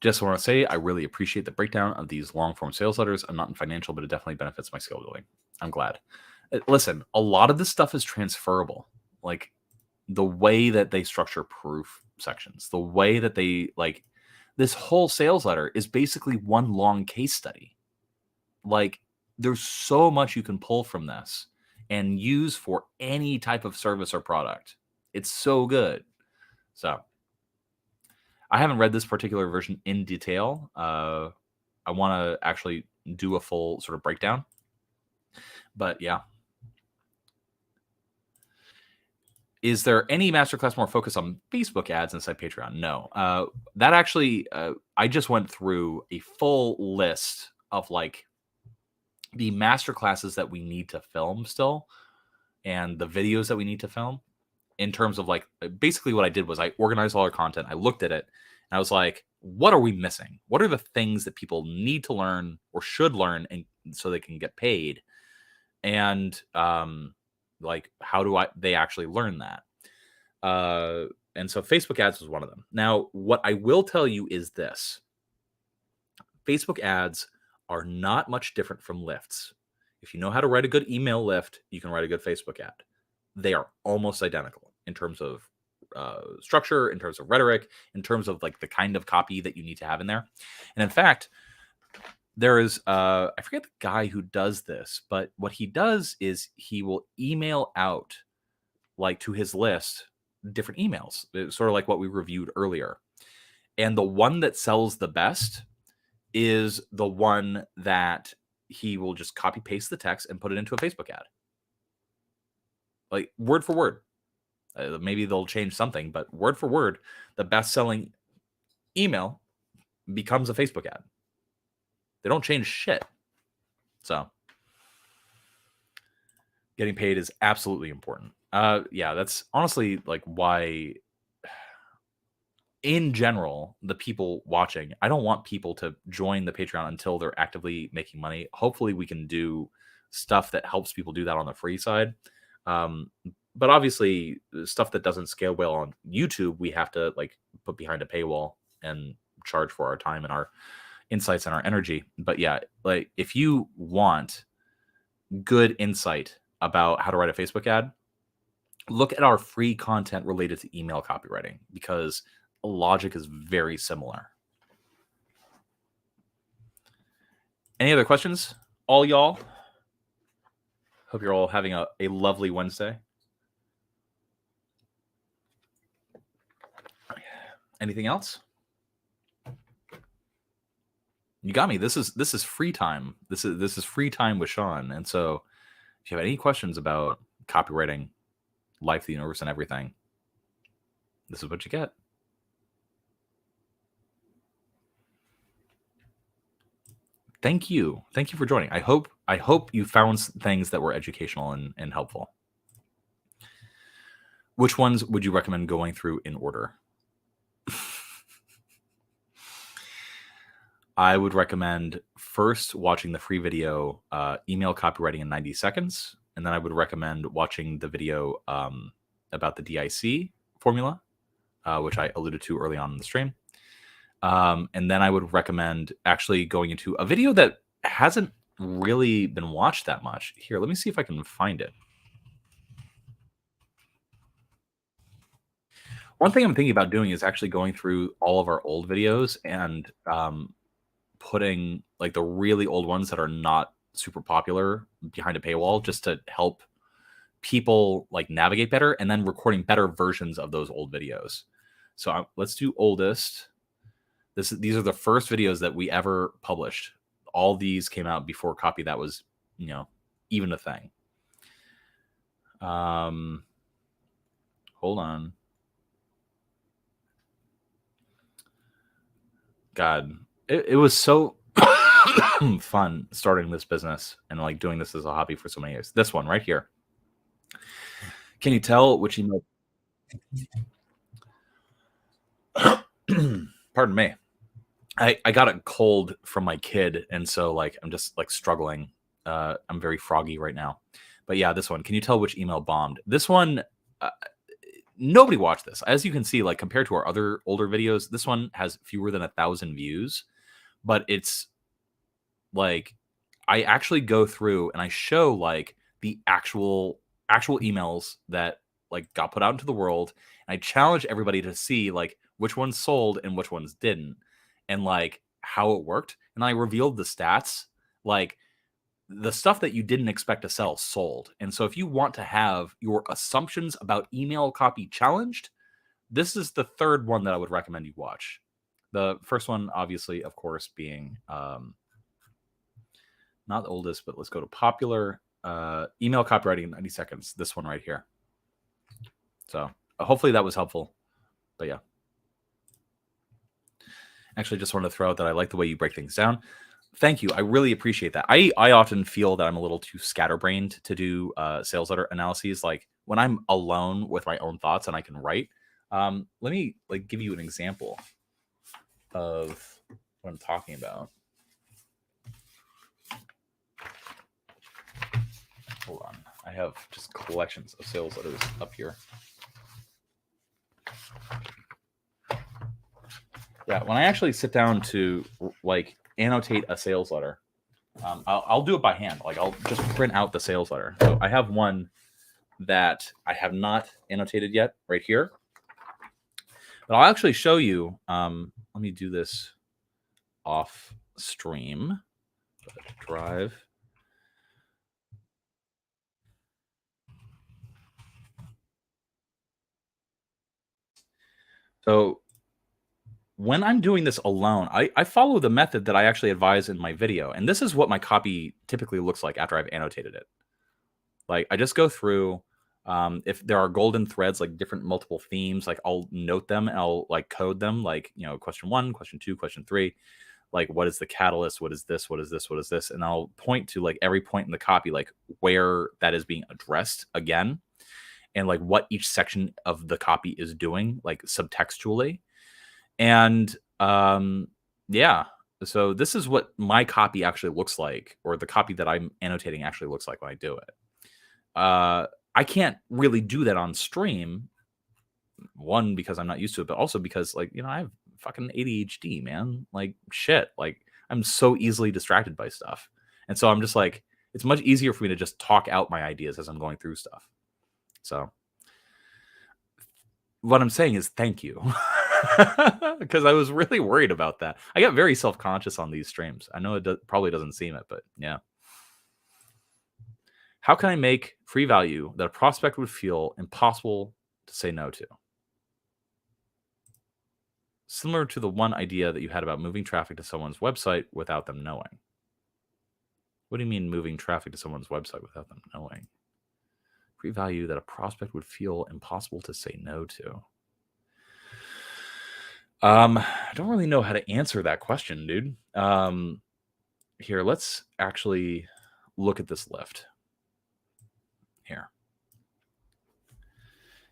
just want to say, I really appreciate the breakdown of these long form sales letters. I'm not in financial, but it definitely benefits my skill building. I'm glad. Listen, a lot of this stuff is transferable. Like the way that they structure proof sections, the way that they this whole sales letter is basically one long case study. Like there's so much you can pull from this and use for any type of service or product. It's so good. So I haven't read this particular version in detail. I want to actually do a full sort of breakdown. But yeah. Is there any masterclass more focused on Facebook ads inside Patreon? No. That actually, I just went through a full list of the masterclasses that we need to film still, and the videos that we need to film, in terms of basically what I did was I organized all our content. I looked at it and I was like, what are we missing? What are the things that people need to learn or should learn and so they can get paid? And how do they actually learn that? And so Facebook ads was one of them. Now, what I will tell you is this: Facebook ads are not much different from lifts. If you know how to write a good email lift, you can write a good Facebook ad. They are almost identical in terms of structure, in terms of rhetoric, in terms of the kind of copy that you need to have in there. And in fact, there is I forget the guy who does this, but what he does is he will email out to his list different emails. It's sort of like what we reviewed earlier. And the one that sells the best is the one that he will just copy paste the text and put it into a Facebook ad. Word for word. Maybe they'll change something, but word for word, the best selling email becomes a Facebook ad. They don't change shit. So getting paid is absolutely important. Yeah, that's honestly why, in general, the people watching, I don't want people to join the Patreon until they're actively making money. Hopefully we can do stuff that helps people do that on the free side. But obviously stuff that doesn't scale well on YouTube, we have to put behind a paywall and charge for our time and our insights and our energy. But yeah, if you want good insight about how to write a Facebook ad, look at our free content related to email copywriting, because the logic is very similar. Any other questions, all y'all? Hope you're all having a lovely Wednesday. Anything else? You got me. This is free time. This is free time with Sean. And so if you have any questions about copywriting, life, the universe, and everything, this is what you get. Thank you for joining. I hope you found things that were educational and helpful. Which ones would you recommend going through in order? I would recommend first watching the free video, Email Copywriting in 90 Seconds. And then I would recommend watching the video about the DIC formula, which I alluded to early on in the stream. And then I would recommend actually going into a video that hasn't really been watched that much. Here, let me see if I can find it. One thing I'm thinking about doing is actually going through all of our old videos and putting like the really old ones that are not super popular behind a paywall, just to help people like navigate better, and then recording better versions of those old videos. So let's do oldest. These are the first videos that we ever published. All these came out before copy that was, even a thing. Hold on. God, it was so fun starting this business and like doing this as a hobby for so many years. This one right here. Can you tell which email? Pardon me. I got a cold from my kid, and so like I'm just like struggling. I'm very froggy right now. But yeah, this one. Can you tell which email bombed? This one, nobody watched this. As you can see, like compared to our other older videos, this one has fewer than 1,000 views. But it's like I actually go through and I show like the actual emails that like got put out into the world. And I challenge everybody to see like which ones sold and which ones didn't, and like how it worked. And I revealed the stats, like the stuff that you didn't expect to sell sold. And so if you want to have your assumptions about email copy challenged, this is the third one that I would recommend you watch. The first one, obviously, of course, being not the oldest, but let's go to popular email copywriting in 90 seconds. This one right here. So hopefully that was helpful. But yeah. Actually, just wanted to throw out that I like the way you break things down. Thank you. I really appreciate that. I often feel that I'm a little too scatterbrained to do sales letter analyses. Like when I'm alone with my own thoughts and I can write. Let me like give you an example of what I'm talking about. Hold on. I have just collections of sales letters up here. Yeah, when I actually sit down to like annotate a sales letter, I'll do it by hand. Like I'll just print out the sales letter. So I have one that I have not annotated yet right here. But I'll actually show you. Let me do this off stream. Drive. So when I'm doing this alone, I follow the method that I actually advise in my video. And this is what my copy typically looks like after I've annotated it. Like I just go through, if there are golden threads, like different multiple themes, like I'll note them and I'll like code them, like, question 1, question 2, question 3, like what is the catalyst? What is this? What is this? What is this? And I'll point to like every point in the copy, like where that is being addressed again, and like what each section of the copy is doing, like subtextually. And yeah, so this is what my copy actually looks like, or the copy that I'm annotating actually looks like when I do it. I can't really do that on stream. One, because I'm not used to it, but also because like, I have fucking ADHD, man. Like shit. Like I'm so easily distracted by stuff. And so I'm just like, it's much easier for me to just talk out my ideas as I'm going through stuff. So what I'm saying is thank you. Because I was really worried about that. I get very self-conscious on these streams. I know it probably doesn't seem it, but yeah. How can I make free value that a prospect would feel impossible to say no to? Similar to the one idea that you had about moving traffic to someone's website without them knowing. What do you mean moving traffic to someone's website without them knowing? Free value that a prospect would feel impossible to say no to. I don't really know how to answer that question, dude. Here, let's actually look at this lift. Here.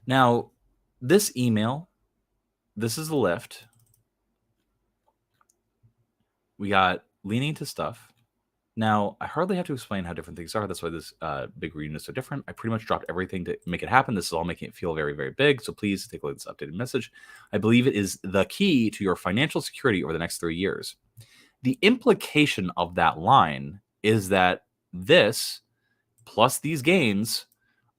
Now, this email, this is the lift. We got leaning into stuff. Now, I hardly have to explain how different things are. That's why this big reunion is so different. I pretty much dropped everything to make it happen. This is all making it feel very, very big. So please take a look at this updated message. I believe it is the key to your financial security over the next 3 years. The implication of that line is that this plus these gains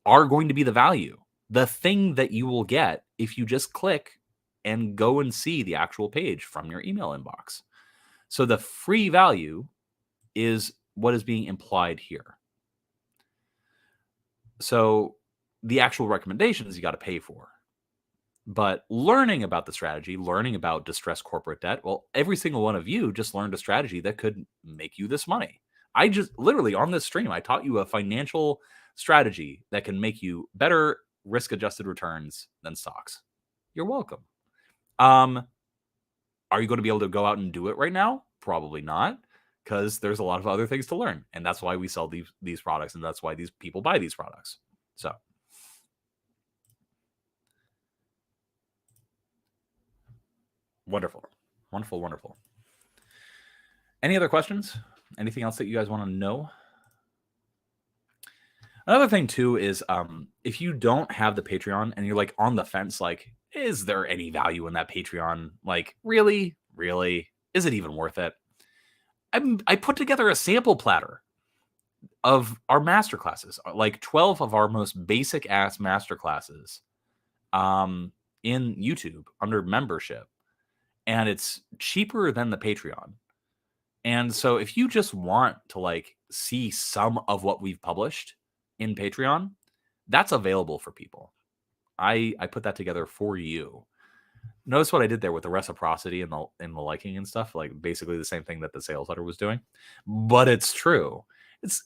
are going to be the value, the thing that you will get if you just click and go and see the actual page from your email inbox. So the free value is what is being implied here. So the actual recommendations you got to pay for. But learning about the strategy, learning about distressed corporate debt, well, every single one of you just learned a strategy that could make you this money. I just literally on this stream, I taught you a financial strategy that can make you better risk-adjusted returns than stocks. You're welcome. Are you going to be able to go out and do it right now? Probably not, because there's a lot of other things to learn. And that's why we sell these products, and that's why these people buy these products. So wonderful. Wonderful, wonderful. Any other questions? Anything else that you guys want to know? Another thing too is if you don't have the Patreon and you're like on the fence, like, is there any value in that Patreon? Like, really? Is it even worth it? I put together a sample platter of our masterclasses, like 12 of our most basic ass masterclasses in YouTube under membership. And it's cheaper than the Patreon. And so if you just want to like see some of what we've published in Patreon, that's available for people. I put that together for you. Notice what I did there with the reciprocity and the liking and stuff, like basically the same thing that the sales letter was doing, but it's true. It's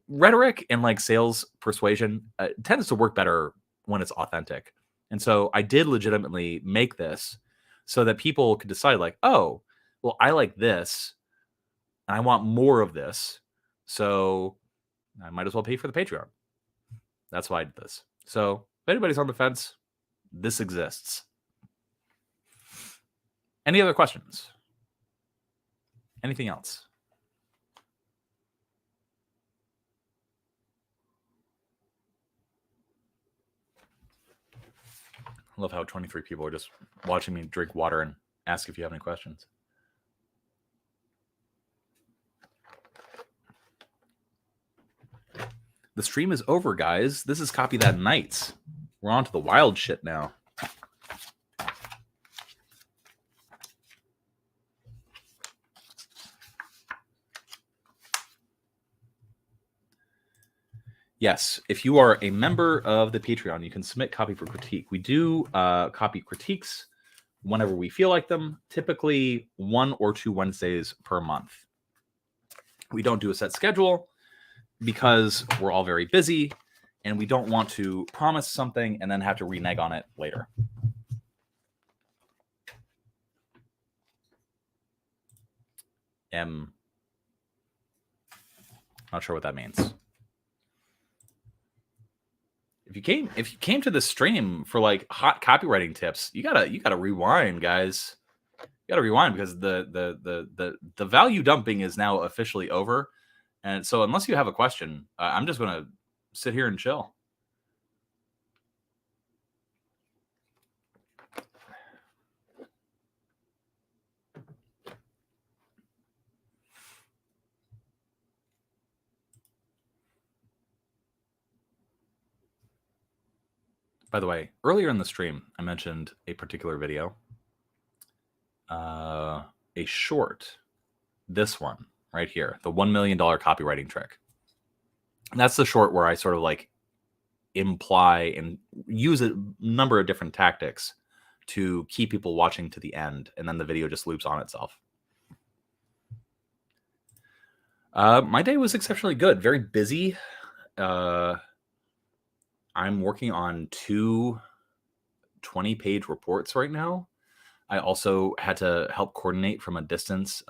rhetoric and like sales persuasion tends to work better when it's authentic. And so I did legitimately make this so that people could decide like, oh, well, I like this and I want more of this. So I might as well pay for the Patreon. That's why I did this. So if anybody's on the fence, this exists. Any other questions? Anything else? I love how 23 people are just watching me drink water and ask if you have any questions. The stream is over, guys. This is Copy That Nights. We're on to the wild shit now. Yes, if you are a member of the Patreon, you can submit copy for critique. We do copy critiques whenever we feel like them, typically 1 or 2 Wednesdays per month. We don't do a set schedule because we're all very busy and we don't want to promise something and then have to renege on it later. Not sure what that means. If you came to the stream for like hot copywriting tips, you gotta rewind, guys. You gotta rewind because the value dumping is now officially over, and so unless you have a question, I'm just gonna sit here and chill. By the way, earlier in the stream, I mentioned a particular video, a short, this one right here, the $1 million copywriting trick. And that's the short where I sort of like imply and use a number of different tactics to keep people watching to the end, and then the video just loops on itself. My day was exceptionally good, very busy. I'm working on 2 20-page reports right now. I also had to help coordinate from a distance,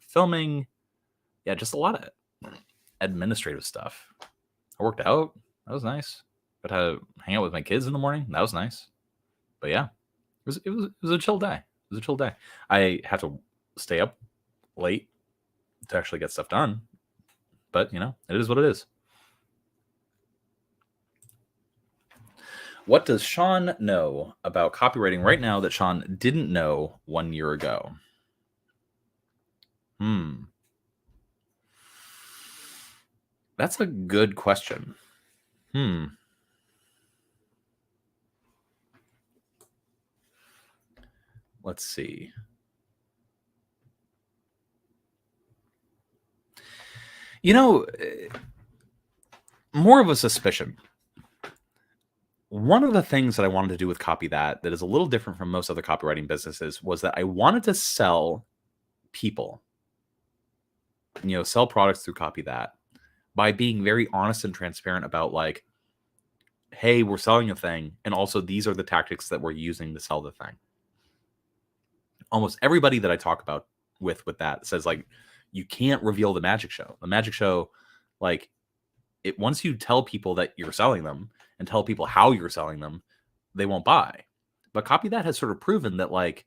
filming. Yeah, just a lot of administrative stuff. I worked out. That was nice. Got to hang out with my kids in the morning. That was nice. But yeah, it was a chill day. It was a chill day. I had to stay up late to actually get stuff done. But, it is what it is. What does Sean know about copywriting right now that Sean didn't know 1 year ago? That's a good question. Let's see. More of a suspicion. One of the things that I wanted to do with Copy That is a little different from most other copywriting businesses was that I wanted to sell people, sell products through Copy That by being very honest and transparent about like, hey, we're selling a thing. And also these are the tactics that we're using to sell the thing. Almost everybody that I talk about with that says like, you can't reveal the magic show. The magic show, like once you tell people that you're selling them and tell people how you're selling them, they won't buy. But Copy That has sort of proven that like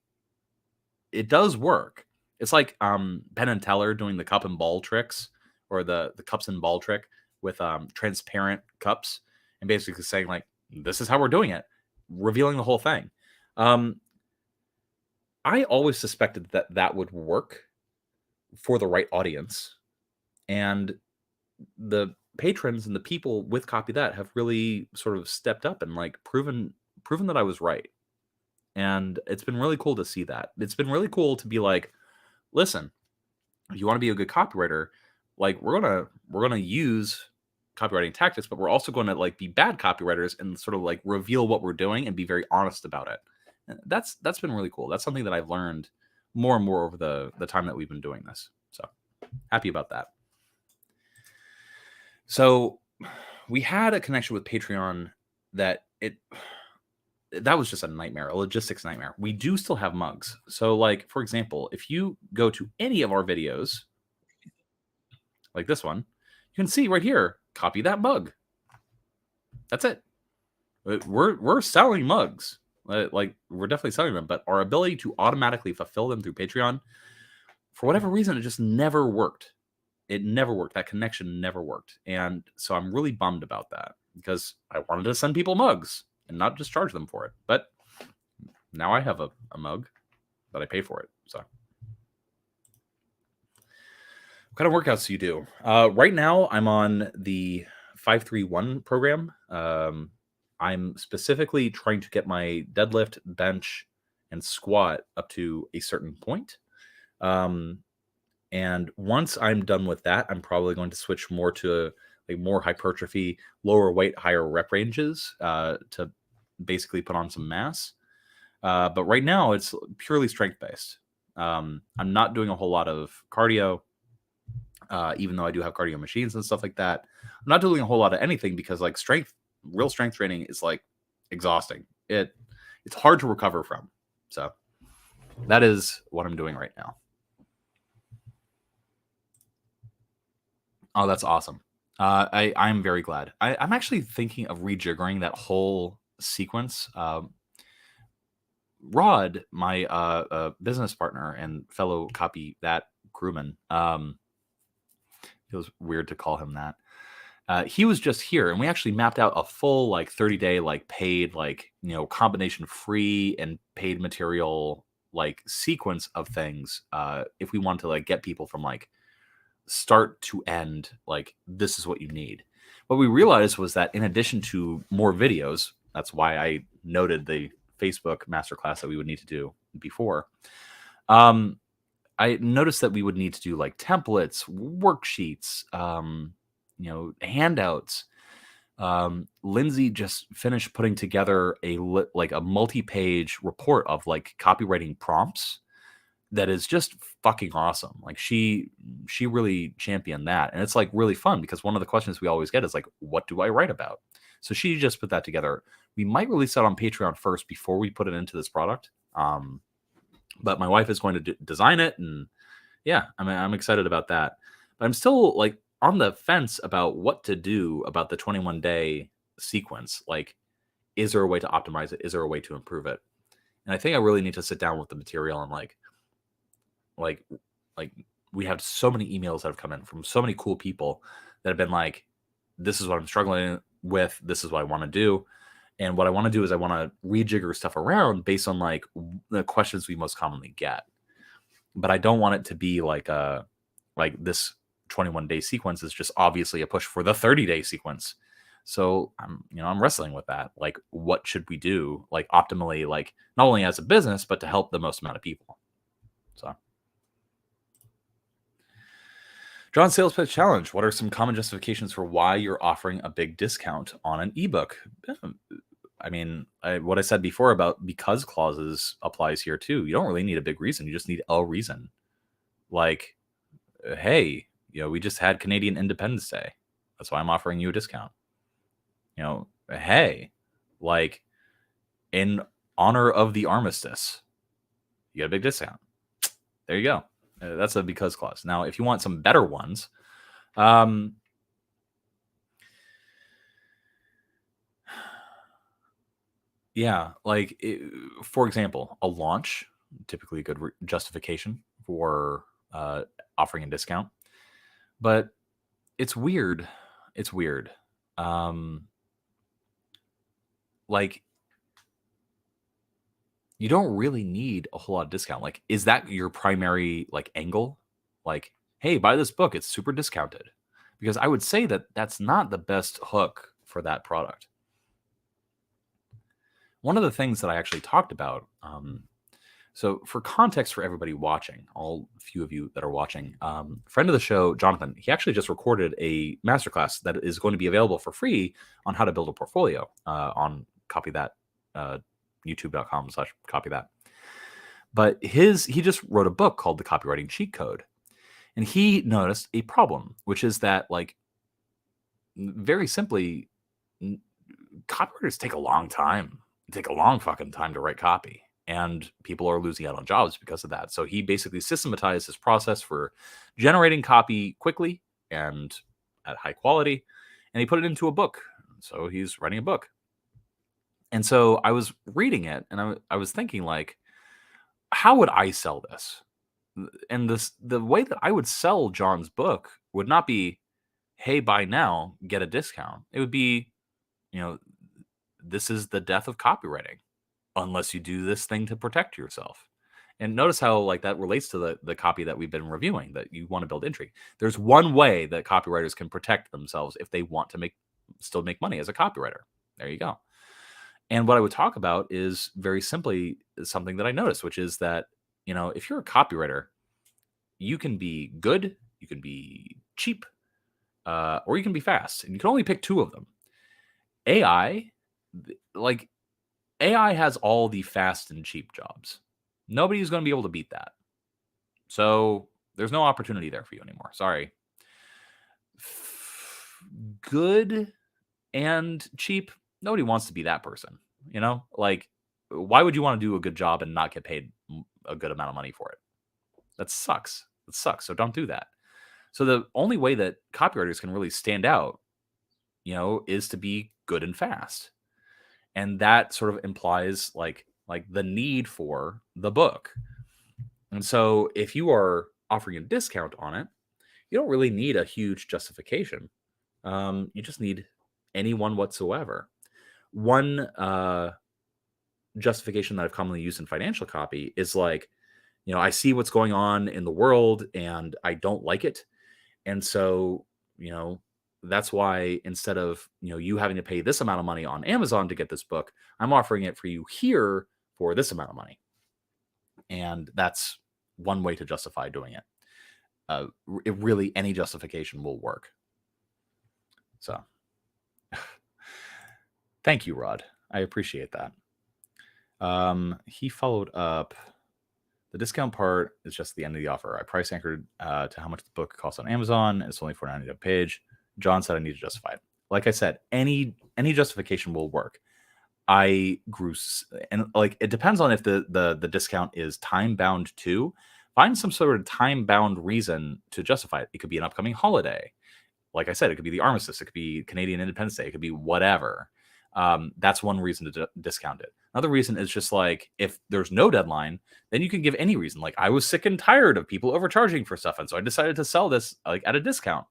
it does work. It's like Penn and Teller doing the cup and ball tricks, or the cups and ball trick with transparent cups, and basically saying like, this is how we're doing it, revealing the whole thing. I always suspected that would work for the right audience, and the patrons and the people with Copy That have really sort of stepped up and like proven that I was right. And it's been really cool to see that. It's been really cool to be like, listen, if you want to be a good copywriter, like we're gonna use copywriting tactics, but we're also going to like be bad copywriters and sort of like reveal what we're doing and be very honest about it. And that's been really cool. That's something that I've learned more and more over the time that we've been doing this. So happy about that. So we had a connection with Patreon that was just a nightmare, a logistics nightmare. We do still have mugs. So like, for example, if you go to any of our videos, like this one, you can see right here, Copy That mug. That's it. We're selling mugs. Like we're definitely selling them, but our ability to automatically fulfill them through Patreon, for whatever reason, it just never worked. It never worked. That connection never worked. And so I'm really bummed about that because I wanted to send people mugs and not just charge them for it. But now I have a mug, but I pay for it. So what kind of workouts do you do? Right now, I'm on the 5-3-1 program. I'm specifically trying to get my deadlift, bench, and squat up to a certain point. And once I'm done with that, I'm probably going to switch more to like more hypertrophy, lower weight, higher rep ranges to basically put on some mass. But right now it's purely strength based. I'm not doing a whole lot of cardio, even though I do have cardio machines and stuff like that. I'm not doing a whole lot of anything because like real strength training is like exhausting. It's hard to recover from. So that is what I'm doing right now. Oh, that's awesome. I'm very glad. I'm actually thinking of rejiggering that whole sequence. Rod, my business partner and fellow Copy That crewman, feels weird to call him that. He was just here, and we actually mapped out a full like 30-day like paid like combination free and paid material like sequence of things. If we want to like get people from like start to end, like this is what you need. What we realized was that in addition to more videos, that's why I noted the Facebook masterclass that we would need to do before. I noticed that we would need to do like templates, worksheets, handouts. Lindsey just finished putting together a multi-page report of like copywriting prompts that is just fucking awesome. Like she really championed that. And it's like really fun because one of the questions we always get is like, what do I write about? So she just put that together. We might release that on Patreon first before we put it into this product. But my wife is going to design it. And yeah, I'm excited about that. But I'm still like on the fence about what to do about the 21-day sequence. Like, is there a way to optimize it? Is there a way to improve it? And I think I really need to sit down with the material and like we have so many emails that have come in from so many cool people that have been like, this is what I'm struggling with. This is what I want to do. And what I want to do is I want to rejigger stuff around based on like the questions we most commonly get. But I don't want it to be like this 21-day sequence is just obviously a push for the 30-day sequence. So I'm wrestling with that. Like, what should we do? Like optimally, like not only as a business, but to help the most amount of people. So John's Sales Pitch Challenge. What are some common justifications for why you're offering a big discount on an ebook? I mean, what I said before about because clauses applies here too. You don't really need a big reason. You just need a reason. Like, hey, we just had Canadian Independence Day. That's why I'm offering you a discount. Hey, like in honor of the armistice, you get a big discount. There you go. That's a because clause. Now, if you want some better ones, yeah, like for example, a launch, typically a good justification for offering a discount, but it's weird. It's weird. Like you don't really need a whole lot of discount. Like, is that your primary like angle? Like, hey, buy this book. It's super discounted. Because I would say that that's not the best hook for that product. One of the things that I actually talked about, so for context for everybody watching, all few of you that are watching, friend of the show, Jonathan, he actually just recorded a masterclass that is going to be available for free on how to build a portfolio on Copy That, youtube.com/copy that. But he just wrote a book called The Copywriting Cheat Code. And he noticed a problem, which is that, like, very simply, copywriters take a long time. They take a long fucking time to write copy. And people are losing out on jobs because of that. So he basically systematized his process for generating copy quickly and at high quality. And he put it into a book. So he's writing a book. And so I was reading it and I was thinking, like, how would I sell this? And the way that I would sell John's book would not be, hey, buy now, get a discount. It would be, this is the death of copywriting unless you do this thing to protect yourself. And notice how like that relates to the copy that we've been reviewing, that you want to build intrigue. There's one way that copywriters can protect themselves if they want to still make money as a copywriter. There you go. And what I would talk about is very simply something that I noticed, which is that, if you're a copywriter, you can be good, you can be cheap, or you can be fast. And you can only pick two of them. AI has all the fast and cheap jobs. Nobody's going to be able to beat that. So there's no opportunity there for you anymore. Sorry. Good and cheap, nobody wants to be that person. Like, why would you want to do a good job and not get paid a good amount of money for it? That sucks. It sucks. So don't do that. So the only way that copywriters can really stand out, is to be good and fast. And that sort of implies like the need for the book. And so if you are offering a discount on it, you don't really need a huge justification. You just need any one whatsoever. One justification that I've commonly used in financial copy is like, I see what's going on in the world and I don't like it. And so, that's why instead of, you having to pay this amount of money on Amazon to get this book, I'm offering it for you here for this amount of money. And that's one way to justify doing it. Really, any justification will work. So thank you, Rod. I appreciate that. He followed up. The discount part is just the end of the offer. I price anchored to how much the book costs on Amazon. It's only $4.99 a page. John said I need to justify it. Like I said, any justification will work. I grew, and like it depends on if the discount is time bound too. Find some sort of time bound reason to justify it. It could be an upcoming holiday. Like I said, it could be the armistice. It could be Canadian Independence Day. It could be whatever. That's one reason to discount it. Another reason is just like, if there's no deadline, then you can give any reason. Like, I was sick and tired of people overcharging for stuff, and so I decided to sell this like at a discount.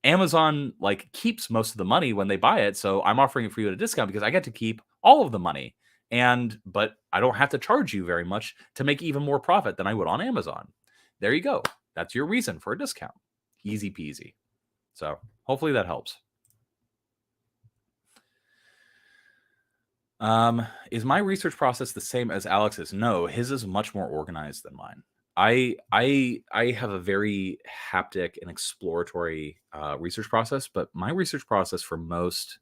Amazon like keeps most of the money when they buy it, so I'm offering it for you at a discount because I get to keep all of the money. But I don't have to charge you very much to make even more profit than I would on Amazon. There you go. That's your reason for a discount. Easy peasy. So hopefully that helps. Is my research process the same as Alex's? No, his is much more organized than mine. I have a very haptic and exploratory research process, but my research process for most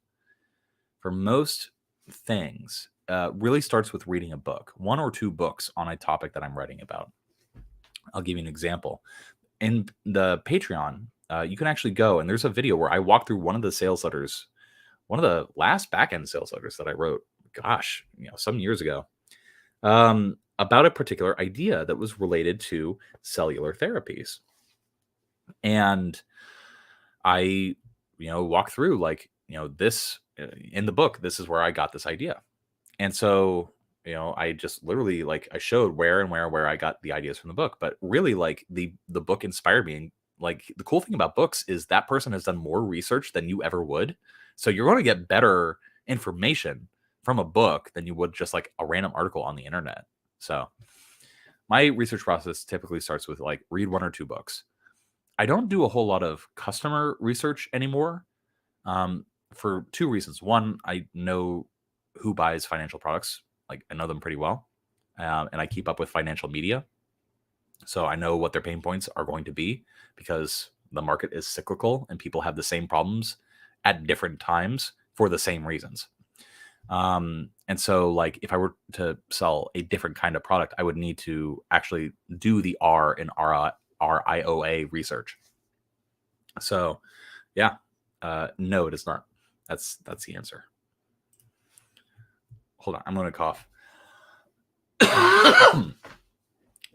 things really starts with reading a book, 1 or 2 books on a topic that I'm writing about. I'll give you an example. In the Patreon, you can actually go, and there's a video where I walk through one of the sales letters, one of the last back-end sales letters that I wrote, some years ago, about a particular idea that was related to cellular therapies. And I, walk through this in the book, this is where I got this idea. And so, I just literally I showed where I got the ideas from the book, but really the book inspired me. And the cool thing about books is that person has done more research than you ever would. So you're going to get better information from a book than you would just a random article on the internet. So my research process typically starts with read 1 or 2 books. I don't do a whole lot of customer research anymore for 2 reasons. One, I know who buys financial products. I know them pretty well. And I keep up with financial media. So I know what their pain points are going to be because the market is cyclical and people have the same problems at different times for the same reasons. And so if I were to sell a different kind of product, I would need to actually do the R in RIOA research. So yeah, no, it is not. That's the answer. Hold on, I'm going to cough.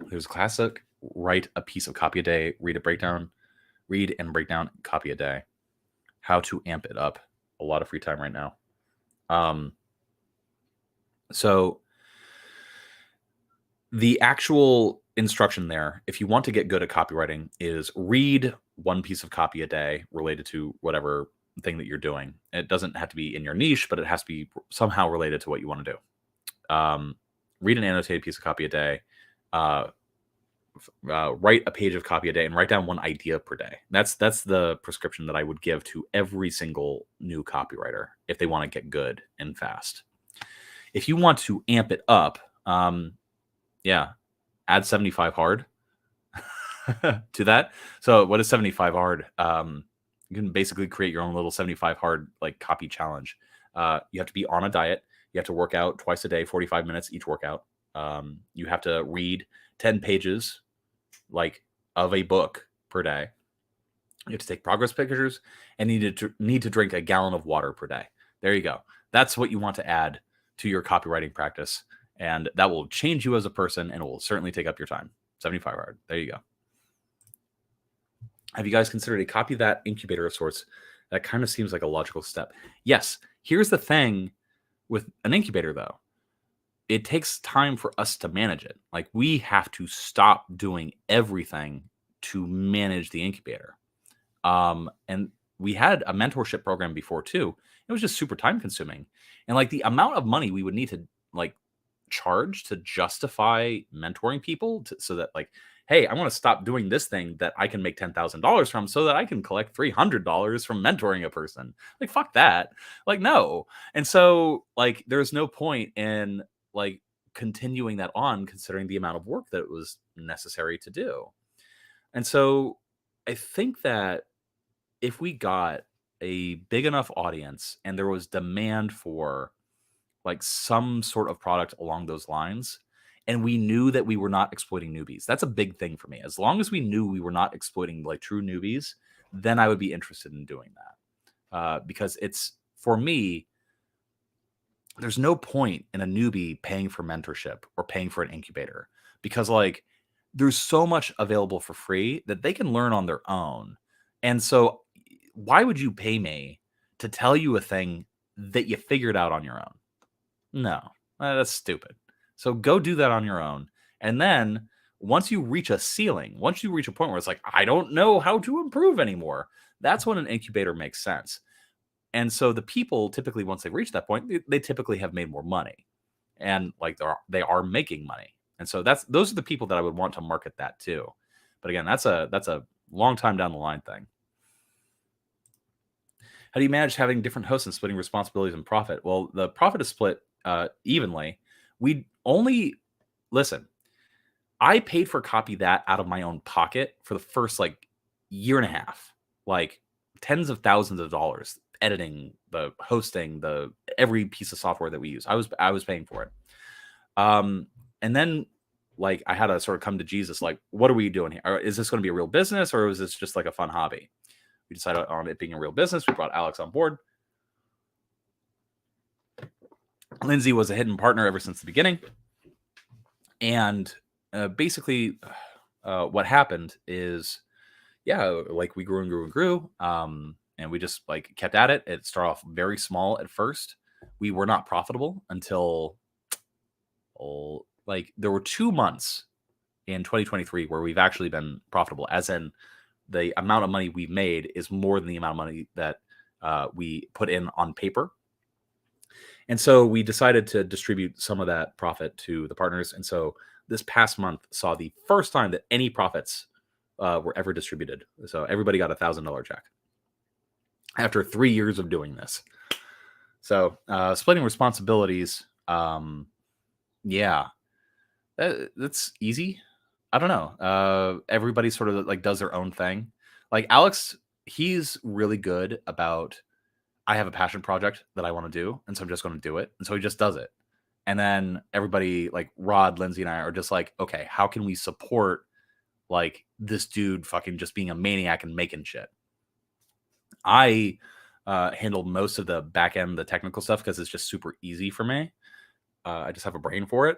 There's a classic, write a piece of copy a day, read and break down copy a day. How to amp it up. A lot of free time right now. So the actual instruction there, if you want to get good at copywriting, is read 1 piece of copy a day related to whatever thing that you're doing. It doesn't have to be in your niche, but it has to be somehow related to what you want to do. Read an annotated piece of copy a day, write a page of copy a day, and write down 1 idea per day. That's the prescription that I would give to every single new copywriter if they want to get good and fast. If you want to amp it up, add 75 hard to that. So what is 75 hard? You can basically create your own little 75 hard copy challenge. You have to be on a diet. You have to work out twice a day, 45 minutes each workout. You have to read 10 pages of a book per day. You have to take progress pictures and need to drink a gallon of water per day. There you go. That's what you want to add to your copywriting practice. And that will change you as a person and it will certainly take up your time. 75 hard. There you go. Have you guys considered a copy that incubator of sorts? That kind of seems like a logical step. Yes. Here's the thing with an incubator, though. It takes time for us to manage it. We have to stop doing everything to manage the incubator. And we had a mentorship program before too. It was just super time consuming. And the amount of money we would need to charge to justify mentoring people so that hey, I want to stop doing this thing that I can make $10,000 from so that I can collect $300 from mentoring a person. Fuck that. No. And so there's no point in continuing that on considering the amount of work that it was necessary to do. And so I think that if we got a big enough audience and there was demand for some sort of product along those lines, and we knew that we were not exploiting newbies, that's a big thing for me. As long as we knew we were not exploiting true newbies, then I would be interested in doing that. Because it's, for me, there's no point in a newbie paying for mentorship or paying for an incubator because there's so much available for free that they can learn on their own. And so why would you pay me to tell you a thing that you figured out on your own? No, that's stupid. So go do that on your own. And then once you reach a ceiling, once you reach a point where it's like, I don't know how to improve anymore, that's when an incubator makes sense. And so the people typically, once they reach that point, they typically have made more money, and like they are making money. And so those are the people that I would want to market that to. But again, that's a long time down the line thing. How do you manage having different hosts and splitting responsibilities and profit? Well, the profit is split evenly. We only listen. I paid for copy that out of my own pocket for the first like year and a half, like tens of thousands of dollars, editing, the hosting, the every piece of software that we use. I was paying for it. And then like I had to sort of come to Jesus, like, what are we doing here? Is this going to be a real business, or is this just like a fun hobby? We decided on it being a real business. We brought Alex on board. Lindsey was a hidden partner ever since the beginning. And basically, what happened is, like we grew and grew and grew. And we just like kept at it. It started off very small at first. We were not profitable until like there were 2 months in 2023 where we've actually been profitable, as in the amount of money we've made is more than the amount of money that we put in on paper. And so we decided to distribute some of that profit to the partners. And so this past month saw the first time that any profits were ever distributed. So everybody got $1,000 check after 3 years of doing this. So splitting responsibilities, that's easy. I don't know. Everybody sort of like does their own thing. Like Alex, he's really good about, I have a passion project that I want to do, and so I'm just going to do it. And so he just does it. And then everybody like Rod, Lindsey, and I are just like, okay, how can we support like this dude fucking just being a maniac and making shit? I handled most of the back end, the technical stuff, because it's just super easy for me. I just have a brain for it.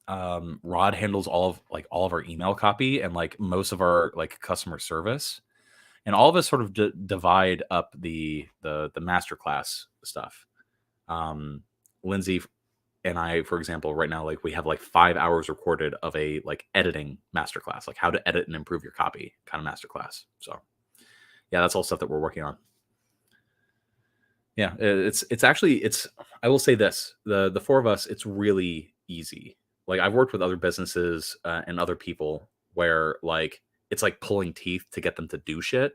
Rod handles all of our email copy and like most of our like customer service, and all of us sort of divide up the masterclass stuff. Lindsey and I, for example, right now, like we have like 5 hours recorded of a like editing masterclass, like how to edit and improve your copy kind of masterclass. So yeah, that's all stuff that we're working on. Yeah, it's actually, I will say this, the four of us, it's really easy. Like I've worked with other businesses and other people where like it's like pulling teeth to get them to do shit.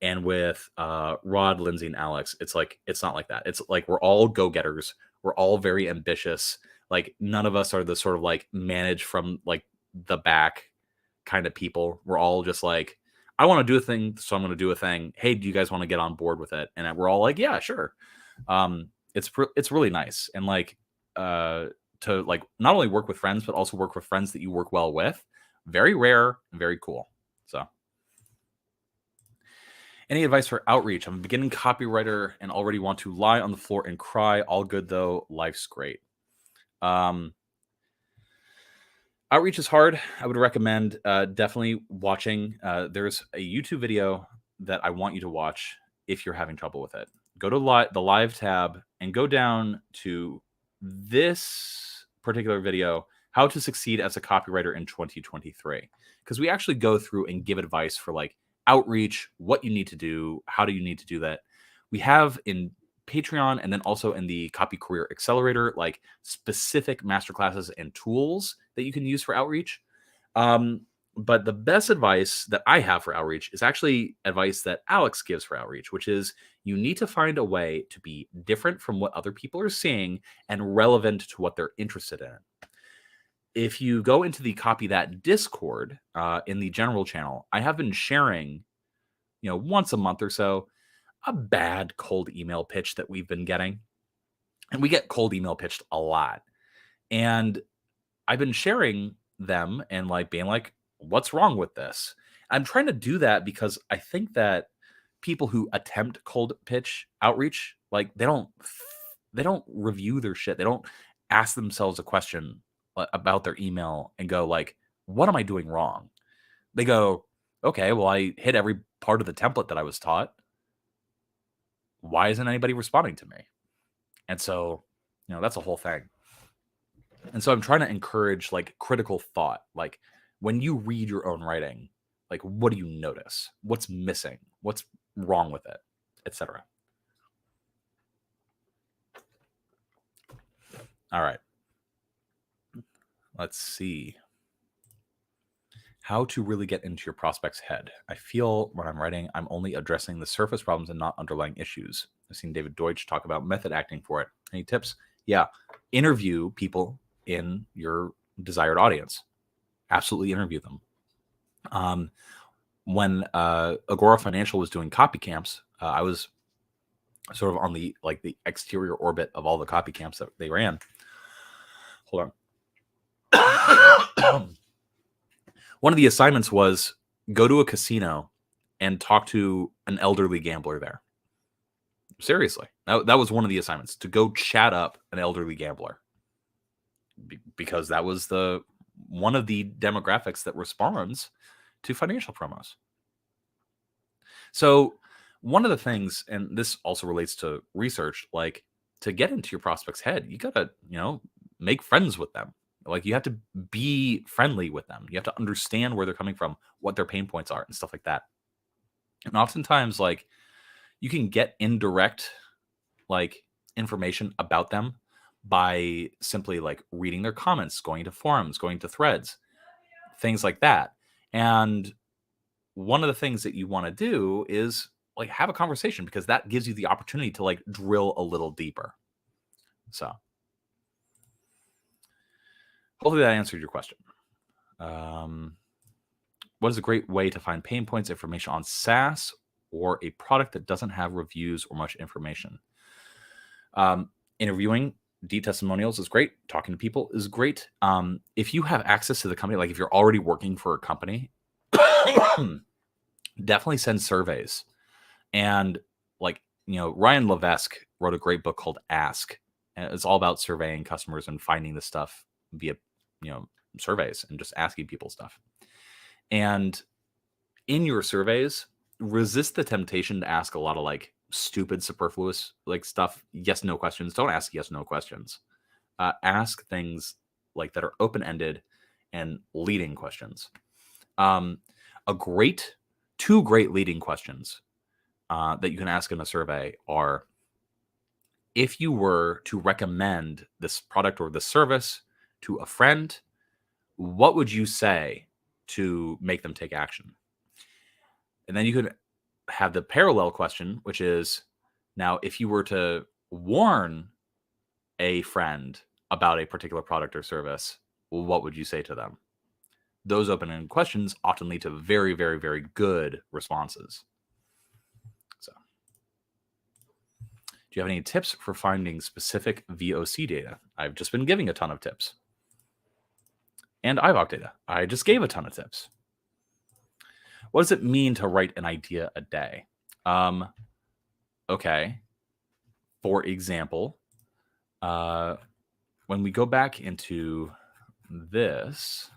And with Rod, Lindsey, and Alex, it's like it's not like that. It's like we're all go-getters. We're all very ambitious. Like none of us are the sort of like manage from like the back kind of people. We're all just like, I want to do a thing, so I'm going to do a thing. Hey, do you guys want to get on board with it? And we're all like, yeah, sure. It's really nice, and like to like not only work with friends, but also work with friends that you work well with. Very rare and very cool. So, any advice for outreach? I'm a beginning copywriter and already want to lie on the floor and cry. All good though. Life's great. Outreach is hard. I would recommend definitely watching. There's a YouTube video that I want you to watch if you're having trouble with it. Go to the live tab and go down to this particular video, how to succeed as a copywriter in 2023. Because we actually go through and give advice for like outreach, what you need to do, how do you need to do that. We have in Patreon and then also in the Copy Career Accelerator, like specific masterclasses and tools that you can use for outreach. But the best advice that I have for outreach is actually advice that Alex gives for outreach, which is you need to find a way to be different from what other people are seeing and relevant to what they're interested in. If you go into the Copy That Discord in the general channel, I have been sharing, once a month or so, a bad cold email pitch that we've been getting. And we get cold email pitched a lot. And I've been sharing them and like being like, what's wrong with this? I'm trying to do that because I think that people who attempt cold pitch outreach, like they don't review their shit. They don't ask themselves a question about their email and go like, what am I doing wrong? They go, okay, well, I hit every part of the template that I was taught. Why isn't anybody responding to me? And so, that's a whole thing. And so I'm trying to encourage like critical thought. Like when you read your own writing, like what do you notice? What's missing? What's wrong with it, etc. All right. Let's see. How to really get into your prospect's head. I feel when I'm writing, I'm only addressing the surface problems and not underlying issues. I've seen David Deutsch talk about method acting for it. Any tips? Yeah. Interview people in your desired audience. Absolutely interview them. When Agora Financial was doing copy camps, I was sort of on the exterior orbit of all the copy camps that they ran. Hold on. One of the assignments was go to a casino and talk to an elderly gambler there. Seriously, that was one of the assignments, to go chat up an elderly gambler, because that was one of the demographics that responds to financial promos. So one of the things, and this also relates to research, like to get into your prospect's head, you gotta, make friends with them. Like you have to be friendly with them. You have to understand where they're coming from, what their pain points are, and stuff like that. And oftentimes, like you can get indirect, like information about them by simply like reading their comments, going to forums, going to threads, things like that. And one of the things that you want to do is like have a conversation, because that gives you the opportunity to like drill a little deeper. So hopefully that answered your question. What is a great way to find pain points information on SaaS or a product that doesn't have reviews or much information? Interviewing testimonials is great. Talking to people is great. If you have access to the company, like if you're already working for a company, definitely send surveys. And like, Ryan Levesque wrote a great book called Ask, and it's all about surveying customers and finding the stuff via, surveys and just asking people stuff. And in your surveys, resist the temptation to ask a lot of like stupid, superfluous like stuff. Yes, no questions. Don't ask yes, no questions. Ask things like that are open-ended and leading questions. Two great leading questions that you can ask in a survey are, if you were to recommend this product or this service to a friend, what would you say to make them take action? And then you could have the parallel question, which is, now, if you were to warn a friend about a particular product or service, what would you say to them? Those open-ended questions often lead to very, very, very good responses. So, do you have any tips for finding specific VOC data? I've just been giving a ton of tips. And IVOC data, I just gave a ton of tips. What does it mean to write an idea a day? Okay. For example, when we go back into this,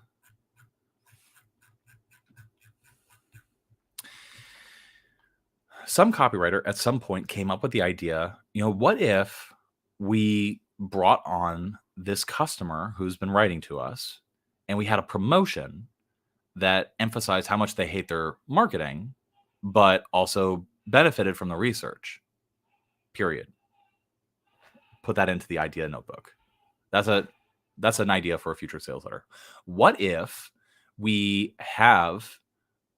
some copywriter at some point came up with the idea, what if we brought on this customer who's been writing to us, and we had a promotion that emphasized how much they hate their marketing, but also benefited from the research, period. Put that into the idea notebook. That's an idea for a future sales letter. What if we have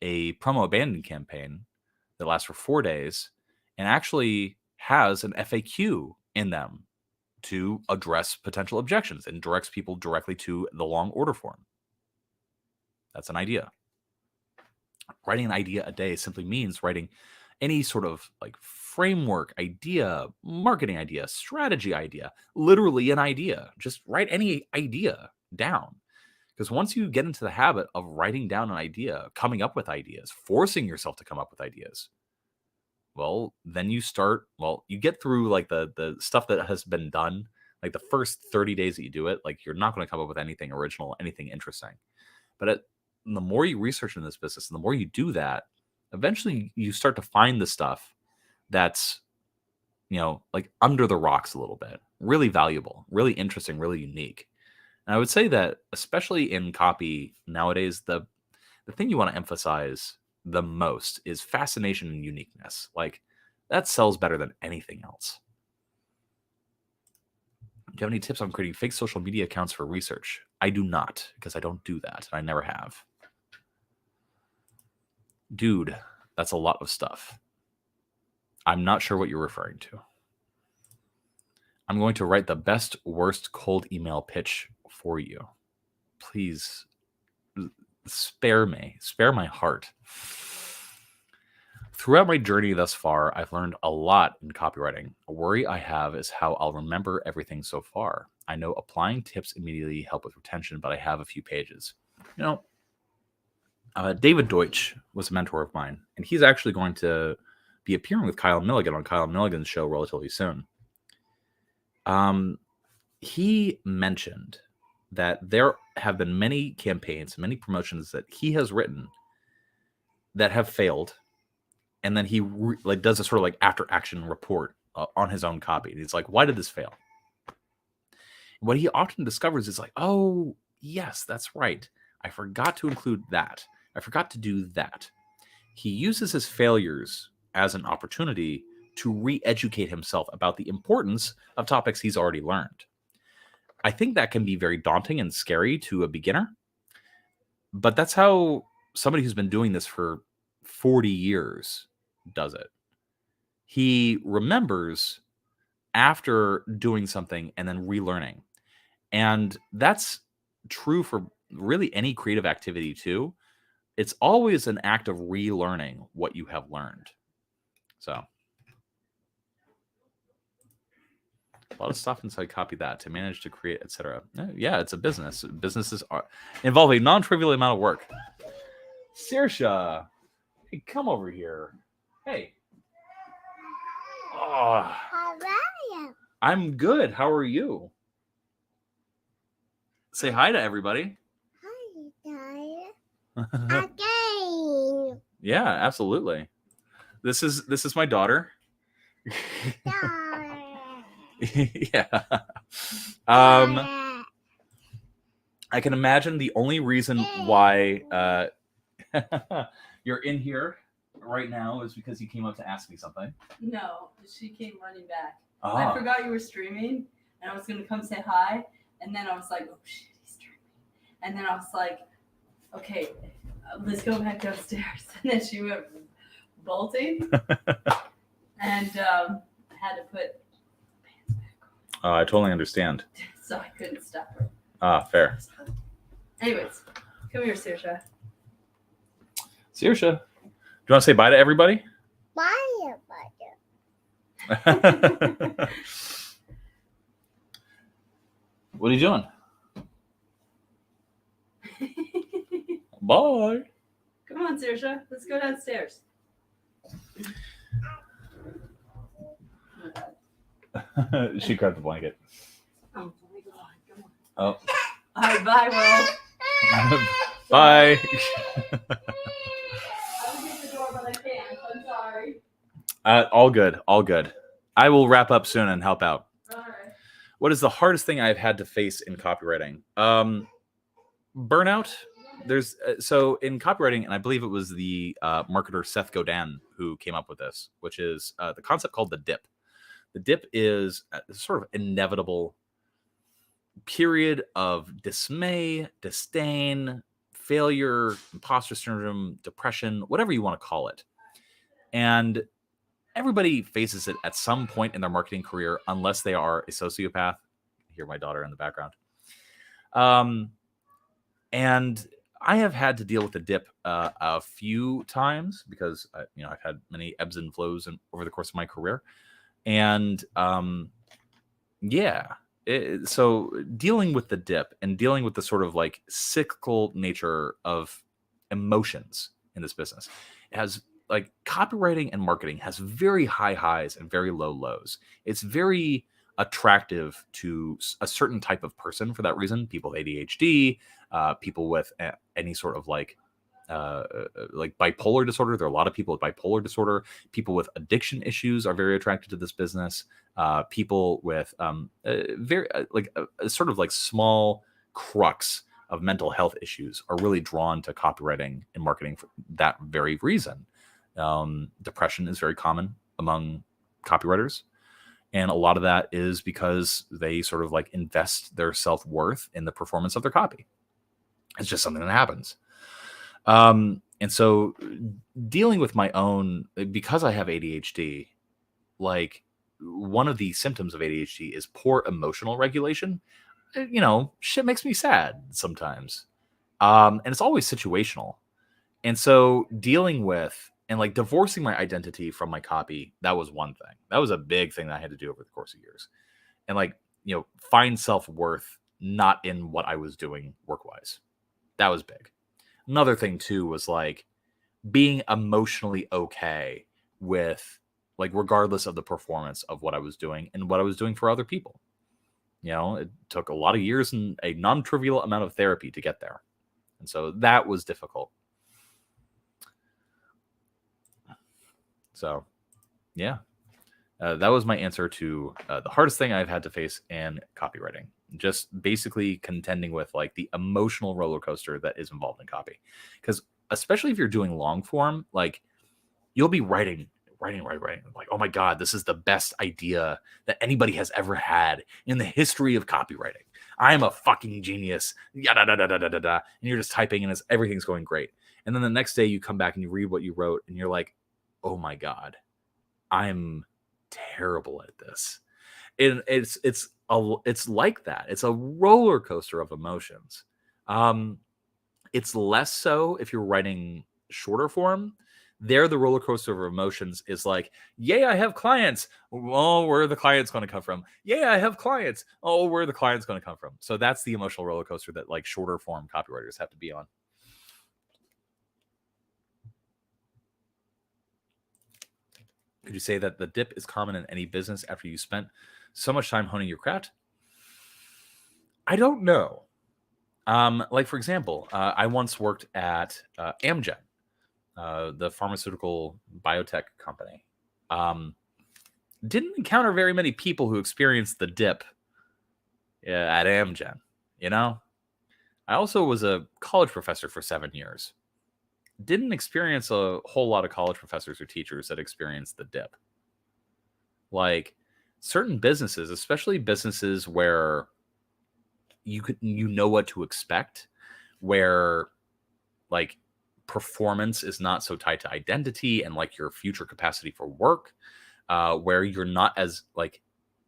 a promo abandon campaign that lasts for 4 days and actually has an FAQ in them to address potential objections and directs people directly to the long order form? That's an idea. Writing an idea a day simply means writing any sort of like framework idea, marketing idea, strategy idea, literally an idea. Just write any idea down. Because once you get into the habit of writing down an idea, coming up with ideas, forcing yourself to come up with ideas, well, then you get through like the stuff that has been done, like the first 30 days that you do it, like you're not going to come up with anything original, anything interesting. But the more you research in this business, and the more you do that, eventually you start to find the stuff that's, like under the rocks a little bit. really valuable, really interesting, really unique. And I would say that especially in copy nowadays, the thing you want to emphasize the most is fascination and uniqueness. Like that sells better than anything else. Do you have any tips on creating fake social media accounts for research? I do not, because I don't do that. I never have. Dude, that's a lot of stuff. I'm not sure what you're referring to. I'm going to write the best, worst cold email pitch for you. Please spare me. Spare my heart. Throughout my journey thus far, I've learned a lot in copywriting. A worry I have is how I'll remember everything so far. I know applying tips immediately help with retention, but I have a few pages. David Deutsch was a mentor of mine, and he's actually going to be appearing with Kyle Milligan on Kyle Milligan's show relatively soon. He mentioned that there have been many campaigns, many promotions that he has written that have failed, and then he does a sort of like after action report on his own copy. And he's like, why did this fail? What he often discovers is like, oh, yes, that's right. I forgot to include that. I forgot to do that. He uses his failures as an opportunity to re-educate himself about the importance of topics he's already learned. I think that can be very daunting and scary to a beginner, but that's how somebody who's been doing this for 40 years does it. He remembers after doing something and then relearning. And that's true for really any creative activity too. It's always an act of relearning what you have learned. So a lot of stuff inside copy that to manage, to create, etc. Yeah, it's a business. Businesses involve a non-trivial amount of work. Saoirse, hey, come over here. Hey. Oh, How are you? I'm good. How are you? Say hi to everybody. Hi, Dad. Again. Yeah, absolutely. This is my daughter. Dad. Yeah. Dad. I can imagine the only reason why you're in here right now is because you came up to ask me something. No, she came running back. Ah. I forgot you were streaming, and I was going to come say hi, and then I was like, oh, shit, he's streaming. And then I was like, okay, let's go back downstairs. And then she went bolting, and I had to put pants back on. I totally understand. So I couldn't stop her. Fair. Anyways, come here, Saoirse. Saoirse, do you want to say bye to everybody? Bye, What are you doing? Bye. Come on, Saoirse. Let's go downstairs. She grabbed the blanket. Oh my God, come on. Oh. All right, bye, Will. Bye. I would hit the door, but I can't. I'm sorry. All good. All good. I will wrap up soon and help out. All right. What is the hardest thing I've had to face in copywriting? Burnout. There's so in copywriting, and I believe it was the marketer Seth Godin who came up with this, which is the concept called the dip. The dip is a sort of inevitable period of dismay, disdain, failure, imposter syndrome, depression, whatever you want to call it. And everybody faces it at some point in their marketing career, unless they are a sociopath. I hear my daughter in the background. And I have had to deal with the dip a few times because I've had many ebbs and flows over the course of my career. And so dealing with the dip and dealing with the sort of like cyclical nature of emotions in this business has like copywriting and marketing has very high highs and very low lows. It's very attractive to a certain type of person for that reason. People with ADHD, people with any sort of like like bipolar disorder. There are a lot of people with bipolar disorder. People with addiction issues are very attracted to this business. People with sort of like small crux of mental health issues are really drawn to copywriting and marketing for that very reason. Depression is very common among copywriters. And a lot of that is because they sort of like invest their self-worth in the performance of their copy. It's just something that happens. And so dealing with my own, because I have ADHD, like one of the symptoms of ADHD is poor emotional regulation. You know, shit makes me sad sometimes. And it's always situational. And so dealing with and like divorcing my identity from my copy, that was one thing. That was a big thing that I had to do over the course of years. And like, you know, find self-worth not in what I was doing work-wise. That was big. Another thing too was like being emotionally okay with like regardless of the performance of what I was doing and what I was doing for other people. You know, it took a lot of years and a non-trivial amount of therapy to get there. And so that was difficult. So, yeah, that was my answer to the hardest thing I've had to face in copywriting. Just basically contending with like the emotional roller coaster that is involved in copy. Because especially if you're doing long form, like you'll be writing. Like, oh my God, this is the best idea that anybody has ever had in the history of copywriting. I am a fucking genius. Yada, da, da, da, da, da, da. And you're just typing and everything's going great. And then the next day you come back and you read what you wrote and you're like, oh my God, I'm terrible at this. And it's like that. It's a roller coaster of emotions. It's less so if you're writing shorter form. There, the roller coaster of emotions is like, yay, I have clients. Oh, where are the clients going to come from? Yay, I have clients. Oh, where are the clients going to come from? So that's the emotional roller coaster that like shorter form copywriters have to be on. Could you say that the dip is common in any business after you spent so much time honing your craft? I don't know. Like, for example, I once worked at Amgen, the pharmaceutical biotech company. Didn't encounter very many people who experienced the dip at Amgen, you know? I also was a college professor for 7 years. Didn't experience a whole lot of college professors or teachers that experienced the dip. Like certain businesses, especially businesses where you know what to expect, where like performance is not so tied to identity and like your future capacity for work, where you're not as like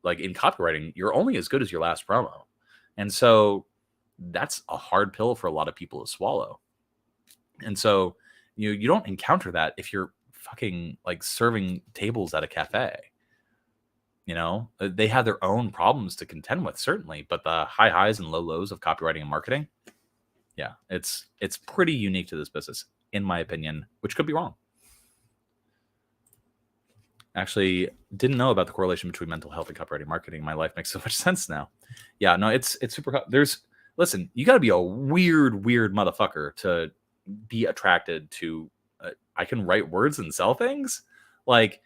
in copywriting, you're only as good as your last promo. And so that's a hard pill for a lot of people to swallow. And so you don't encounter that if you're fucking like serving tables at a cafe. You know, they have their own problems to contend with, certainly, but the high highs and low lows of copywriting and marketing, yeah, it's pretty unique to this business, in my opinion, which could be wrong. Actually, didn't know about the correlation between mental health and copywriting marketing. My life makes so much sense now. Yeah, no, it's super. Listen, you got to be a weird motherfucker to be attracted to. I can write words and sell things. Like,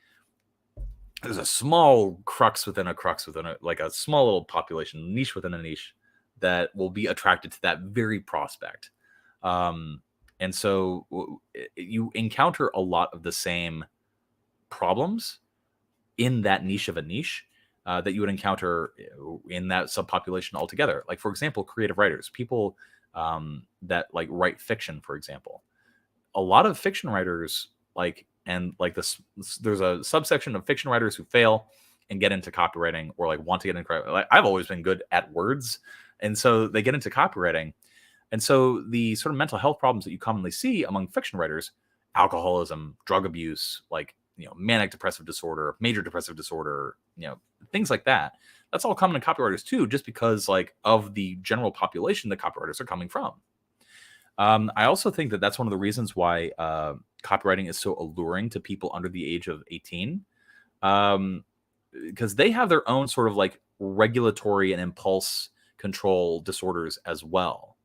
there's a small crux within a like a small little population, niche within a niche, that will be attracted to that very prospect. And so you encounter a lot of the same problems in that niche of a niche that you would encounter in that subpopulation altogether. Like, for example, creative writers, people that like write fiction, for example. A lot of fiction writers there's a subsection of fiction writers who fail and get into copywriting or like want to get into like, I've always been good at words. And so they get into copywriting. And so the sort of mental health problems that you commonly see among fiction writers, alcoholism, drug abuse, like, you know, manic depressive disorder, major depressive disorder, you know, things like that. That's all common in copywriters too, just because like of the general population that copywriters are coming from. I also think that that's one of the reasons why copywriting is so alluring to people under the age of 18, because they have their own sort of like regulatory and impulse control disorders as well.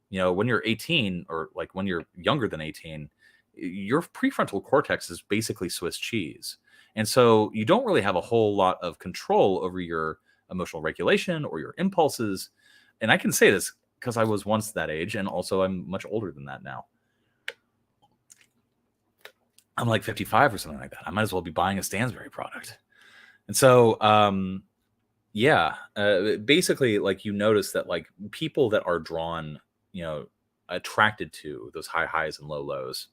When you're 18 or like when you're younger than 18, your prefrontal cortex is basically Swiss cheese. And so you don't really have a whole lot of control over your emotional regulation or your impulses. And I can say this because I was once that age, and also I'm much older than that now. I'm like 55 or something like that. I might as well be buying a Stansberry product. And so, basically, like, you notice that like people that are drawn, attracted to those high highs and low lows,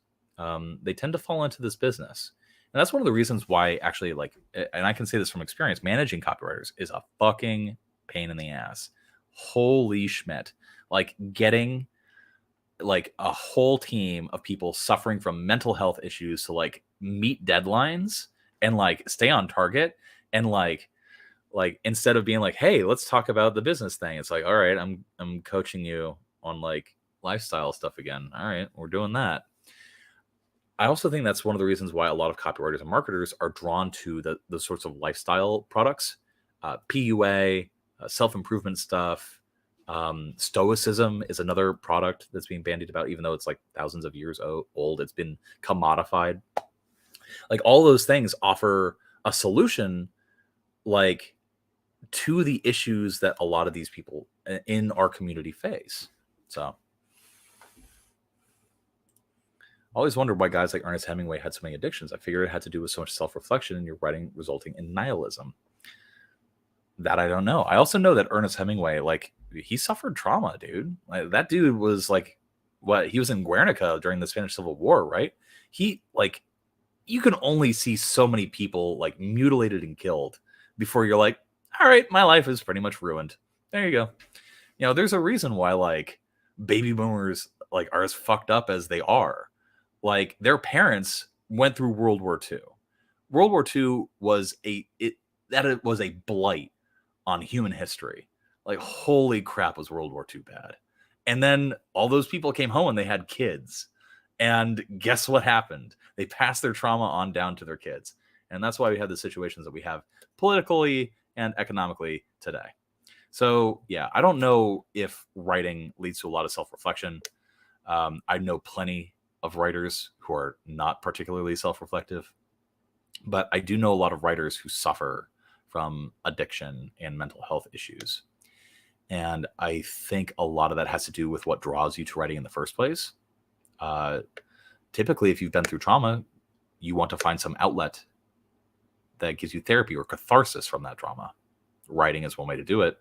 they tend to fall into this business. And that's one of the reasons why, actually, like, and I can say this from experience, managing copywriters is a fucking pain in the ass. Holy schmidt. Like, getting like a whole team of people suffering from mental health issues to like meet deadlines and like stay on target, and like instead of being like, hey, let's talk about the business thing, it's like, all right, I'm coaching you on like lifestyle stuff again. All right, we're doing that. I also think that's one of the reasons why a lot of copywriters and marketers are drawn to the sorts of lifestyle products, PUA, self-improvement stuff. Stoicism is another product that's being bandied about, even though it's like thousands of years old. It's been commodified. Like, all those things offer a solution, like, to the issues that a lot of these people in our community face. So I always wondered why guys like Ernest Hemingway had so many addictions. I figured it had to do with so much self-reflection in your writing resulting in nihilism. That I don't know. I also know that Ernest Hemingway, like, he suffered trauma, dude. Like, that dude was like, he was in Guernica during the Spanish Civil War, right? He, like, you can only see so many people like mutilated and killed before you're like, all right, my life is pretty much ruined. There you go. There's a reason why like baby boomers like are as fucked up as they are. Like, their parents went through World War II. World War II was it was a blight on human history. Like, holy crap, was World War II bad. And then all those people came home and they had kids. And guess what happened? They passed their trauma on down to their kids. And that's why we have the situations that we have politically and economically today. So, yeah, I don't know if writing leads to a lot of self-reflection. I know plenty of writers who are not particularly self-reflective, but I do know a lot of writers who suffer from addiction and mental health issues. And I think a lot of that has to do with what draws you to writing in the first place. Typically, if you've been through trauma, you want to find some outlet that gives you therapy or catharsis from that trauma. Writing is one way to do it.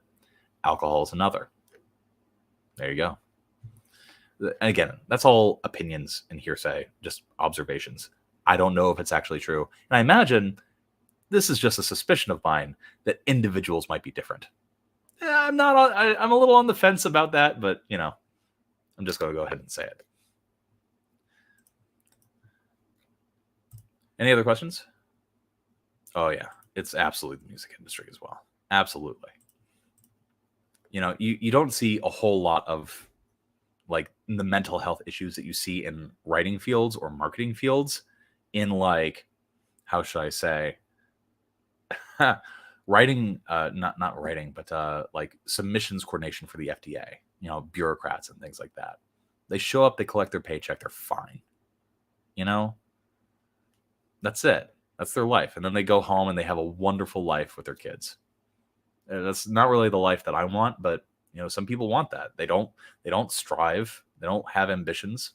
Alcohol is another. There you go. And again, that's all opinions and hearsay, just observations. I don't know if it's actually true. And I imagine this is just a suspicion of mine that individuals might be different. I'm a little on the fence about that, but I'm just going to go ahead and say it. Any other questions? Oh yeah, it's absolutely the music industry as well. Absolutely. You don't see a whole lot of like the mental health issues that you see in writing fields or marketing fields in, like, how should I say, writing, not writing, but like submissions coordination for the FDA, bureaucrats and things like that. They show up, they collect their paycheck, they're fine. That's it. That's their life. And then they go home and they have a wonderful life with their kids. That's not really the life that I want, but some people want that. They don't strive. They don't have ambitions.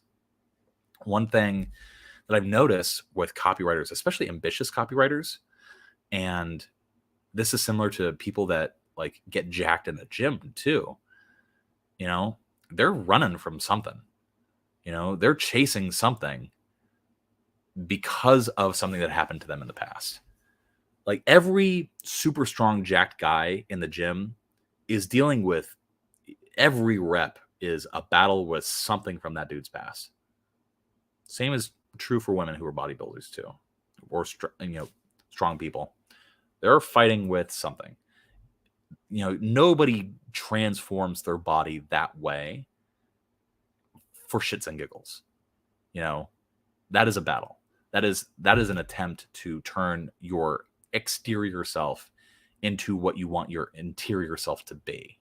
One thing that I've noticed with copywriters, especially ambitious copywriters, and this is similar to people that like get jacked in the gym too. They're running from something. They're chasing something because of something that happened to them in the past. Like, every super strong jacked guy in the gym is dealing with, every rep is a battle with something from that dude's past. Same is true for women who are bodybuilders too, or strong people. They're fighting with something. Nobody transforms their body that way for shits and giggles. That is a battle. That is an attempt to turn your exterior self into what you want your interior self to be.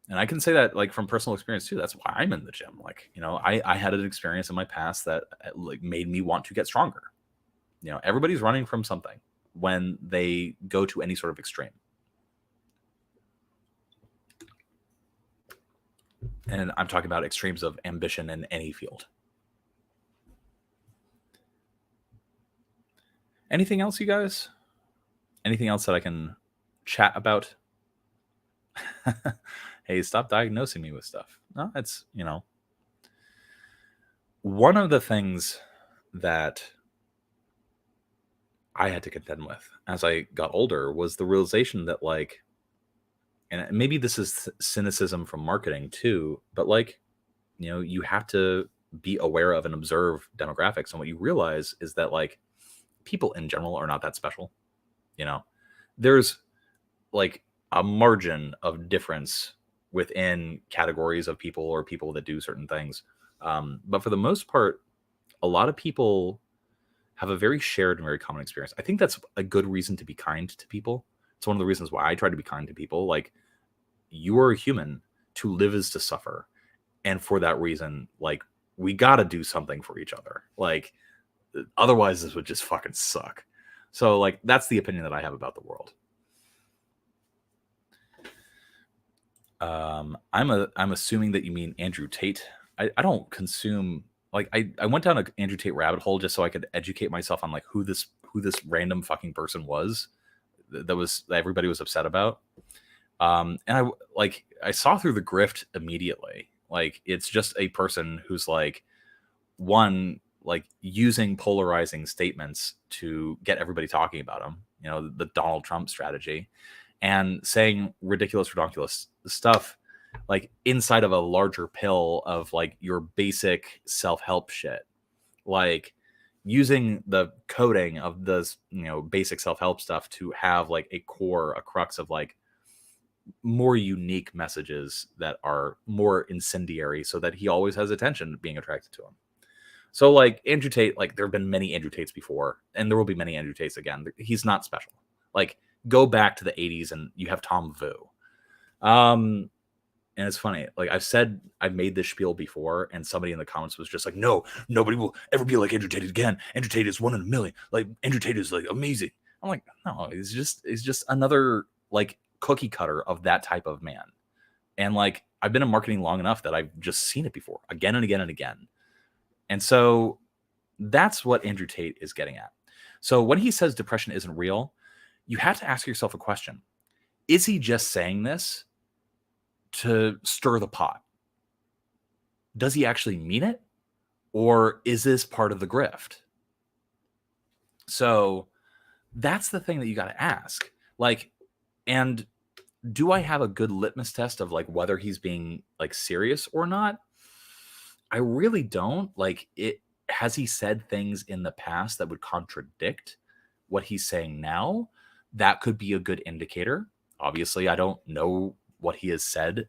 And I can say that like from personal experience too. That's why I'm in the gym. Like, I had an experience in my past that like made me want to get stronger. Everybody's running from something when they go to any sort of extreme. And I'm talking about extremes of ambition in any field. Anything else, you guys? Anything else that I can chat about? Hey, stop diagnosing me with stuff. No, it's, one of the things that I had to contend with as I got older was the realization that like, and maybe this is cynicism from marketing too, but like, you have to be aware of and observe demographics. And what you realize is that like people in general are not that special. There's like a margin of difference within categories of people or people that do certain things. But for the most part, a lot of people have a very shared and very common experience. I think that's a good reason to be kind to people. It's one of the reasons why I try to be kind to people. Like, you are a human. To live is to suffer. And for that reason, like, we got to do something for each other. Like, otherwise this would just fucking suck. So like, that's the opinion that I have about the world. I'm assuming that you mean Andrew Tate. I don't consume, like, I went down an Andrew Tate rabbit hole just so I could educate myself on like who this random fucking person was that everybody was upset about. And I saw through the grift immediately. Like, it's just a person who's like, one, like using polarizing statements to get everybody talking about him, the Donald Trump strategy, and saying ridiculous stuff like inside of a larger pill of like your basic self-help shit, like using the coding of this, basic self-help stuff to have like a crux of like more unique messages that are more incendiary so that he always has attention being attracted to him. So like Andrew Tate, like there have been many Andrew Tates before, and there will be many Andrew Tates again. He's not special. Like, go back to the 80s and you have Tom Vu. And it's funny. Like, I've made this spiel before, and somebody in the comments was just like, no, nobody will ever be like Andrew Tate again. Andrew Tate is 1 in a million. Like, Andrew Tate is like amazing. I'm like, no, he's just another like cookie cutter of that type of man. And like, I've been in marketing long enough that I've just seen it before again and again and again. And so that's what Andrew Tate is getting at. So when he says depression isn't real, you have to ask yourself a question. Is he just saying this to stir the pot? Does he actually mean it? Or is this part of the grift? So that's the thing that you got to ask. Like, and do I have a good litmus test of like whether he's being like serious or not? I really don't. Like, has he said things in the past that would contradict what he's saying now? That could be a good indicator. Obviously, I don't know what he has said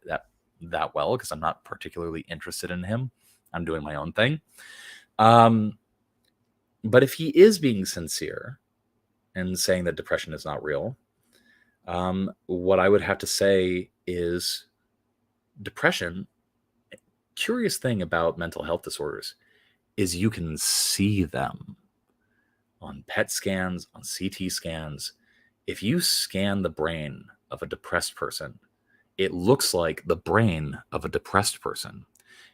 that well because I'm not particularly interested in him. I'm doing my own thing. But if he is being sincere and saying that depression is not real, what I would have to say is depression, curious thing about mental health disorders is you can see them on PET scans, on CT scans. If you scan the brain of a depressed person, it looks like the brain of a depressed person.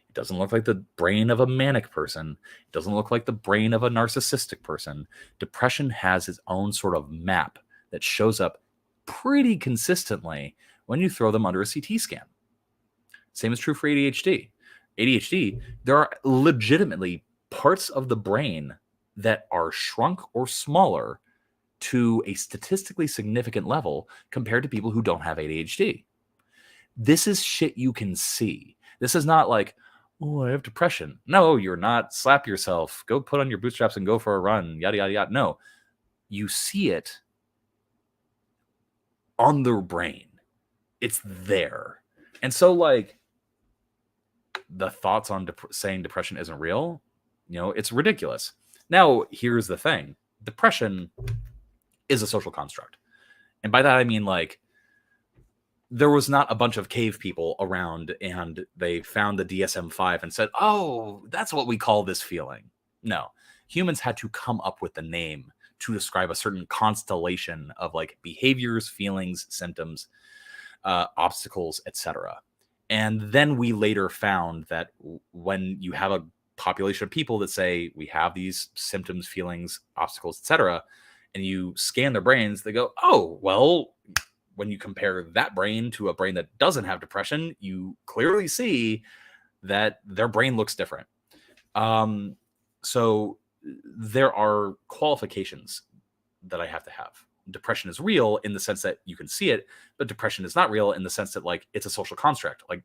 It doesn't look like the brain of a manic person. It doesn't look like the brain of a narcissistic person. Depression has its own sort of map that shows up pretty consistently when you throw them under a CT scan. Same is true for ADHD. ADHD, there are legitimately parts of the brain that are shrunk or smaller to a statistically significant level compared to people who don't have ADHD. This is shit you can see. This is not like, oh, I have depression. No, you're not. Slap yourself. Go put on your bootstraps and go for a run. Yada, yada, yada. No, you see it on their brain. It's there. And so like the thoughts on saying depression isn't real, it's ridiculous. Now, here's the thing. Depression is a social construct. And by that, I mean like there was not a bunch of cave people around and they found the DSM-5 and said, oh, that's what we call this feeling. No, humans had to come up with the name to describe a certain constellation of like behaviors, feelings, symptoms, obstacles, etc. And then we later found that when you have a population of people that say we have these symptoms, feelings, obstacles, etc., and you scan their brains, they go, oh, well, when you compare that brain to a brain that doesn't have depression, you clearly see that their brain looks different. So there are qualifications that I have to have. Depression is real in the sense that you can see it, but depression is not real in the sense that like it's a social construct, like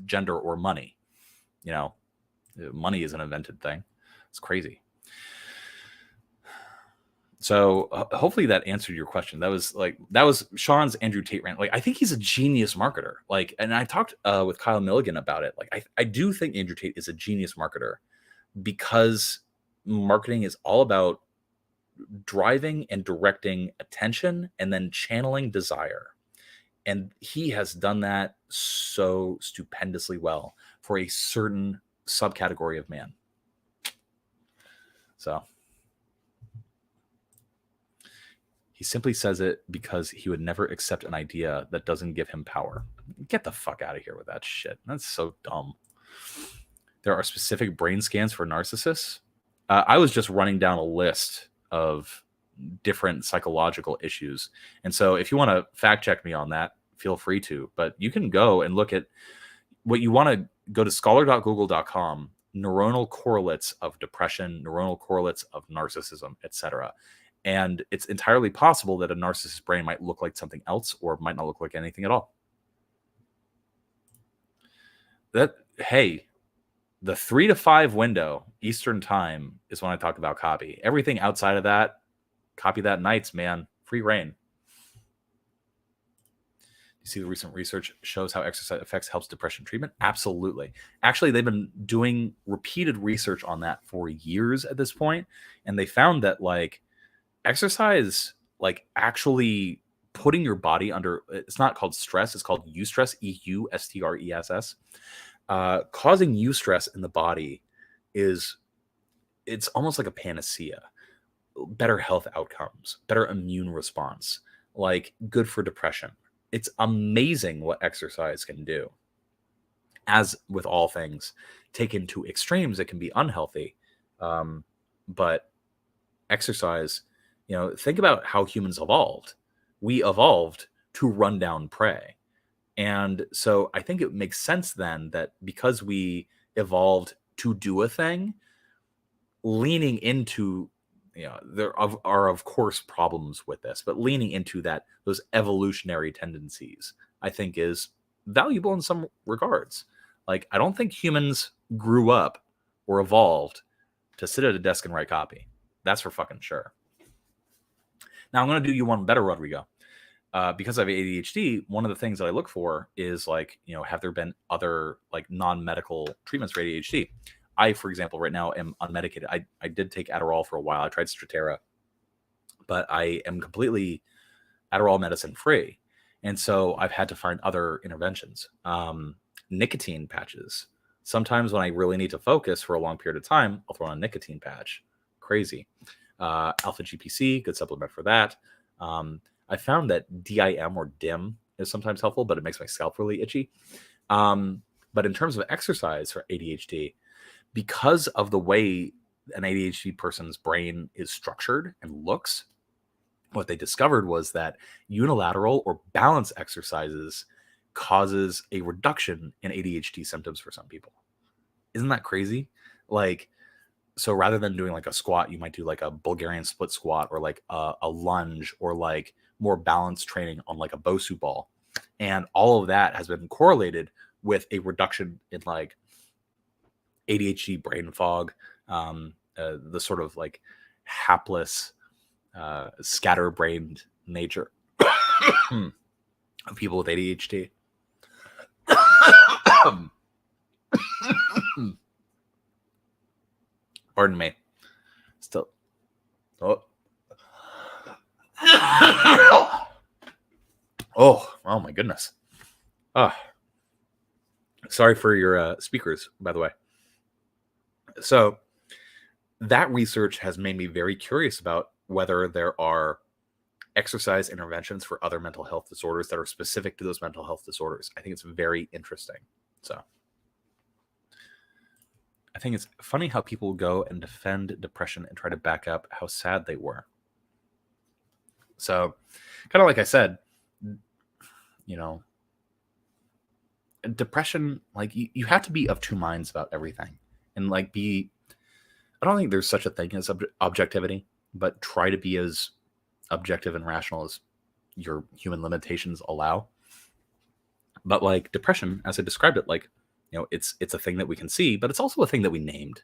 gender or money. You know, money is an invented thing. It's crazy. So hopefully that answered your question. That was Sean's Andrew Tate rant. Like, I think he's a genius marketer. Like, and I talked with Kyle Milligan about it. Like, I do think Andrew Tate is a genius marketer because marketing is all about driving and directing attention and then channeling desire. And he has done that so stupendously well for a certain subcategory of man. So he simply says it because he would never accept an idea that doesn't give him power. Get the fuck out of here with that shit. That's so dumb. There are specific brain scans for narcissists. I was just running down a list of different psychological issues. And so if you want to fact check me on that, feel free to. But you can go and look at what you want to go to scholar.google.com, neuronal correlates of depression, neuronal correlates of narcissism, etc. And it's entirely possible that a narcissist's brain might look like something else or might not look like anything at all. Hey, the 3 to 5 window Eastern time is when I talk about copy. Everything outside of that, copy that nights, man. Free reign. You see the recent research shows how exercise effects helps depression treatment? Absolutely. Actually, they've been doing repeated research on that for years at this point, and they found that like exercise, like actually putting your body under, it's not called stress, it's called eustress, EUSTRESS. Causing eustress in the body it's almost like a panacea. Better health outcomes, better immune response, like good for depression. It's amazing what exercise can do. As with all things, taken to extremes, it can be unhealthy. But exercise, think about how humans evolved. We evolved to run down prey. And so I think it makes sense then that because we evolved to do a thing, leaning into, there are of course problems with this, but leaning into those evolutionary tendencies, I think is valuable in some regards. Like, I don't think humans grew up or evolved to sit at a desk and write copy. That's for fucking sure. Now I'm going to do you one better, Rodrigo. Because I have ADHD, one of the things that I look for is like, have there been other like non-medical treatments for ADHD? I, for example, right now am unmedicated. I did take Adderall for a while. I tried Strattera, but I am completely Adderall medicine free. And so I've had to find other interventions. Nicotine patches. Sometimes when I really need to focus for a long period of time, I'll throw on a nicotine patch. Crazy. Alpha GPC, good supplement for that. I found that DIM or DIM is sometimes helpful, but it makes my scalp really itchy. But in terms of exercise for ADHD, because of the way an ADHD person's brain is structured and looks, what they discovered was that unilateral or balance exercises causes a reduction in ADHD symptoms for some people. Isn't that crazy? Like, so rather than doing like a squat, you might do like a Bulgarian split squat or like a lunge or like more balanced training on like a Bosu ball. And all of that has been correlated with a reduction in like ADHD brain fog, the sort of like hapless, scatterbrained nature of people with ADHD. Pardon me. Still. Oh, oh my goodness. Sorry for your speakers, by the way. So that research has made me very curious about whether there are exercise interventions for other mental health disorders that are specific to those mental health disorders. I think it's very interesting. So I think it's funny how people go and defend depression and try to back up how sad they were. So kind of like I said, depression, like you have to be of two minds about everything, and like I don't think there's such a thing as objectivity, but try to be as objective and rational as your human limitations allow. But like depression, as I described it, like, it's a thing that we can see, but it's also a thing that we named.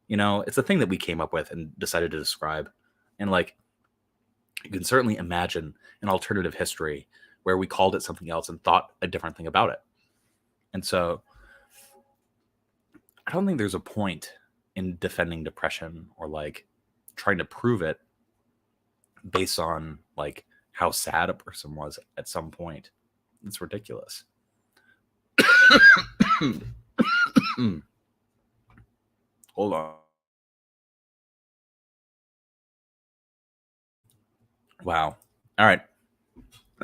It's a thing that we came up with and decided to describe. And like, you can certainly imagine an alternative history where we called it something else and thought a different thing about it. And so I don't think there's a point in defending depression or like trying to prove it based on like how sad a person was at some point. It's ridiculous. Hold on. Wow. All right.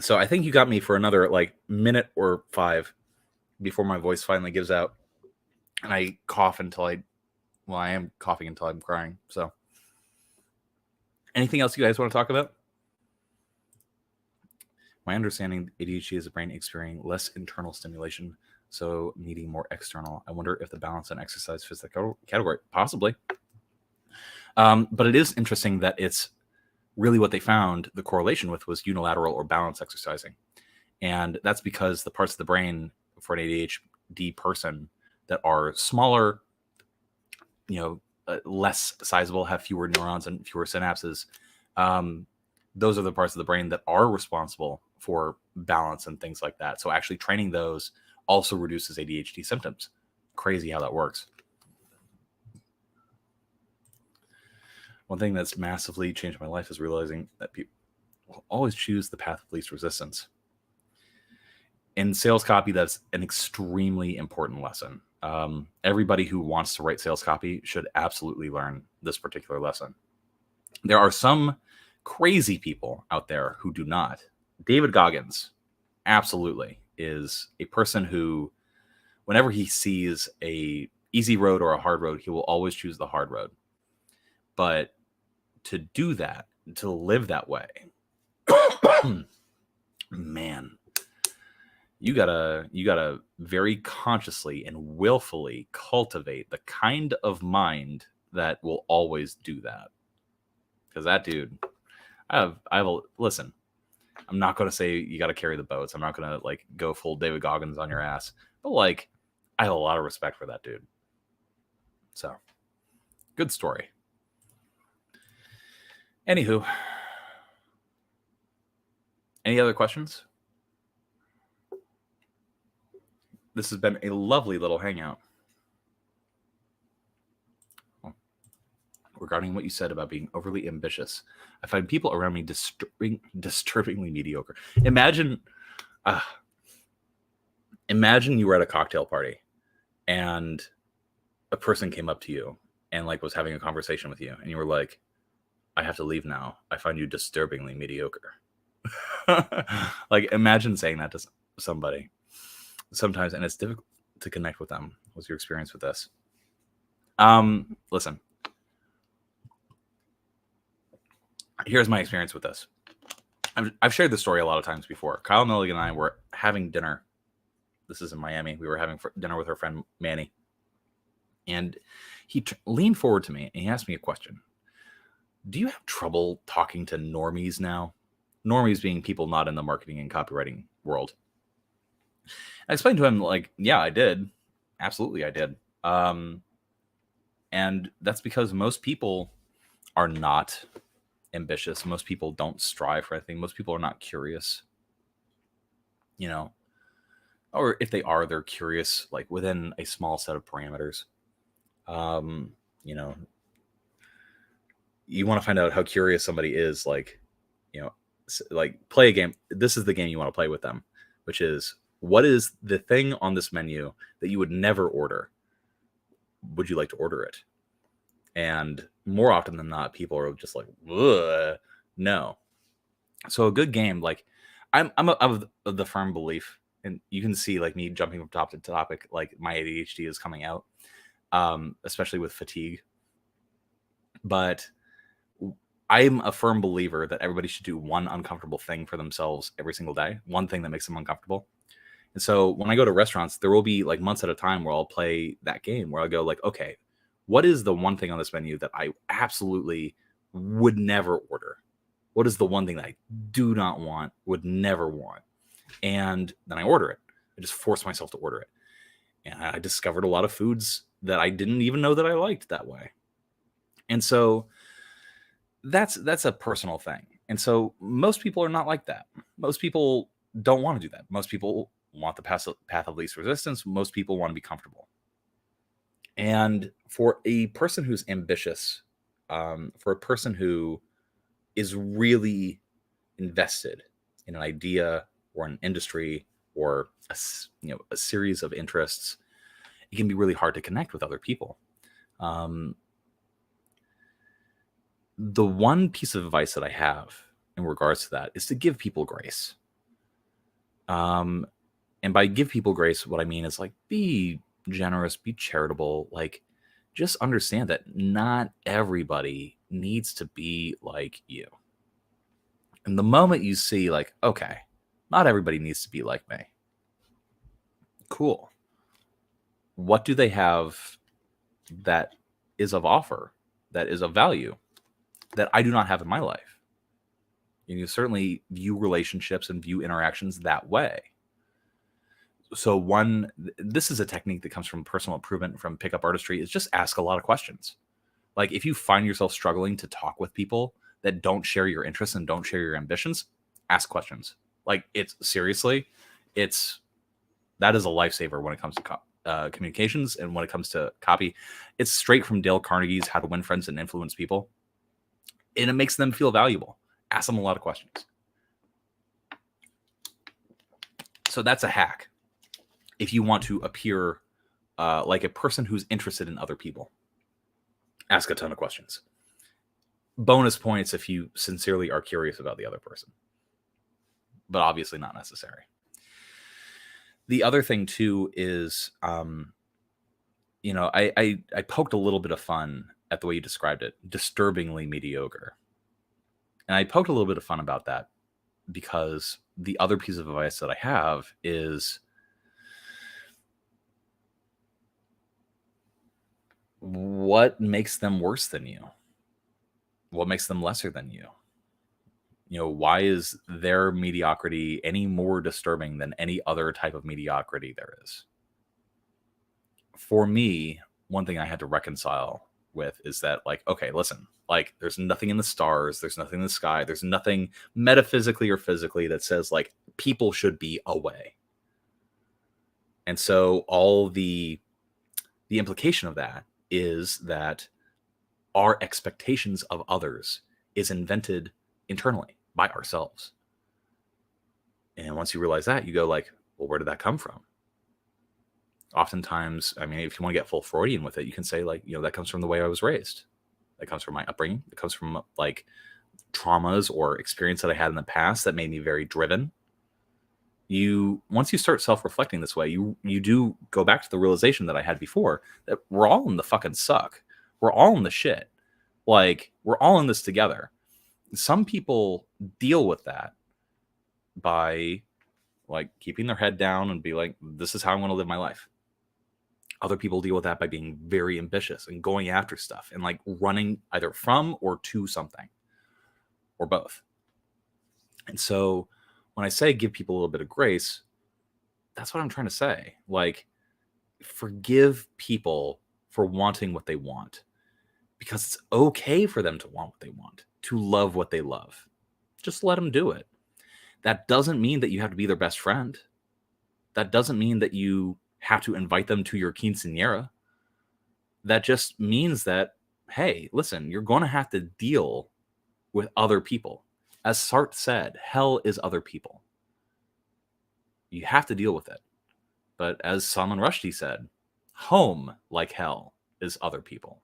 So I think you got me for another like minute or 5 before my voice finally gives out. And I cough until I am coughing until I'm crying. So anything else you guys want to talk about? My understanding, ADHD is a brain experiencing less internal stimulation, so needing more external. I wonder if the balance and exercise fits that category. Possibly. But it is interesting that it's really what they found the correlation with was unilateral or balance exercising. And that's because the parts of the brain for an ADHD person that are smaller, less sizable, have fewer neurons and fewer synapses, those are the parts of the brain that are responsible for balance and things like that. So actually training those also reduces ADHD symptoms. Crazy how that works. One thing that's massively changed my life is realizing that people will always choose the path of least resistance. In sales copy, that's an extremely important lesson. Everybody who wants to write sales copy should absolutely learn this particular lesson. There are some crazy people out there who do not. David Goggins absolutely is a person who, whenever he sees a easy road or a hard road, he will always choose the hard road. But to do that, to live that way, man, you gotta very consciously and willfully cultivate the kind of mind that will always do that. Because that dude, listen, I'm not going to say you got to carry the boats. I'm not going to like go full David Goggins on your ass, but like, I have a lot of respect for that dude. So good story. Anywho, any other questions? This has been a lovely little hangout. Regarding what you said about being overly ambitious, I find people around me disturbingly mediocre. Imagine you were at a cocktail party and a person came up to you and like was having a conversation with you and you were like, I have to leave now. I find you disturbingly mediocre. Like imagine saying that to somebody sometimes, and it's difficult to connect with them. What's your experience with this? Listen, here's my experience with this. I've shared this story a lot of times before. Kyle Milligan and I were having dinner. This is in Miami. We were having dinner with our friend Manny. And he leaned forward to me and he asked me a question. Do you have trouble talking to normies now? Normies being people not in the marketing and copywriting world. I explained to him, like, yeah, I did. Absolutely, I did. And that's because most people are not ambitious. Most people don't strive for anything. Most people are not curious, or if they are, they're curious, like within a small set of parameters. You want to find out how curious somebody is, like, like play a game. This is the game you want to play with them, which is what is the thing on this menu that you would never order? Would you like to order it? And more often than not, people are just like, ugh, no. So a good game, like I'm of the firm belief, and you can see like me jumping from top to topic, like my ADHD is coming out, especially with fatigue. But I'm a firm believer that everybody should do one uncomfortable thing for themselves every single day, one thing that makes them uncomfortable. And so when I go to restaurants, there will be like months at a time where I'll play that game where I'll go like, okay, what is the one thing on this menu that I absolutely would never order? What is the one thing that I do not want, would never want? And then I order it. I just force myself to order it. And I discovered a lot of foods that I didn't even know that I liked that way. And so that's a personal thing. And so most people are not like that. Most people don't want to do that. Most people want the path of least resistance. Most people want to be comfortable. And for a person who's ambitious, for a person who is really invested in an idea or an industry or a series of interests, it can be really hard to connect with other people. The one piece of advice that I have in regards to that is to give people grace. And by give people grace, what I mean is like, be generous, be charitable, like just understand that not everybody needs to be like you. And the moment you see like, okay, not everybody needs to be like me. Cool. What do they have that is of offer, that is of value, that I do not have in my life? And you certainly view relationships and view interactions that way. So this is a technique that comes from personal improvement, from pickup artistry, is just ask a lot of questions. Like if you find yourself struggling to talk with people that don't share your interests and don't share your ambitions, ask questions. Like that is a lifesaver when it comes to communications and when it comes to copy. It's straight from Dale Carnegie's How to Win Friends and Influence People. And it makes them feel valuable. Ask them a lot of questions. So that's a hack. If you want to appear like a person who's interested in other people, ask a ton of questions. Bonus points if you sincerely are curious about the other person, but obviously not necessary. The other thing too is, I poked a little bit of fun at the way you described it, disturbingly mediocre. And I poked a little bit of fun about that because the other piece of advice that I have is, what makes them worse than you? What makes them lesser than you? Why is their mediocrity any more disturbing than any other type of mediocrity there is? For me, one thing I had to reconcile with is that, like, okay, listen, like, there's nothing in the stars, there's nothing in the sky, there's nothing metaphysically or physically that says, like, people should be away. And so all the implication of that is that our expectations of others is invented internally by ourselves. And once you realize that, you go like, well, where did that come from? Oftentimes, I mean, if you want to get full Freudian with it, you can say like, that comes from the way I was raised. That comes from my upbringing. It comes from like traumas or experience that I had in the past that made me very driven. Once you start self-reflecting this way, you do go back to the realization that I had before, that we're all in the fucking suck. We're all in the shit. Like, we're all in this together. Some people deal with that by like keeping their head down and be like, this is how I want to live my life. Other people deal with that by being very ambitious and going after stuff and like running either from or to something or both. And so when I say give people a little bit of grace, that's what I'm trying to say. Like, forgive people for wanting what they want, because it's okay for them to want what they want, to love what they love. Just let them do it. That doesn't mean that you have to be their best friend. That doesn't mean that you have to invite them to your quinceañera. That just means that, hey, listen, you're going to have to deal with other people. As Sartre said, hell is other people. You have to deal with it. But as Salman Rushdie said, home, like hell, is other people.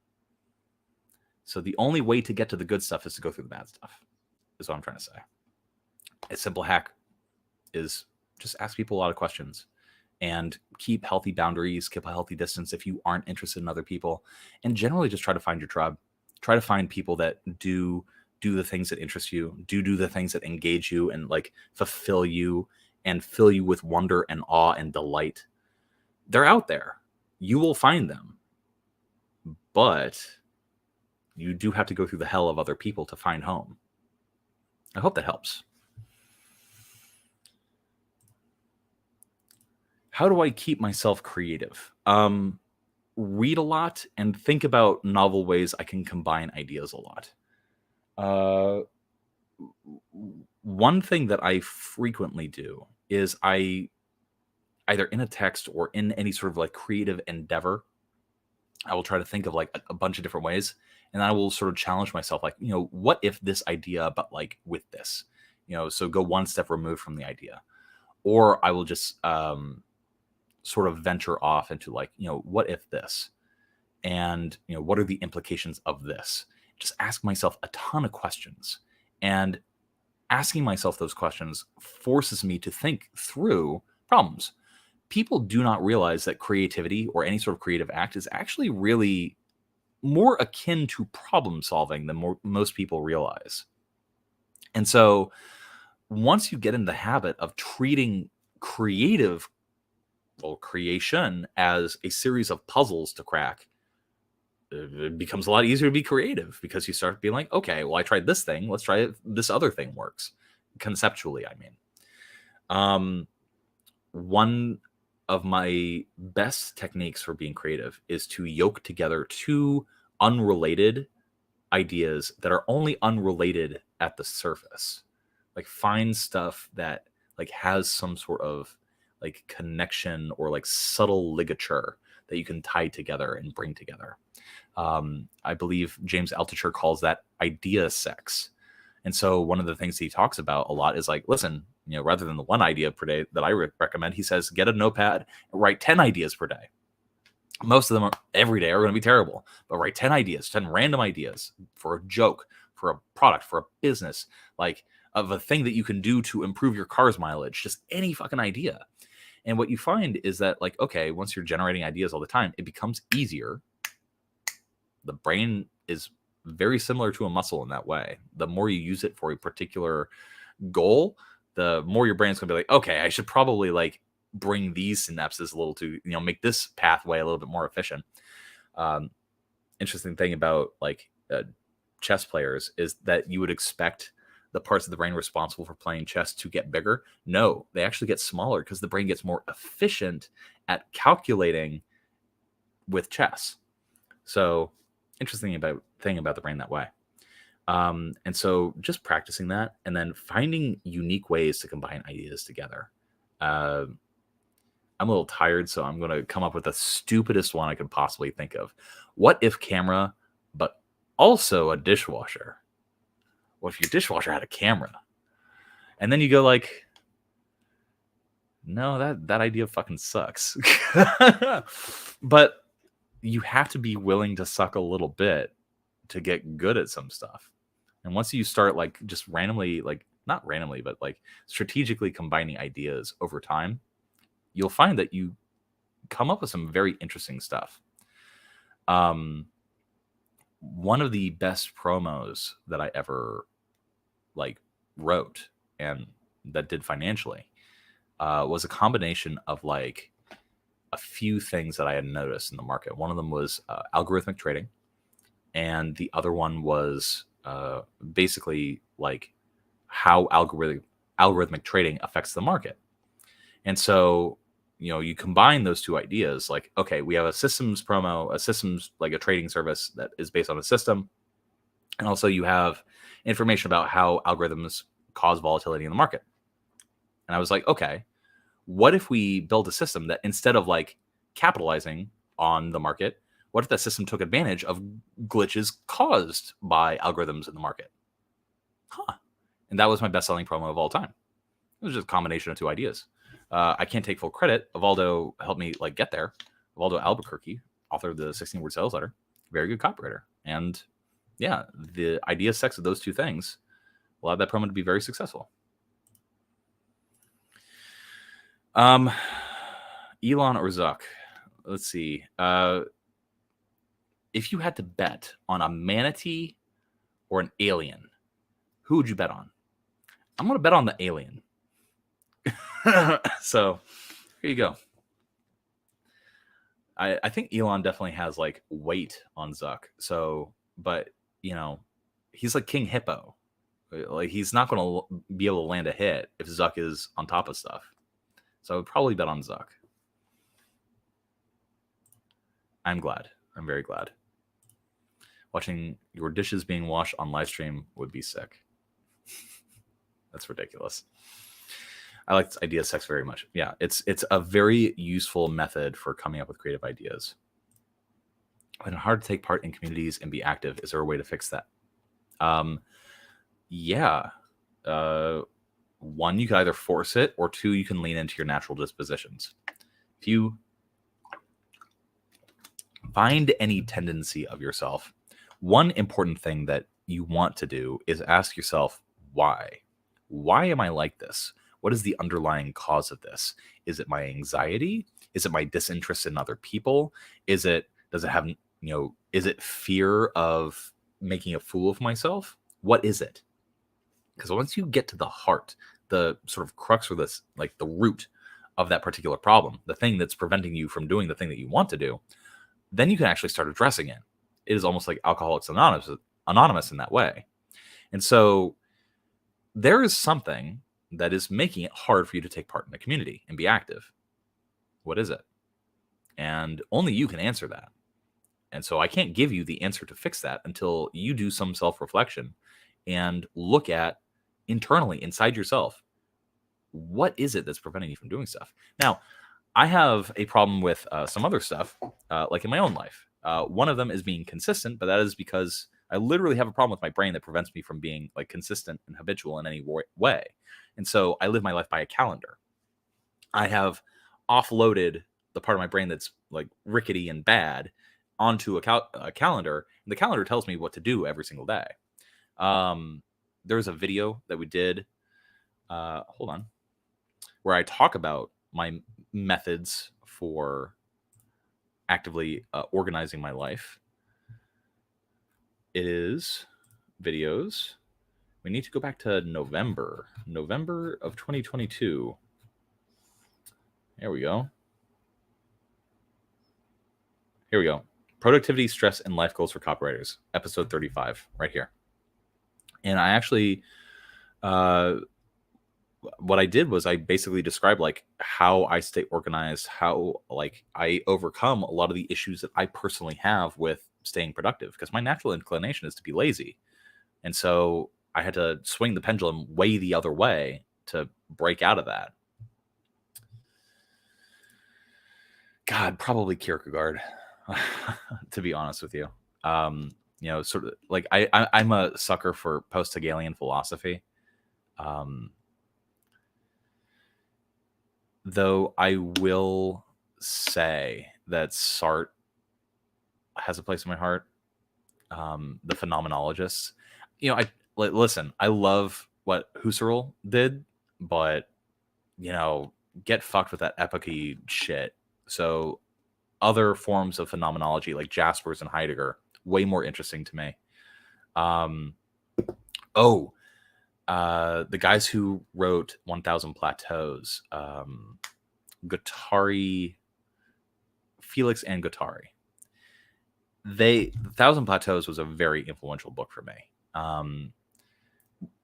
So the only way to get to the good stuff is to go through the bad stuff, is what I'm trying to say. A simple hack is just ask people a lot of questions and keep healthy boundaries, keep a healthy distance if you aren't interested in other people. And generally just try to find your tribe. Try to find people that do the things that interest you, do the things that engage you and like fulfill you and fill you with wonder and awe and delight. They're out there. You will find them. But you do have to go through the hell of other people to find home. I hope that helps. How do I keep myself creative? Read a lot and think about novel ways I can combine ideas a lot. One thing that I frequently do is I either in a text or in any sort of like creative endeavor, I will try to think of like a bunch of different ways, and I will sort of challenge myself, like, what if this idea, but like with this, so go one step removed from the idea. Or I will just sort of venture off into like, what if this? And, what are the implications of this? Just ask myself a ton of questions. And asking myself those questions forces me to think through problems. People do not realize that creativity or any sort of creative act is actually really more akin to problem solving than most people realize. And so once you get in the habit of treating creation as a series of puzzles to crack, it becomes a lot easier to be creative because you start being like, okay, well, I tried this thing. Let's try it. This other thing works conceptually. I mean, one of my best techniques for being creative is to yoke together two unrelated ideas that are only unrelated at the surface. Like find stuff that like has some sort of like connection or like subtle ligature that you can tie together and bring together. I believe James Altucher calls that idea sex. And so one of the things he talks about a lot is like, listen, rather than the one idea per day that I recommend, he says, get a notepad and write 10 ideas per day. Most of them every day are going to be terrible, but write 10 ideas, 10 random ideas for a joke, for a product, for a business, like of a thing that you can do to improve your car's mileage, just any fucking idea. And what you find is that like, okay, once you're generating ideas all the time, it becomes easier. The brain is very similar to a muscle in that way. The more you use it for a particular goal, the more your brain's gonna be like, okay, I should probably like bring these synapses a little to, make this pathway a little bit more efficient. Interesting thing about like chess players is that you would expect the parts of the brain responsible for playing chess to get bigger. No, they actually get smaller because the brain gets more efficient at calculating with chess. So interesting thing about the brain that way. And so just practicing that and then finding unique ways to combine ideas together. I'm a little tired, so I'm going to come up with the stupidest one I could possibly think of. What if camera, but also a dishwasher? What if your dishwasher had a camera? And then you go like, no, that idea fucking sucks. But you have to be willing to suck a little bit to get good at some stuff. And once you start like just randomly, like not randomly, but like strategically combining ideas over time, you'll find that you come up with some very interesting stuff. One of the best promos that I ever like wrote and that did financially was a combination of like a few things that I had noticed in the market. One of them was algorithmic trading, and the other one was basically like how algorithmic trading affects the market. And so, you combine those two ideas, like, okay, we have a systems promo, a systems, like a trading service that is based on a system. And also you have information about how algorithms cause volatility in the market. And I was like, okay, what if we build a system that instead of like capitalizing on the market, what if that system took advantage of glitches caused by algorithms in the market? And that was my best-selling promo of all time. It was just a combination of two ideas. I can't take full credit. Evaldo helped me like get there. Evaldo Albuquerque, author of the 16-word sales letter, very good copywriter. And yeah, the idea sex of those two things allowed that promo to be very successful. Elon or Zuck? Let's see. If you had to bet on a manatee or an alien, who would you bet on? I'm going to bet on the alien. So here you go. I think Elon definitely has like weight on Zuck. So, but you know, he's like King Hippo. Like he's not going to be able to land a hit if Zuck is on top of stuff. So I would probably bet on Zuck. I'm glad. I'm very glad. Watching your dishes being washed on live stream would be sick. That's ridiculous. I like this idea sex very much. Yeah, it's a very useful method for coming up with creative ideas. When it's hard to take part in communities and be active, is there a way to fix that? Yeah. One, you can either force it, or two, you can lean into your natural dispositions. If you find any tendency of yourself, one important thing that you want to do is ask yourself, why? Why am I like this? What is the underlying cause of this? Is it my anxiety? Is it my disinterest in other people? Does it have, is it fear of making a fool of myself? What is it? Because once you get to the heart, the sort of crux or this, like the root of that particular problem, the thing that's preventing you from doing the thing that you want to do, then you can actually start addressing it. It is almost like Alcoholics Anonymous in that way. And so there is something that is making it hard for you to take part in the community and be active. What is it? And only you can answer that. And so I can't give you the answer to fix that until you do some self-reflection and look at internally inside yourself, what is it that's preventing you from doing stuff? Now, I have a problem with some other stuff, like in my own life. One of them is being consistent, but that is because I literally have a problem with my brain that prevents me from being like consistent and habitual in any way. And so I live my life by a calendar. I have offloaded the part of my brain that's like rickety and bad onto a calendar, and the calendar tells me what to do every single day. There's a video that we did, hold on, where I talk about my methods for actively organizing my life. It is videos. We need to go back to November of 2022. There we go. Here we go. Productivity, stress, and life goals for copywriters, episode 35, right here. And I actually, what I did was I basically described like how I stay organized, how like I overcome a lot of the issues that I personally have with staying productive, because my natural inclination is to be lazy. And so I had to swing the pendulum way the other way to break out of that. God, probably Kierkegaard, to be honest with you. Sort of like I'm a sucker for post-Hegelian philosophy. Though I will say that Sartre has a place in my heart. The phenomenologists, listen, I love what Husserl did, but get fucked with that epoch-y shit. So other forms of phenomenology like Jaspers and Heidegger, way more interesting to me. The guys who wrote 1000 Plateaus, Guattari, Felix and Guattari. 1000 Plateaus was a very influential book for me.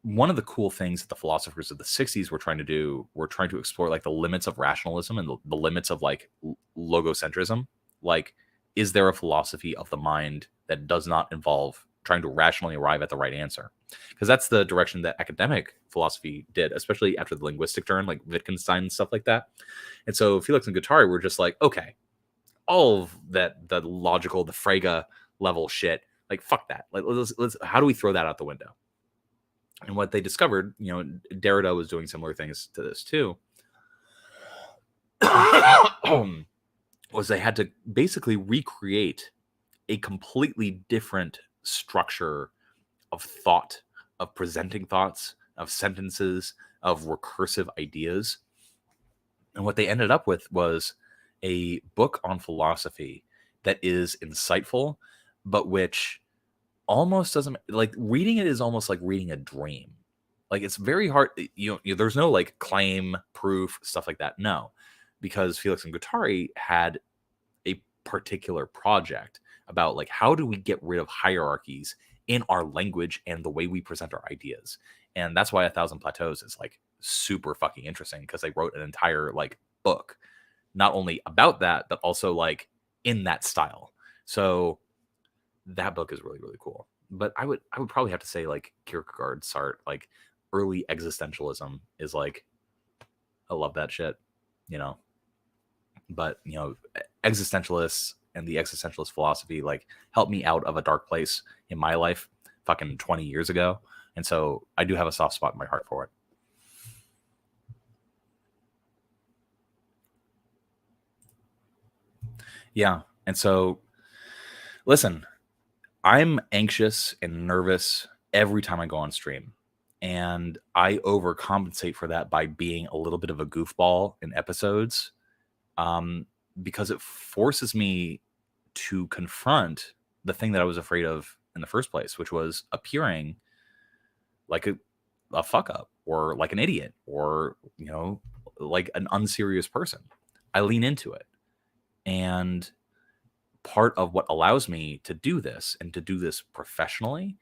One of the cool things that the philosophers of the 60s were trying to do were trying to explore like the limits of rationalism and the limits of like logocentrism. Like, is there a philosophy of the mind that does not involve trying to rationally arrive at the right answer? Because that's the direction that academic philosophy did, especially after the linguistic turn, like Wittgenstein and stuff like that. And so Felix and Guattari were just like, okay, all of that, the logical, the Frege level shit, like fuck that. Like, let's how do we throw that out the window? And what they discovered, Derrida was doing similar things to this too, was they had to basically recreate a completely different structure of thought, of presenting thoughts, of sentences, of recursive ideas. And what they ended up with was a book on philosophy that is insightful, but which almost doesn't, like, reading it is almost like reading a dream. Like, it's very hard. There's no like claim, proof, stuff like that. No, because Felix and Guattari had a particular project about like how do we get rid of hierarchies in our language and the way we present our ideas. And that's why A Thousand Plateaus is like super fucking interesting, because they wrote an entire like book not only about that, but also like in that style. So that book is really, really cool. But I would probably have to say like Kierkegaard, Sartre, like early existentialism is like, I love that shit, you know. But existentialists and the existentialist philosophy like helped me out of a dark place in my life fucking 20 years ago. And so I do have a soft spot in my heart for it. Yeah. And so, listen, I'm anxious and nervous every time I go on stream. And I overcompensate for that by being a little bit of a goofball in episodes, because it forces me to confront the thing that I was afraid of in the first place, which was appearing like a fuck up or like an idiot or, like an unserious person. I lean into it. And part of what allows me to do this and to do this professionally,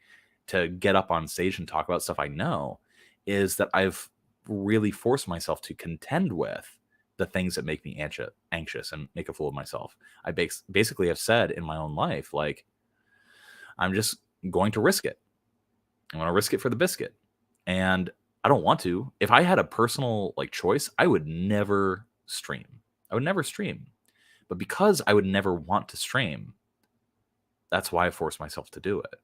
to get up on stage and talk about stuff I know, is that I've really forced myself to contend with the things that make me anxious and make a fool of myself. I basically have said in my own life, like, I'm just going to risk it. I'm going to risk it for the biscuit. And I don't want to. If I had a personal like choice, I would never stream. But because I would never want to stream, that's why I force myself to do it.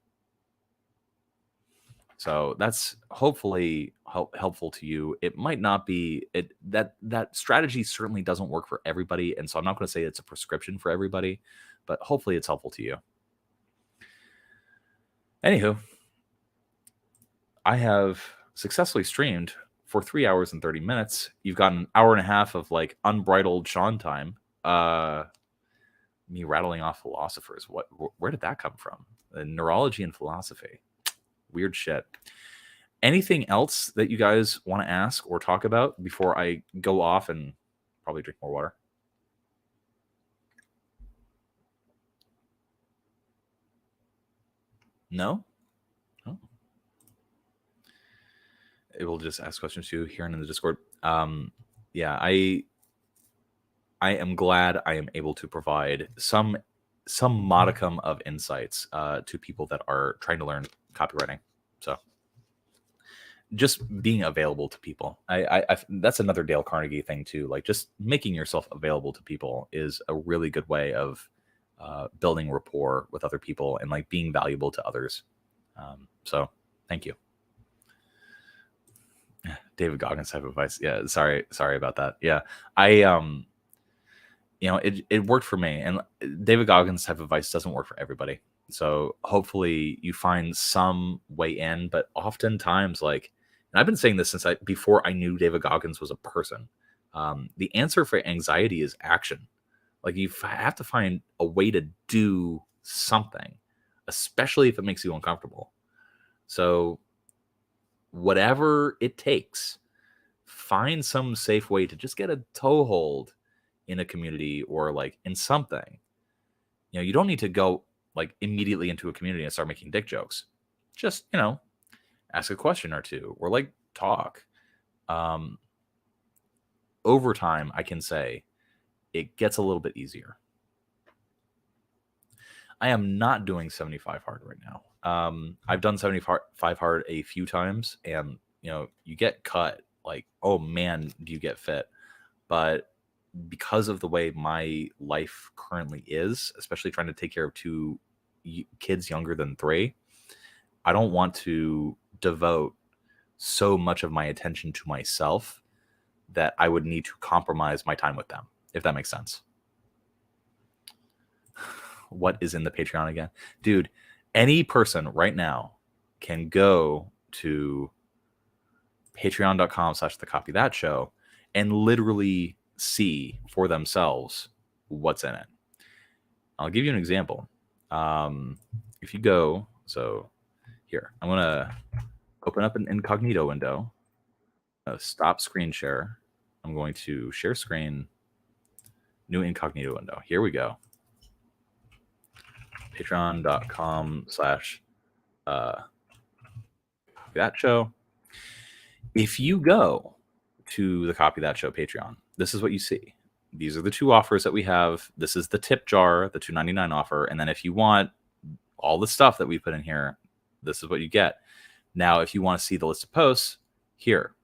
So that's hopefully helpful to you. It might not be that strategy certainly doesn't work for everybody. And so I'm not going to say it's a prescription for everybody, but hopefully it's helpful to you. Anywho, I have successfully streamed for 3 hours and 30 minutes. You've got an hour and a half of like unbridled Sean time. Me rattling off philosophers. Where did that come from? Neurology and philosophy. Weird shit. Anything else that you guys want to ask or talk about before I go off and probably drink more water? No? Oh. It will just ask questions to you here and in the Discord. Yeah, I am glad I am able to provide some modicum of insights to people that are trying to learn copywriting. So just being available to people. I that's another Dale Carnegie thing too. Like just making yourself available to people is a really good way of building rapport with other people and like being valuable to others. So thank you. David Goggins type of advice. Yeah, sorry about that. Yeah, it worked for me, and David Goggins type of advice doesn't work for everybody. So hopefully you find some way in, but oftentimes, like, and I've been saying this since before I knew David Goggins was a person. The answer for anxiety is action. Like you have to find a way to do something, especially if it makes you uncomfortable. So whatever it takes, find some safe way to just get a toehold in a community or like in something. You don't need to go like immediately into a community and start making dick jokes. Just, ask a question or two or like talk. Over time, I can say it gets a little bit easier. I am not doing 75 hard right now. I've done 75 hard a few times, and you get cut. Like, oh man, do you get fit? But because of the way my life currently is, especially trying to take care of 2 kids younger than 3, I don't want to devote so much of my attention to myself that I would need to compromise my time with them, if that makes sense. What is in the Patreon again? Dude, any person right now can go to patreon.com/thecopythatshow and literally see for themselves what's in it. I'll give you an example. If you go, so here, I'm going to open up an incognito window, stop screen share. I'm going to share screen, new incognito window. Here we go. Patreon.com/thatshow. If you go to the Copy That Show Patreon, this is what you see. These are the two offers that we have. This is the tip jar, the $2.99 offer. And then if you want all the stuff that we put in here, this is what you get. Now, if you want to see the list of posts, here,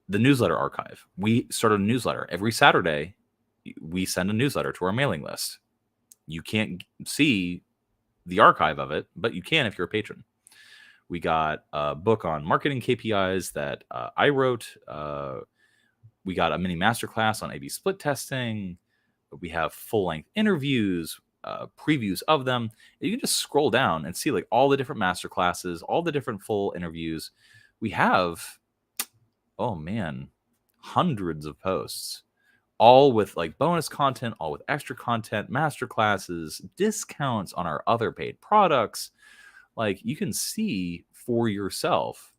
the newsletter archive. We started a newsletter. Every Saturday, we send a newsletter to our mailing list. You can't see the archive of it, but you can if you're a patron. We got a book on marketing KPIs that I wrote. We got a mini masterclass on A/B split testing. We have full-length interviews, previews of them. And you can just scroll down and see like all the different masterclasses, all the different full interviews. We have, oh man, hundreds of posts, all with like bonus content, all with extra content, masterclasses, discounts on our other paid products. Like you can see for yourself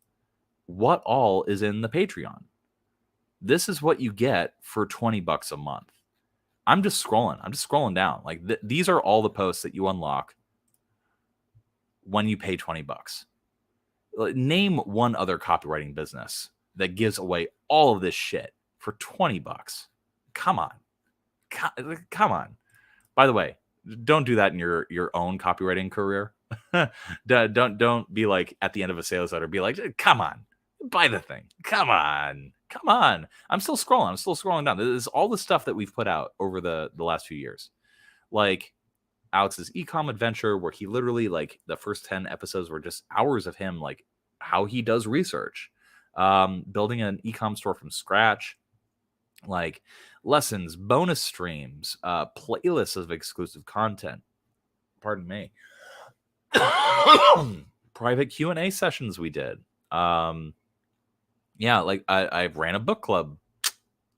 what all is in the Patreon. This is what you get for $20 a month. I'm just scrolling down. Like these are all the posts that you unlock when you pay $20. Name one other copywriting business that gives away all of this shit for $20. Come on. Come on. By the way, don't do that in your own copywriting career. Don't be like at the end of a sales letter, be like, come on, buy the thing. Come on. I'm still scrolling down. This is all the stuff that we've put out over the last few years. Like Alex's ecom adventure, where he literally like the first 10 episodes were just hours of him, like how he does research, building an ecom store from scratch, like lessons, bonus streams, playlists of exclusive content. Pardon me. Private Q&A sessions we did. Yeah, like I ran a book club.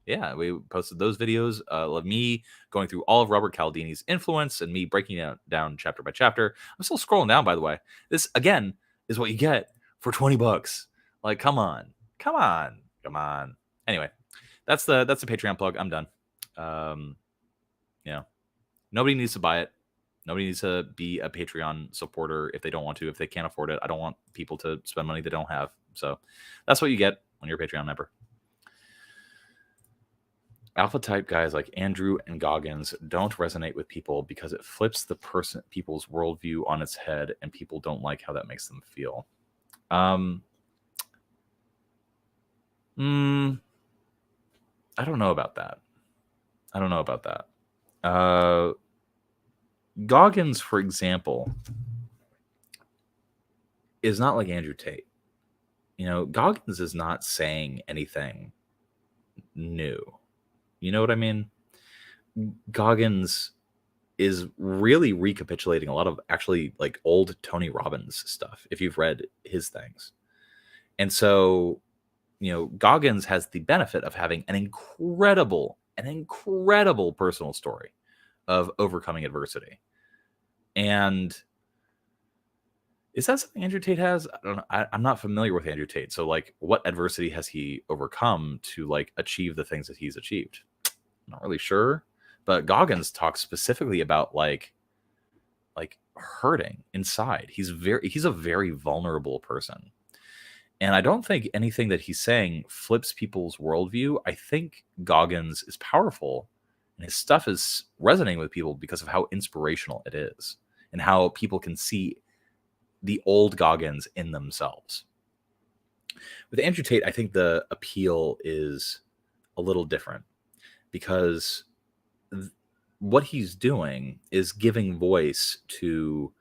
Yeah, we posted those videos of me going through all of Robert Cialdini's influence and me breaking it down chapter by chapter. I'm still scrolling down, by the way. This, again, is what you get for $20. Like, come on. Anyway, that's the Patreon plug. I'm done. Nobody needs to buy it. Nobody needs to be a Patreon supporter if they don't want to, if they can't afford it. I don't want people to spend money they don't have. So that's what you get when you're a Patreon member. Alpha type guys like Andrew and Goggins don't resonate with people because it flips people's worldview on its head, and people don't like how that makes them feel. I don't know about that. Goggins, for example, is not like Andrew Tate. Goggins is not saying anything new. You know what I mean? Goggins is really recapitulating a lot of actually like old Tony Robbins stuff, if you've read his things. And so, Goggins has the benefit of having an incredible personal story of overcoming adversity. And is that something Andrew Tate has? I don't know. I'm not familiar with Andrew Tate. So like, what adversity has he overcome to like achieve the things that he's achieved? I'm not really sure. But Goggins talks specifically about like hurting inside. He's a very vulnerable person. And I don't think anything that he's saying flips people's worldview. I think Goggins is powerful and his stuff is resonating with people because of how inspirational it is and how people can see the old Goggins in themselves. With Andrew Tate, I think the appeal is a little different because what he's doing is giving voice to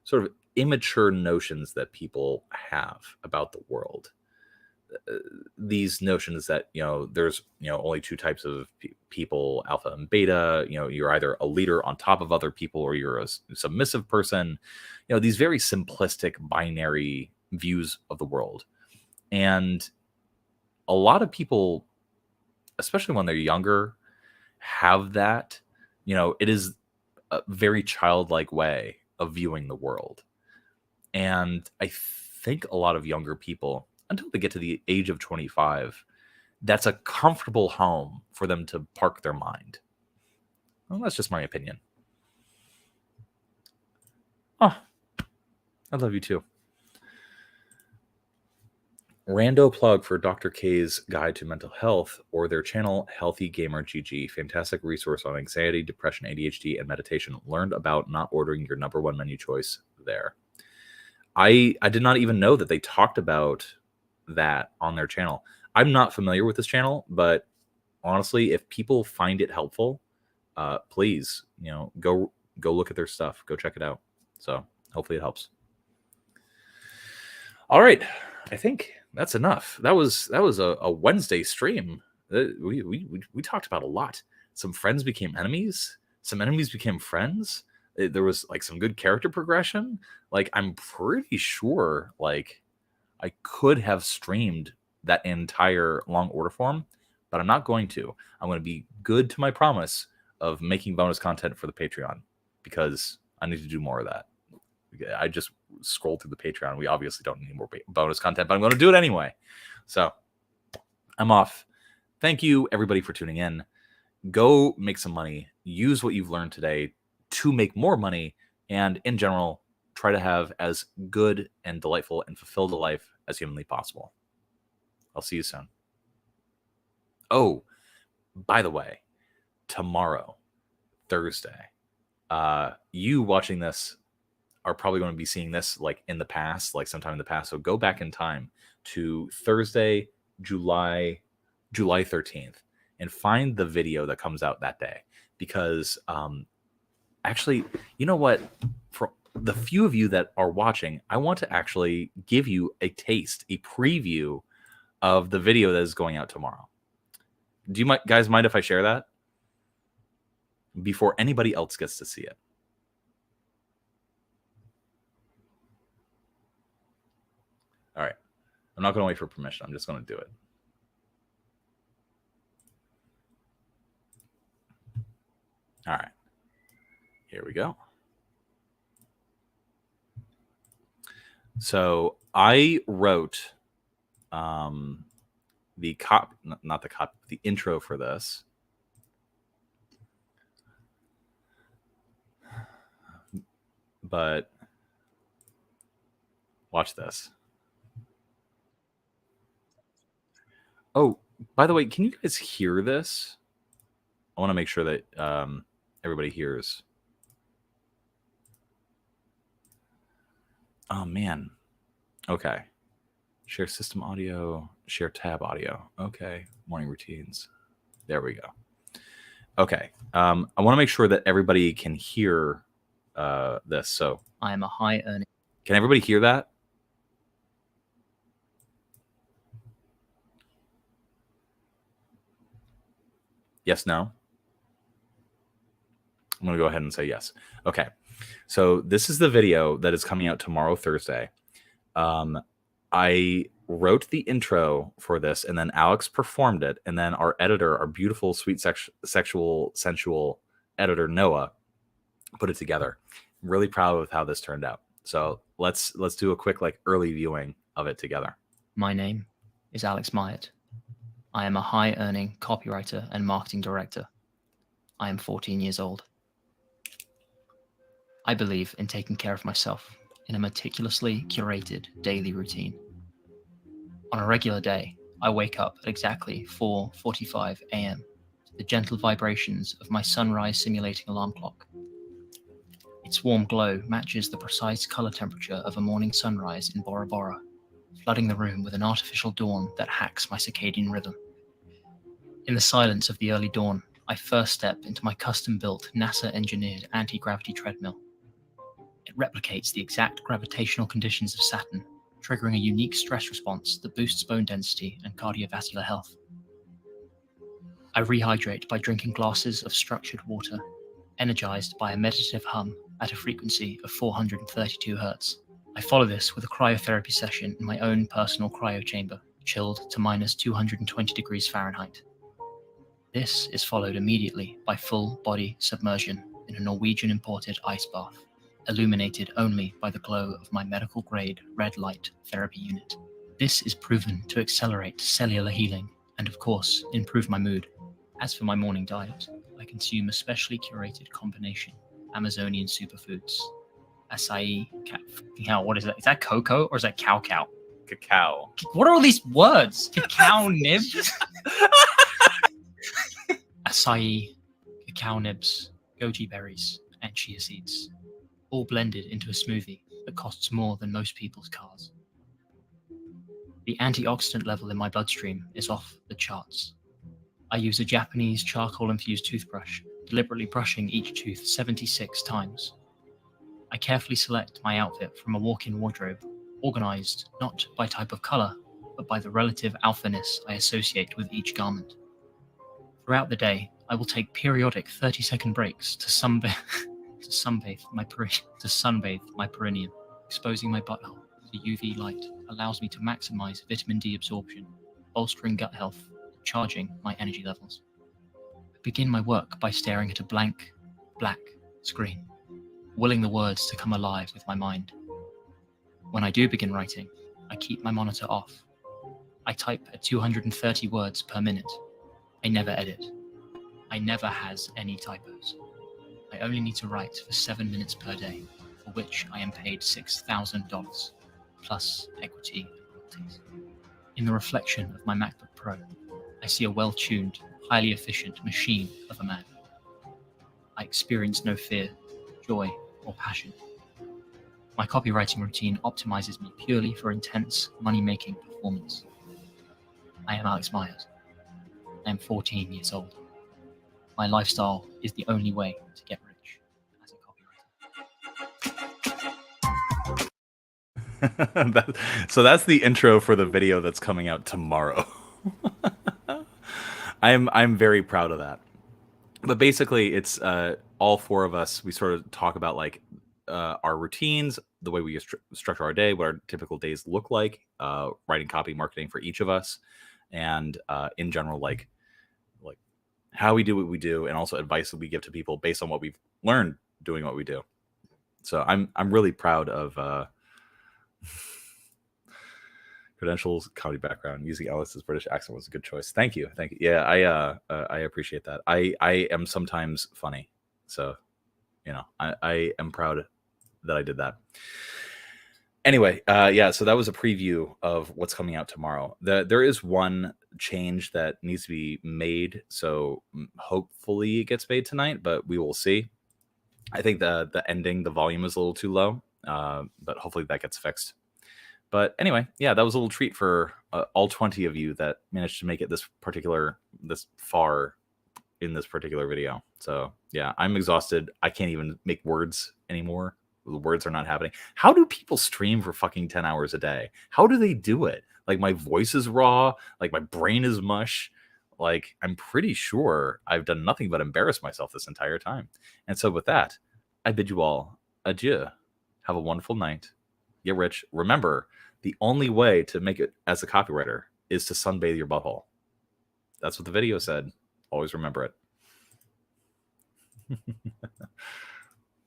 sort of immature notions that people have about the world. these notions that, there's, only two types of people, alpha and beta. You're either a leader on top of other people or you're a submissive person. These very simplistic binary views of the world. And a lot of people, especially when they're younger, have that. It is a very childlike way of viewing the world. And I think a lot of younger people, until they get to the age of 25, that's a comfortable home for them to park their mind. Well, that's just my opinion. Oh, I love you too. Rando plug for Dr. K's Guide to Mental Health or their channel Healthy Gamer GG. Fantastic resource on anxiety, depression, ADHD, and meditation. Learned about not ordering your number one menu choice there. I did not even know that they talked about that on their channel. I'm not familiar with this channel, but honestly, if people find it helpful, please, go look at their stuff. Go check it out. So hopefully it helps. All right. I think that's enough. That was a Wednesday stream. We talked about a lot. Some friends became enemies. Some enemies became friends. There was like some good character progression. Like, I'm pretty sure like I could have streamed that entire long order form, but I'm not going to. I'm going to be good to my promise of making bonus content for the Patreon because I need to do more of that. I just scrolled through the Patreon. We obviously don't need more bonus content, but I'm going to do it anyway. So I'm off. Thank you, everybody, for tuning in. Go make some money. Use what you've learned today to make more money. And in general, try to have as good and delightful and fulfilled a life as humanly possible. I'll see you soon. Oh, by the way, tomorrow, Thursday, you watching this are probably going to be seeing this like in the past, like sometime in the past. So go back in time to Thursday, July 13th, and find the video that comes out that day. Because actually, you know what? For the few of you that are watching, I want to actually give you a taste, a preview of the video that is going out tomorrow. Do you guys mind if I share that before anybody else gets to see it? All right. I'm not going to wait for permission. I'm just going to do it. All right. Here we go. So I wrote the intro for this. But watch this. Oh, by the way, can you guys hear this? I want to make sure that everybody hears. Oh, man. Okay. Share system audio, share tab audio. Okay. Morning routines. There we go. Okay. I want to make sure that everybody can hear this. So I am a high earning. Can everybody hear that? Yes, no? I'm going to go ahead and say yes. Okay. So this is the video that is coming out tomorrow, Thursday. I wrote the intro for this, and then Alex performed it, and then our editor, our beautiful, sweet, sensual editor, Noah, put it together. I'm really proud of how this turned out. So let's do a quick early viewing of it together. My name is Alex Myatt. I am a high-earning copywriter and marketing director. I am 14 years old. I believe in taking care of myself in a meticulously curated daily routine. On a regular day, I wake up at exactly 4:45 a.m. to the gentle vibrations of my sunrise simulating alarm clock. Its warm glow matches the precise color temperature of a morning sunrise in Bora Bora, flooding the room with an artificial dawn that hacks my circadian rhythm. In the silence of the early dawn, I first step into my custom-built NASA-engineered anti-gravity treadmill. It replicates the exact gravitational conditions of Saturn, triggering a unique stress response that boosts bone density and cardiovascular health. I rehydrate by drinking glasses of structured water, energized by a meditative hum at a frequency of 432 Hz. I follow this with a cryotherapy session in my own personal cryo chamber, chilled to minus 220 degrees Fahrenheit. This is followed immediately by full body submersion in a Norwegian imported ice bath, illuminated only by the glow of my medical grade red light therapy unit. This is proven to accelerate cellular healing and, of course, improve my mood. As for my morning diet, I consume a specially curated combination Amazonian superfoods. Acai, what is that? Is that cocoa or is that cow? Cacao. What are all these words? Cacao nibs? Acai, cacao nibs, goji berries, and chia seeds, all blended into a smoothie that costs more than most people's cars. The antioxidant level in my bloodstream is off the charts. I use a Japanese charcoal-infused toothbrush, deliberately brushing each tooth 76 times. I carefully select my outfit from a walk-in wardrobe, organized not by type of color, but by the relative alphaness I associate with each garment. Throughout the day, I will take periodic 30-second breaks to sunbathe my perineum, exposing my butthole to UV light allows me to maximize vitamin D absorption, bolstering gut health, charging my energy levels. I begin my work by staring at a blank, black screen, willing the words to come alive with my mind. When I do begin writing, I keep my monitor off. I type at 230 words per minute. I never edit. I never has any typos. I only need to write for 7 minutes per day, for which I am paid $6,000, plus equity and royalties. In the reflection of my MacBook Pro, I see a well-tuned, highly efficient machine of a man. I experience no fear, joy, or passion. My copywriting routine optimizes me purely for intense, money-making performance. I am Alex Myatt. I am 14 years old. My lifestyle is the only way to get rich as a copywriter. So that's the intro for the video that's coming out tomorrow. I'm very proud of that. But basically, it's all four of us. We sort of talk about like our routines, the way we structure our day, what our typical days look like, writing copy, marketing for each of us, and in general, like how we do what we do, and also advice that we give to people based on what we've learned doing what we do. So I'm really proud of credentials, comedy background. Using Alex's British accent was a good choice. Thank you. Yeah, I appreciate that. I am sometimes funny, so you know I am proud that I did that. Anyway, yeah, so that was a preview of what's coming out tomorrow. There is one change that needs to be made, so hopefully it gets made tonight, but we will see. I think the ending, the volume is a little too low, but hopefully that gets fixed. But anyway, yeah, that was a little treat for all 20 of you that managed to make it this far in this particular video. So yeah, I'm exhausted. I can't even make words anymore. The words are not happening. How do people stream for fucking 10 hours a day? How do they do it? Like, my voice is raw. Like, my brain is mush. Like, I'm pretty sure I've done nothing but embarrass myself this entire time. And so with that, I bid you all adieu. Have a wonderful night. Get rich. Remember, the only way to make it as a copywriter is to sunbathe your butthole. That's what the video said. Always remember it.